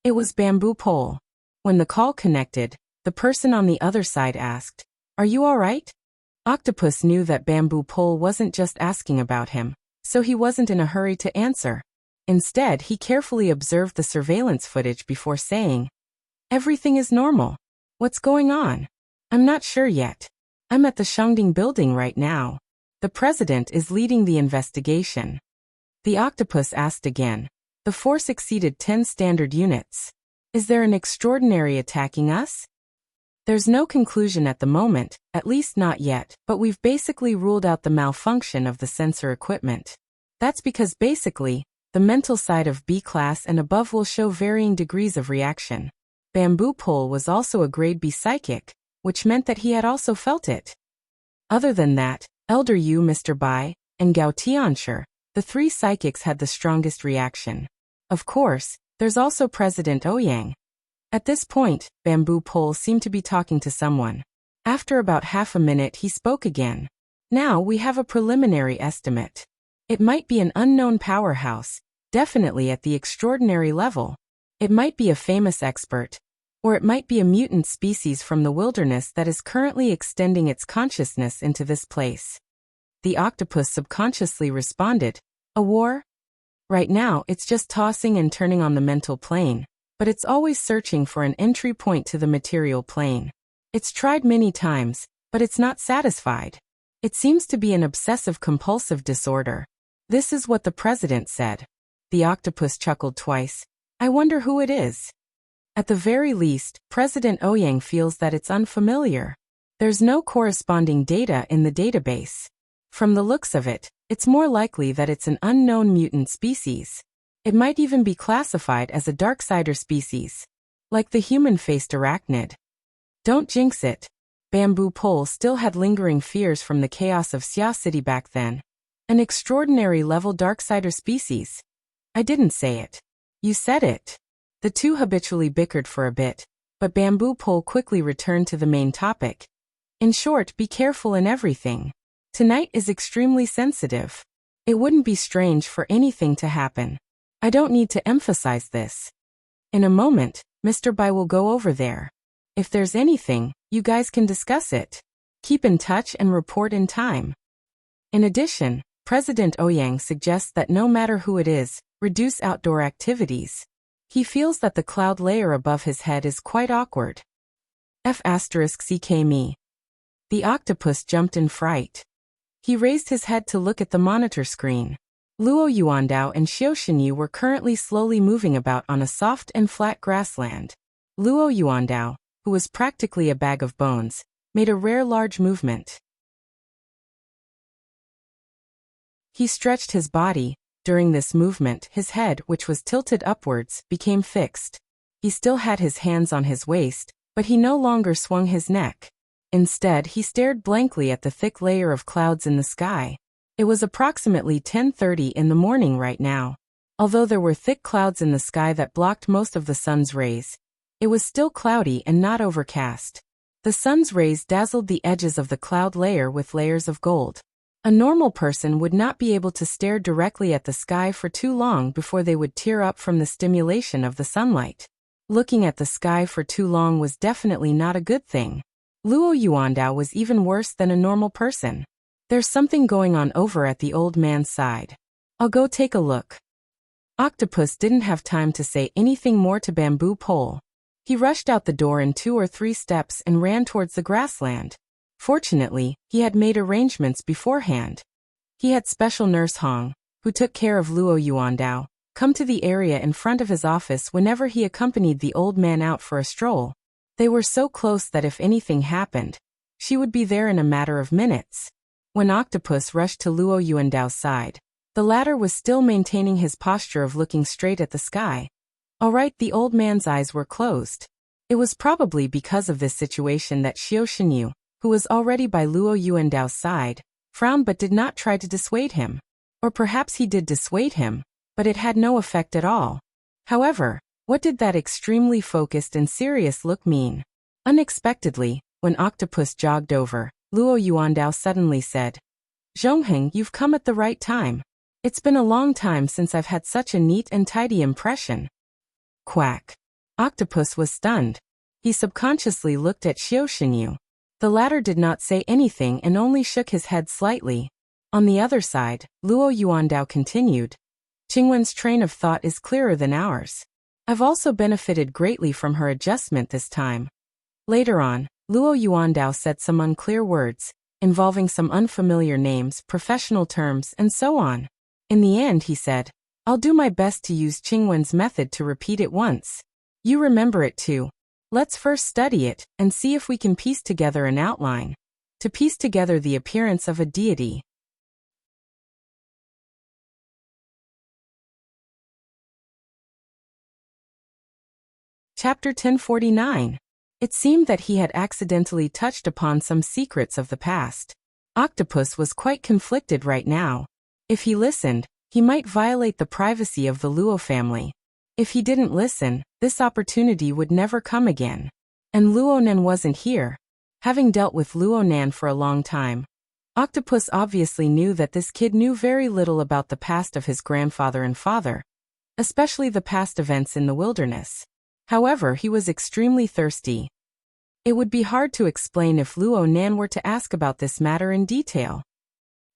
It was Bamboo Pole. When the call connected, the person on the other side asked, "Are you all right?" Octopus knew that Bamboo Pole wasn't just asking about him, so he wasn't in a hurry to answer. Instead, he carefully observed the surveillance footage before saying, "Everything is normal. What's going on?" "I'm not sure yet. I'm at the Shangding building right now. The president is leading the investigation." The octopus asked again. The force exceeded 10 standard units. "Is there an extraordinary attacking us?" "There's no conclusion at the moment, at least not yet, but we've basically ruled out the malfunction of the sensor equipment. That's because basically, the mental side of B class and above will show varying degrees of reaction." Bamboo Pole was also a grade B psychic, which meant that he had also felt it. Other than that, Elder Yu, Mr. Bai, and Gao Tianshi, the three psychics had the strongest reaction. Of course, there's also President Ouyang. At this point, Bamboo Pole seemed to be talking to someone. After about half a minute he spoke again. "Now we have a preliminary estimate. It might be an unknown powerhouse, definitely at the extraordinary level. It might be a famous expert, or it might be a mutant species from the wilderness that is currently extending its consciousness into this place." The octopus subconsciously responded, "A war? Right now it's just tossing and turning on the mental plane, but it's always searching for an entry point to the material plane. It's tried many times, but it's not satisfied. It seems to be an obsessive-compulsive disorder." This is what the president said. The octopus chuckled twice. "I wonder who it is." At the very least, President Ouyang feels that it's unfamiliar. There's no corresponding data in the database. From the looks of it, it's more likely that it's an unknown mutant species. It might even be classified as a Darksider species, like the human-faced arachnid. Don't jinx it. Bamboo Pole still had lingering fears from the chaos of Xia City back then. An extraordinary level Darksider species. "I didn't say it. You said it." The two habitually bickered for a bit, but Bamboo Pole quickly returned to the main topic. "In short, be careful in everything. Tonight is extremely sensitive. It wouldn't be strange for anything to happen. I don't need to emphasize this. In a moment, Mr. Bai will go over there. If there's anything, you guys can discuss it. Keep in touch and report in time." In addition, President Ouyang suggests that no matter who it is, reduce outdoor activities. He feels that the cloud layer above his head is quite awkward. F***ck me. The octopus jumped in fright. He raised his head to look at the monitor screen. Luo Yuandao and Xiao Xinyu were currently slowly moving about on a soft and flat grassland. Luo Yuandao, who was practically a bag of bones, made a rare large movement. He stretched his body. During this movement, his head, which was tilted upwards, became fixed. He still had his hands on his waist, but he no longer swung his neck. Instead, he stared blankly at the thick layer of clouds in the sky. It was approximately 10:30 in the morning right now. Although there were thick clouds in the sky that blocked most of the sun's rays, it was still cloudy and not overcast. The sun's rays dazzled the edges of the cloud layer with layers of gold. A normal person would not be able to stare directly at the sky for too long before they would tear up from the stimulation of the sunlight. Looking at the sky for too long was definitely not a good thing. Luo Yuandao was even worse than a normal person. "There's something going on over at the old man's side. I'll go take a look." Octopus didn't have time to say anything more to Bamboo Pole. He rushed out the door in 2 or 3 steps and ran towards the grassland. Fortunately, he had made arrangements beforehand. He had special nurse Hong, who took care of Luo Yuandao, come to the area in front of his office whenever he accompanied the old man out for a stroll. They were so close that if anything happened, she would be there in a matter of minutes. When Octopus rushed to Luo Yuandao's side, the latter was still maintaining his posture of looking straight at the sky. All right, the old man's eyes were closed. It was probably because of this situation that Xiao Shenyu, who was already by Luo Yuandao's side, frowned but did not try to dissuade him. Or perhaps he did dissuade him, but it had no effect at all. However, what did that extremely focused and serious look mean? Unexpectedly, when Octopus jogged over, Luo Yuandao suddenly said, "Zhongheng, you've come at the right time. It's been a long time since I've had such a neat and tidy impression." Quack. Octopus was stunned. He subconsciously looked at Xiao Shenyu. The latter did not say anything and only shook his head slightly. On the other side, Luo Yuandao continued, "Qingwen's train of thought is clearer than ours. I've also benefited greatly from her adjustment this time." Later on, Luo Yuandao said some unclear words, involving some unfamiliar names, professional terms, and so on. In the end, he said, "I'll do my best to use Qingwen's method to repeat it once. You remember it too. Let's first study it, and see if we can piece together an outline. To piece together the appearance of a deity." Chapter 1049. It seemed that he had accidentally touched upon some secrets of the past. Octopus was quite conflicted right now. If he listened, he might violate the privacy of the Luo family. If he didn't listen, this opportunity would never come again. And Luo Nan wasn't here. Having dealt with Luo Nan for a long time, Octopus obviously knew that this kid knew very little about the past of his grandfather and father, especially the past events in the wilderness. However, he was extremely thirsty. It would be hard to explain if Luo Nan were to ask about this matter in detail.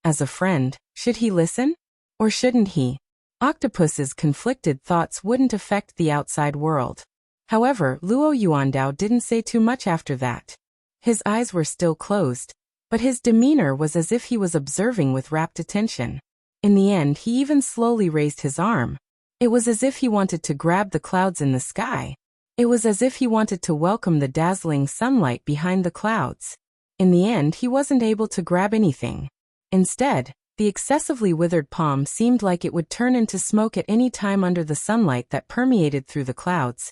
As a friend, should he listen? Or shouldn't he? Octopus's conflicted thoughts wouldn't affect the outside world. However, Luo Yuandao didn't say too much after that. His eyes were still closed, but his demeanor was as if he was observing with rapt attention. In the end, he even slowly raised his arm. It was as if he wanted to grab the clouds in the sky. It was as if he wanted to welcome the dazzling sunlight behind the clouds. In the end, he wasn't able to grab anything. Instead, the excessively withered palm seemed like it would turn into smoke at any time under the sunlight that permeated through the clouds,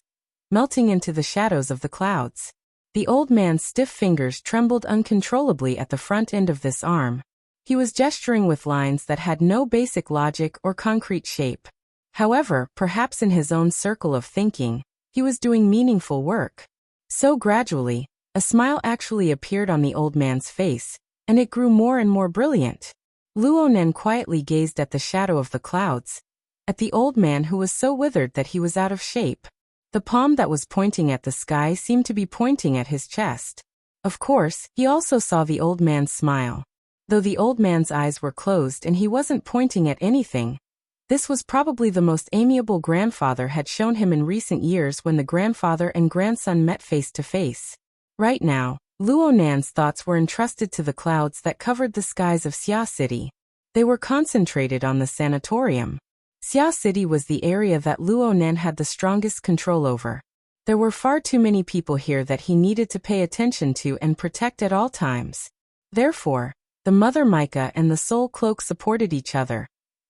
melting into the shadows of the clouds. The old man's stiff fingers trembled uncontrollably at the front end of this arm. He was gesturing with lines that had no basic logic or concrete shape. However, perhaps in his own circle of thinking, he was doing meaningful work. So gradually, a smile actually appeared on the old man's face, and it grew more and more brilliant. Luo Nan quietly gazed at the shadow of the clouds, at the old man who was so withered that he was out of shape. The palm that was pointing at the sky seemed to be pointing at his chest. Of course, he also saw the old man's smile. Though the old man's eyes were closed and he wasn't pointing at anything, this was probably the most amiable grandfather had shown him in recent years when the grandfather and grandson met face to face. Right now, Luo Nan's thoughts were entrusted to the clouds that covered the skies of Xia City. They were concentrated on the sanatorium. Xia City was the area that Luo Nan had the strongest control over. There were far too many people here that he needed to pay attention to and protect at all times. Therefore, the Mother Mica and the Soul Cloak supported each other,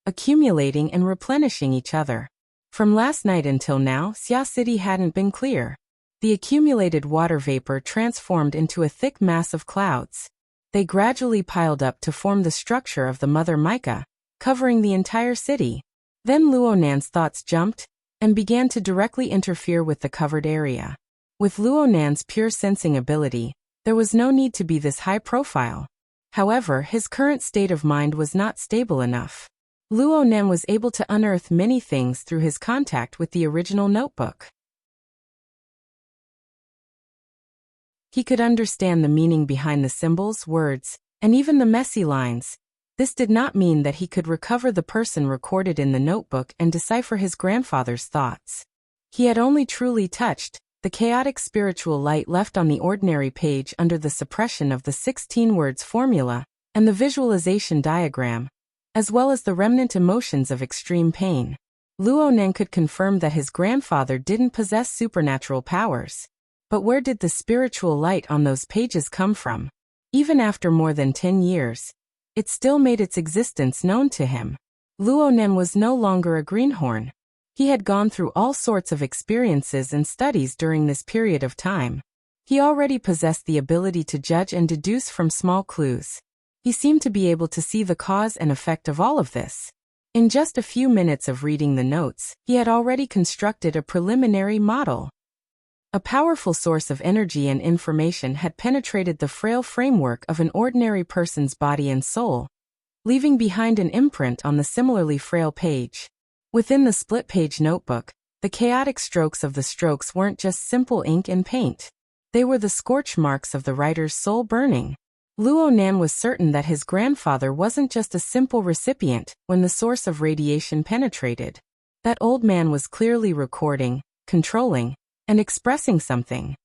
accumulating and replenishing each other. From last night until now, Xia City hadn't been clear. The accumulated water vapor transformed into a thick mass of clouds. They gradually piled up to form the structure of the Mother Mica, covering the entire city. Then Luo Nan's thoughts jumped and began to directly interfere with the covered area. With Luo Nan's pure sensing ability, there was no need to be this high profile. However, his current state of mind was not stable enough. Luo Nan was able to unearth many things through his contact with the original notebook. He could understand the meaning behind the symbols, words, and even the messy lines. This did not mean that he could recover the person recorded in the notebook and decipher his grandfather's thoughts. He had only truly touched the chaotic spiritual light left on the ordinary page under the suppression of the 16 words formula and the visualization diagram, as well as the remnant emotions of extreme pain. Luo Nan could confirm that his grandfather didn't possess supernatural powers. But where did the spiritual light on those pages come from? Even after more than 10 years, it still made its existence known to him. Luo Nan was no longer a greenhorn. He had gone through all sorts of experiences and studies during this period of time. He already possessed the ability to judge and deduce from small clues. He seemed to be able to see the cause and effect of all of this. In just a few minutes of reading the notes, he had already constructed a preliminary model. A powerful source of energy and information had penetrated the frail framework of an ordinary person's body and soul, leaving behind an imprint on the similarly frail page. Within the split-page notebook, the chaotic strokes of the strokes weren't just simple ink and paint. They were the scorch marks of the writer's soul burning. Luo Nan was certain that his grandfather wasn't just a simple recipient when the source of radiation penetrated. That old man was clearly recording, controlling, and expressing something.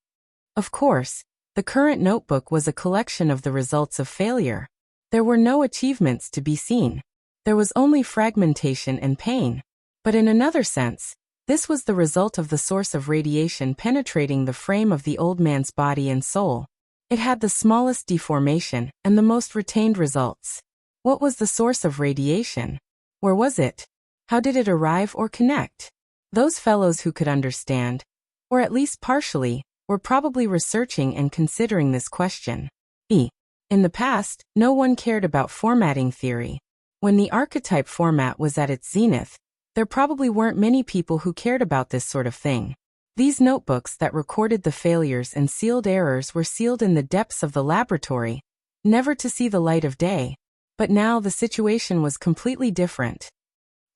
Of course, the current notebook was a collection of the results of failure. There were no achievements to be seen. There was only fragmentation and pain. But in another sense, this was the result of the source of radiation penetrating the frame of the old man's body and soul. It had the smallest deformation and the most retained results. What was the source of radiation? Where was it? How did it arrive or connect? Those fellows who could understand, or at least partially, were probably researching and considering this question. In the past, no one cared about formatting theory. When the archetype format was at its zenith, there probably weren't many people who cared about this sort of thing. These notebooks that recorded the failures and sealed errors were sealed in the depths of the laboratory, never to see the light of day. But now the situation was completely different.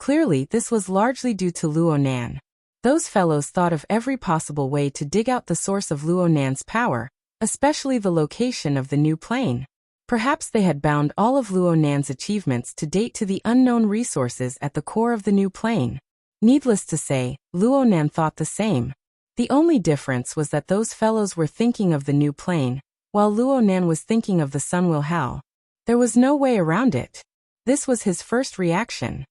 Clearly, this was largely due to Luo Nan. Those fellows thought of every possible way to dig out the source of Luo Nan's power, especially the location of the new plane. Perhaps they had bound all of Luo Nan's achievements to date to the unknown resources at the core of the new plane. Needless to say, Luo Nan thought the same. The only difference was that those fellows were thinking of the new plane, while Luo Nan was thinking of the Sunwheel Hell. There was no way around it. This was his first reaction.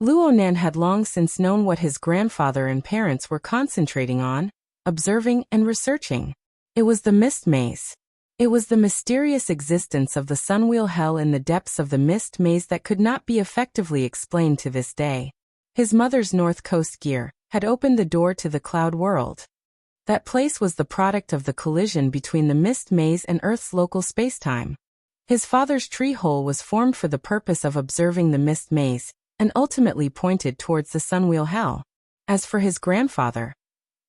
Luo Nan had long since known what his grandfather and parents were concentrating on, observing and researching. It was the mist maze. It was the mysterious existence of the Sunwheel Hell in the depths of the mist maze that could not be effectively explained to this day. His mother's North Coast gear had opened the door to the cloud world. That place was the product of the collision between the mist maze and Earth's local spacetime. His father's tree hole was formed for the purpose of observing the mist maze, and ultimately pointed towards the Sunwheel Hell. As for his grandfather,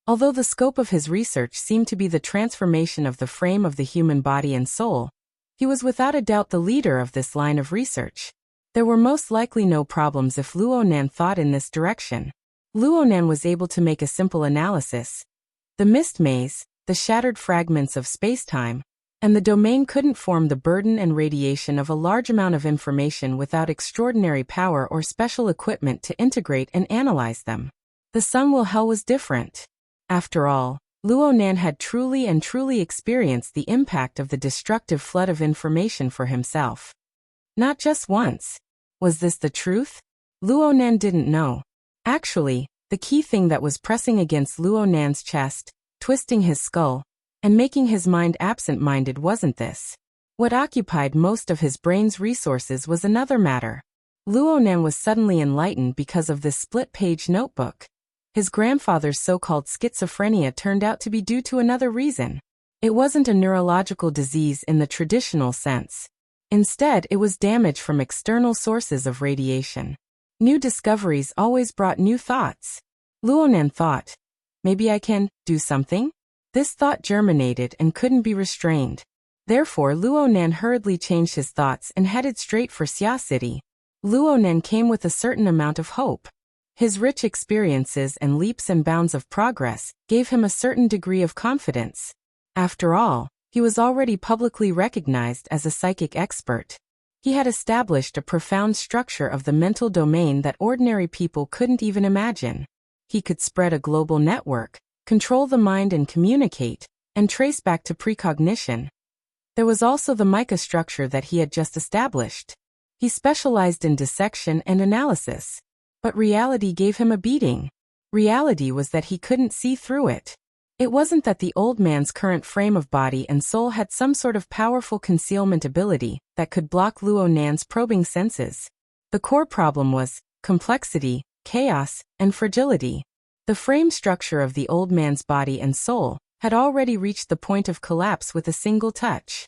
although the scope of his research seemed to be the transformation of the frame of the human body and soul, he was without a doubt the leader of this line of research. There were most likely no problems if Luo Nan thought in this direction. Luo Nan was able to make a simple analysis. The mist maze, the shattered fragments of spacetime, and the domain couldn't form the burden and radiation of a large amount of information without extraordinary power or special equipment to integrate and analyze them. The Sunwheel Hell was different. After all, Luo Nan had truly experienced the impact of the destructive flood of information for himself. Not just once. Was this the truth? Luo Nan didn't know. Actually, the key thing that was pressing against Luo Nan's chest, twisting his skull, and making his mind absent-minded wasn't this. What occupied most of his brain's resources was another matter. Luo Nan was suddenly enlightened because of this split-page notebook. His grandfather's so-called schizophrenia turned out to be due to another reason. It wasn't a neurological disease in the traditional sense. Instead, it was damage from external sources of radiation. New discoveries always brought new thoughts. Luo Nan thought, maybe I can do something? This thought germinated and couldn't be restrained. Therefore, Luo Nan hurriedly changed his thoughts and headed straight for Xia City. Luo Nan came with a certain amount of hope. His rich experiences and leaps and bounds of progress gave him a certain degree of confidence. After all, he was already publicly recognized as a psychic expert. He had established a profound structure of the mental domain that ordinary people couldn't even imagine. He could spread a global network, control the mind and communicate, and trace back to precognition. There was also the mica structure that he had just established. He specialized in dissection and analysis. But reality gave him a beating. Reality was that he couldn't see through it. It wasn't that the old man's current frame of body and soul had some sort of powerful concealment ability that could block Luo Nan's probing senses. The core problem was, complexity, chaos, and fragility. The frame structure of the old man's body and soul had already reached the point of collapse with a single touch.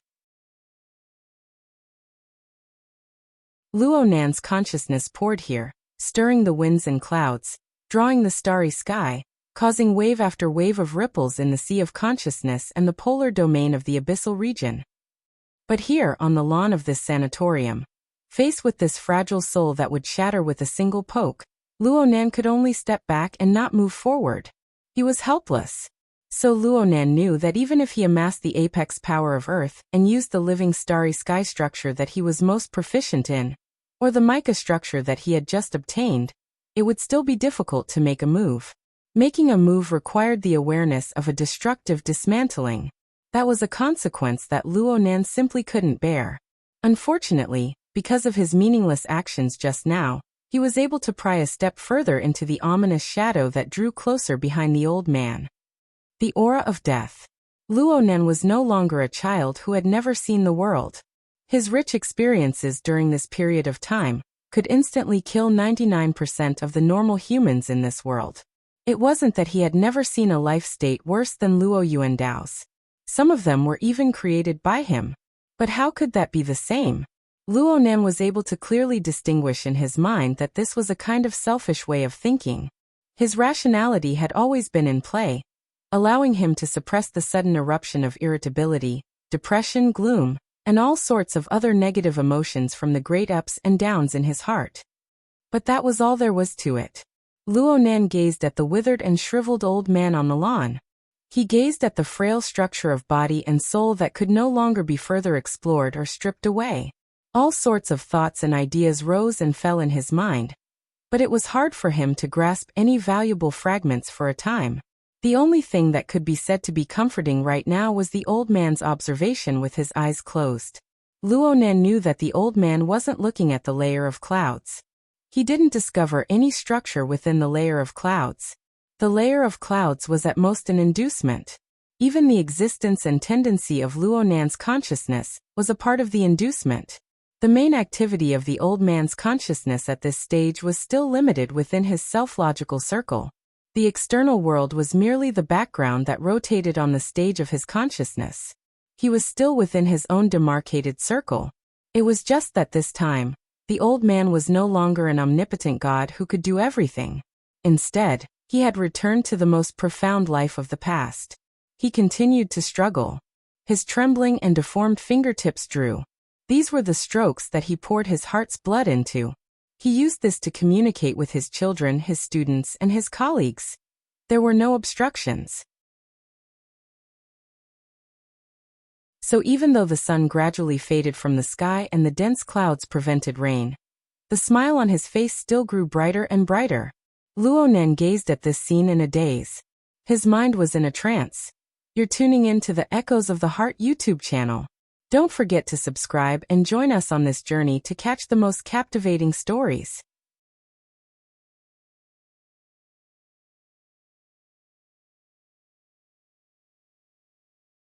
Luo Nan's consciousness poured here, stirring the winds and clouds, drawing the starry sky, causing wave after wave of ripples in the sea of consciousness and the polar domain of the abyssal region. But here, on the lawn of this sanatorium, faced with this fragile soul that would shatter with a single poke, Luo Nan could only step back and not move forward. He was helpless. So Luo Nan knew that even if he amassed the apex power of Earth and used the living starry sky structure that he was most proficient in, or the mica structure that he had just obtained, it would still be difficult to make a move. Making a move required the awareness of a destructive dismantling. That was a consequence that Luo Nan simply couldn't bear. Unfortunately, because of his meaningless actions just now, he was able to pry a step further into the ominous shadow that drew closer behind the old man. The aura of death. Luo Nan was no longer a child who had never seen the world. His rich experiences during this period of time could instantly kill 99% of the normal humans in this world. It wasn't that he had never seen a life state worse than Luo Yuandao's. Some of them were even created by him. But how could that be the same? Luo Nan was able to clearly distinguish in his mind that this was a kind of selfish way of thinking. His rationality had always been in play, allowing him to suppress the sudden eruption of irritability, depression, gloom, and all sorts of other negative emotions from the great ups and downs in his heart. But that was all there was to it. Luo Nan gazed at the withered and shriveled old man on the lawn. He gazed at the frail structure of body and soul that could no longer be further explored or stripped away. All sorts of thoughts and ideas rose and fell in his mind, but it was hard for him to grasp any valuable fragments for a time. The only thing that could be said to be comforting right now was the old man's observation with his eyes closed. Luo Nan knew that the old man wasn't looking at the layer of clouds. He didn't discover any structure within the layer of clouds. The layer of clouds was at most an inducement. Even the existence and tendency of Luo Nan's consciousness was a part of the inducement. The main activity of the old man's consciousness at this stage was still limited within his self-logical circle. The external world was merely the background that rotated on the stage of his consciousness. He was still within his own demarcated circle. It was just that this time, the old man was no longer an omnipotent God who could do everything. Instead, he had returned to the most profound life of the past. He continued to struggle. His trembling and deformed fingertips drew. These were the strokes that he poured his heart's blood into. He used this to communicate with his children, his students, and his colleagues. There were no obstructions. So even though the sun gradually faded from the sky and the dense clouds prevented rain, the smile on his face still grew brighter and brighter. Luo Nan gazed at this scene in a daze. His mind was in a trance. You're tuning in to the Echoes of the Heart YouTube channel. Don't forget to subscribe and join us on this journey to catch the most captivating stories.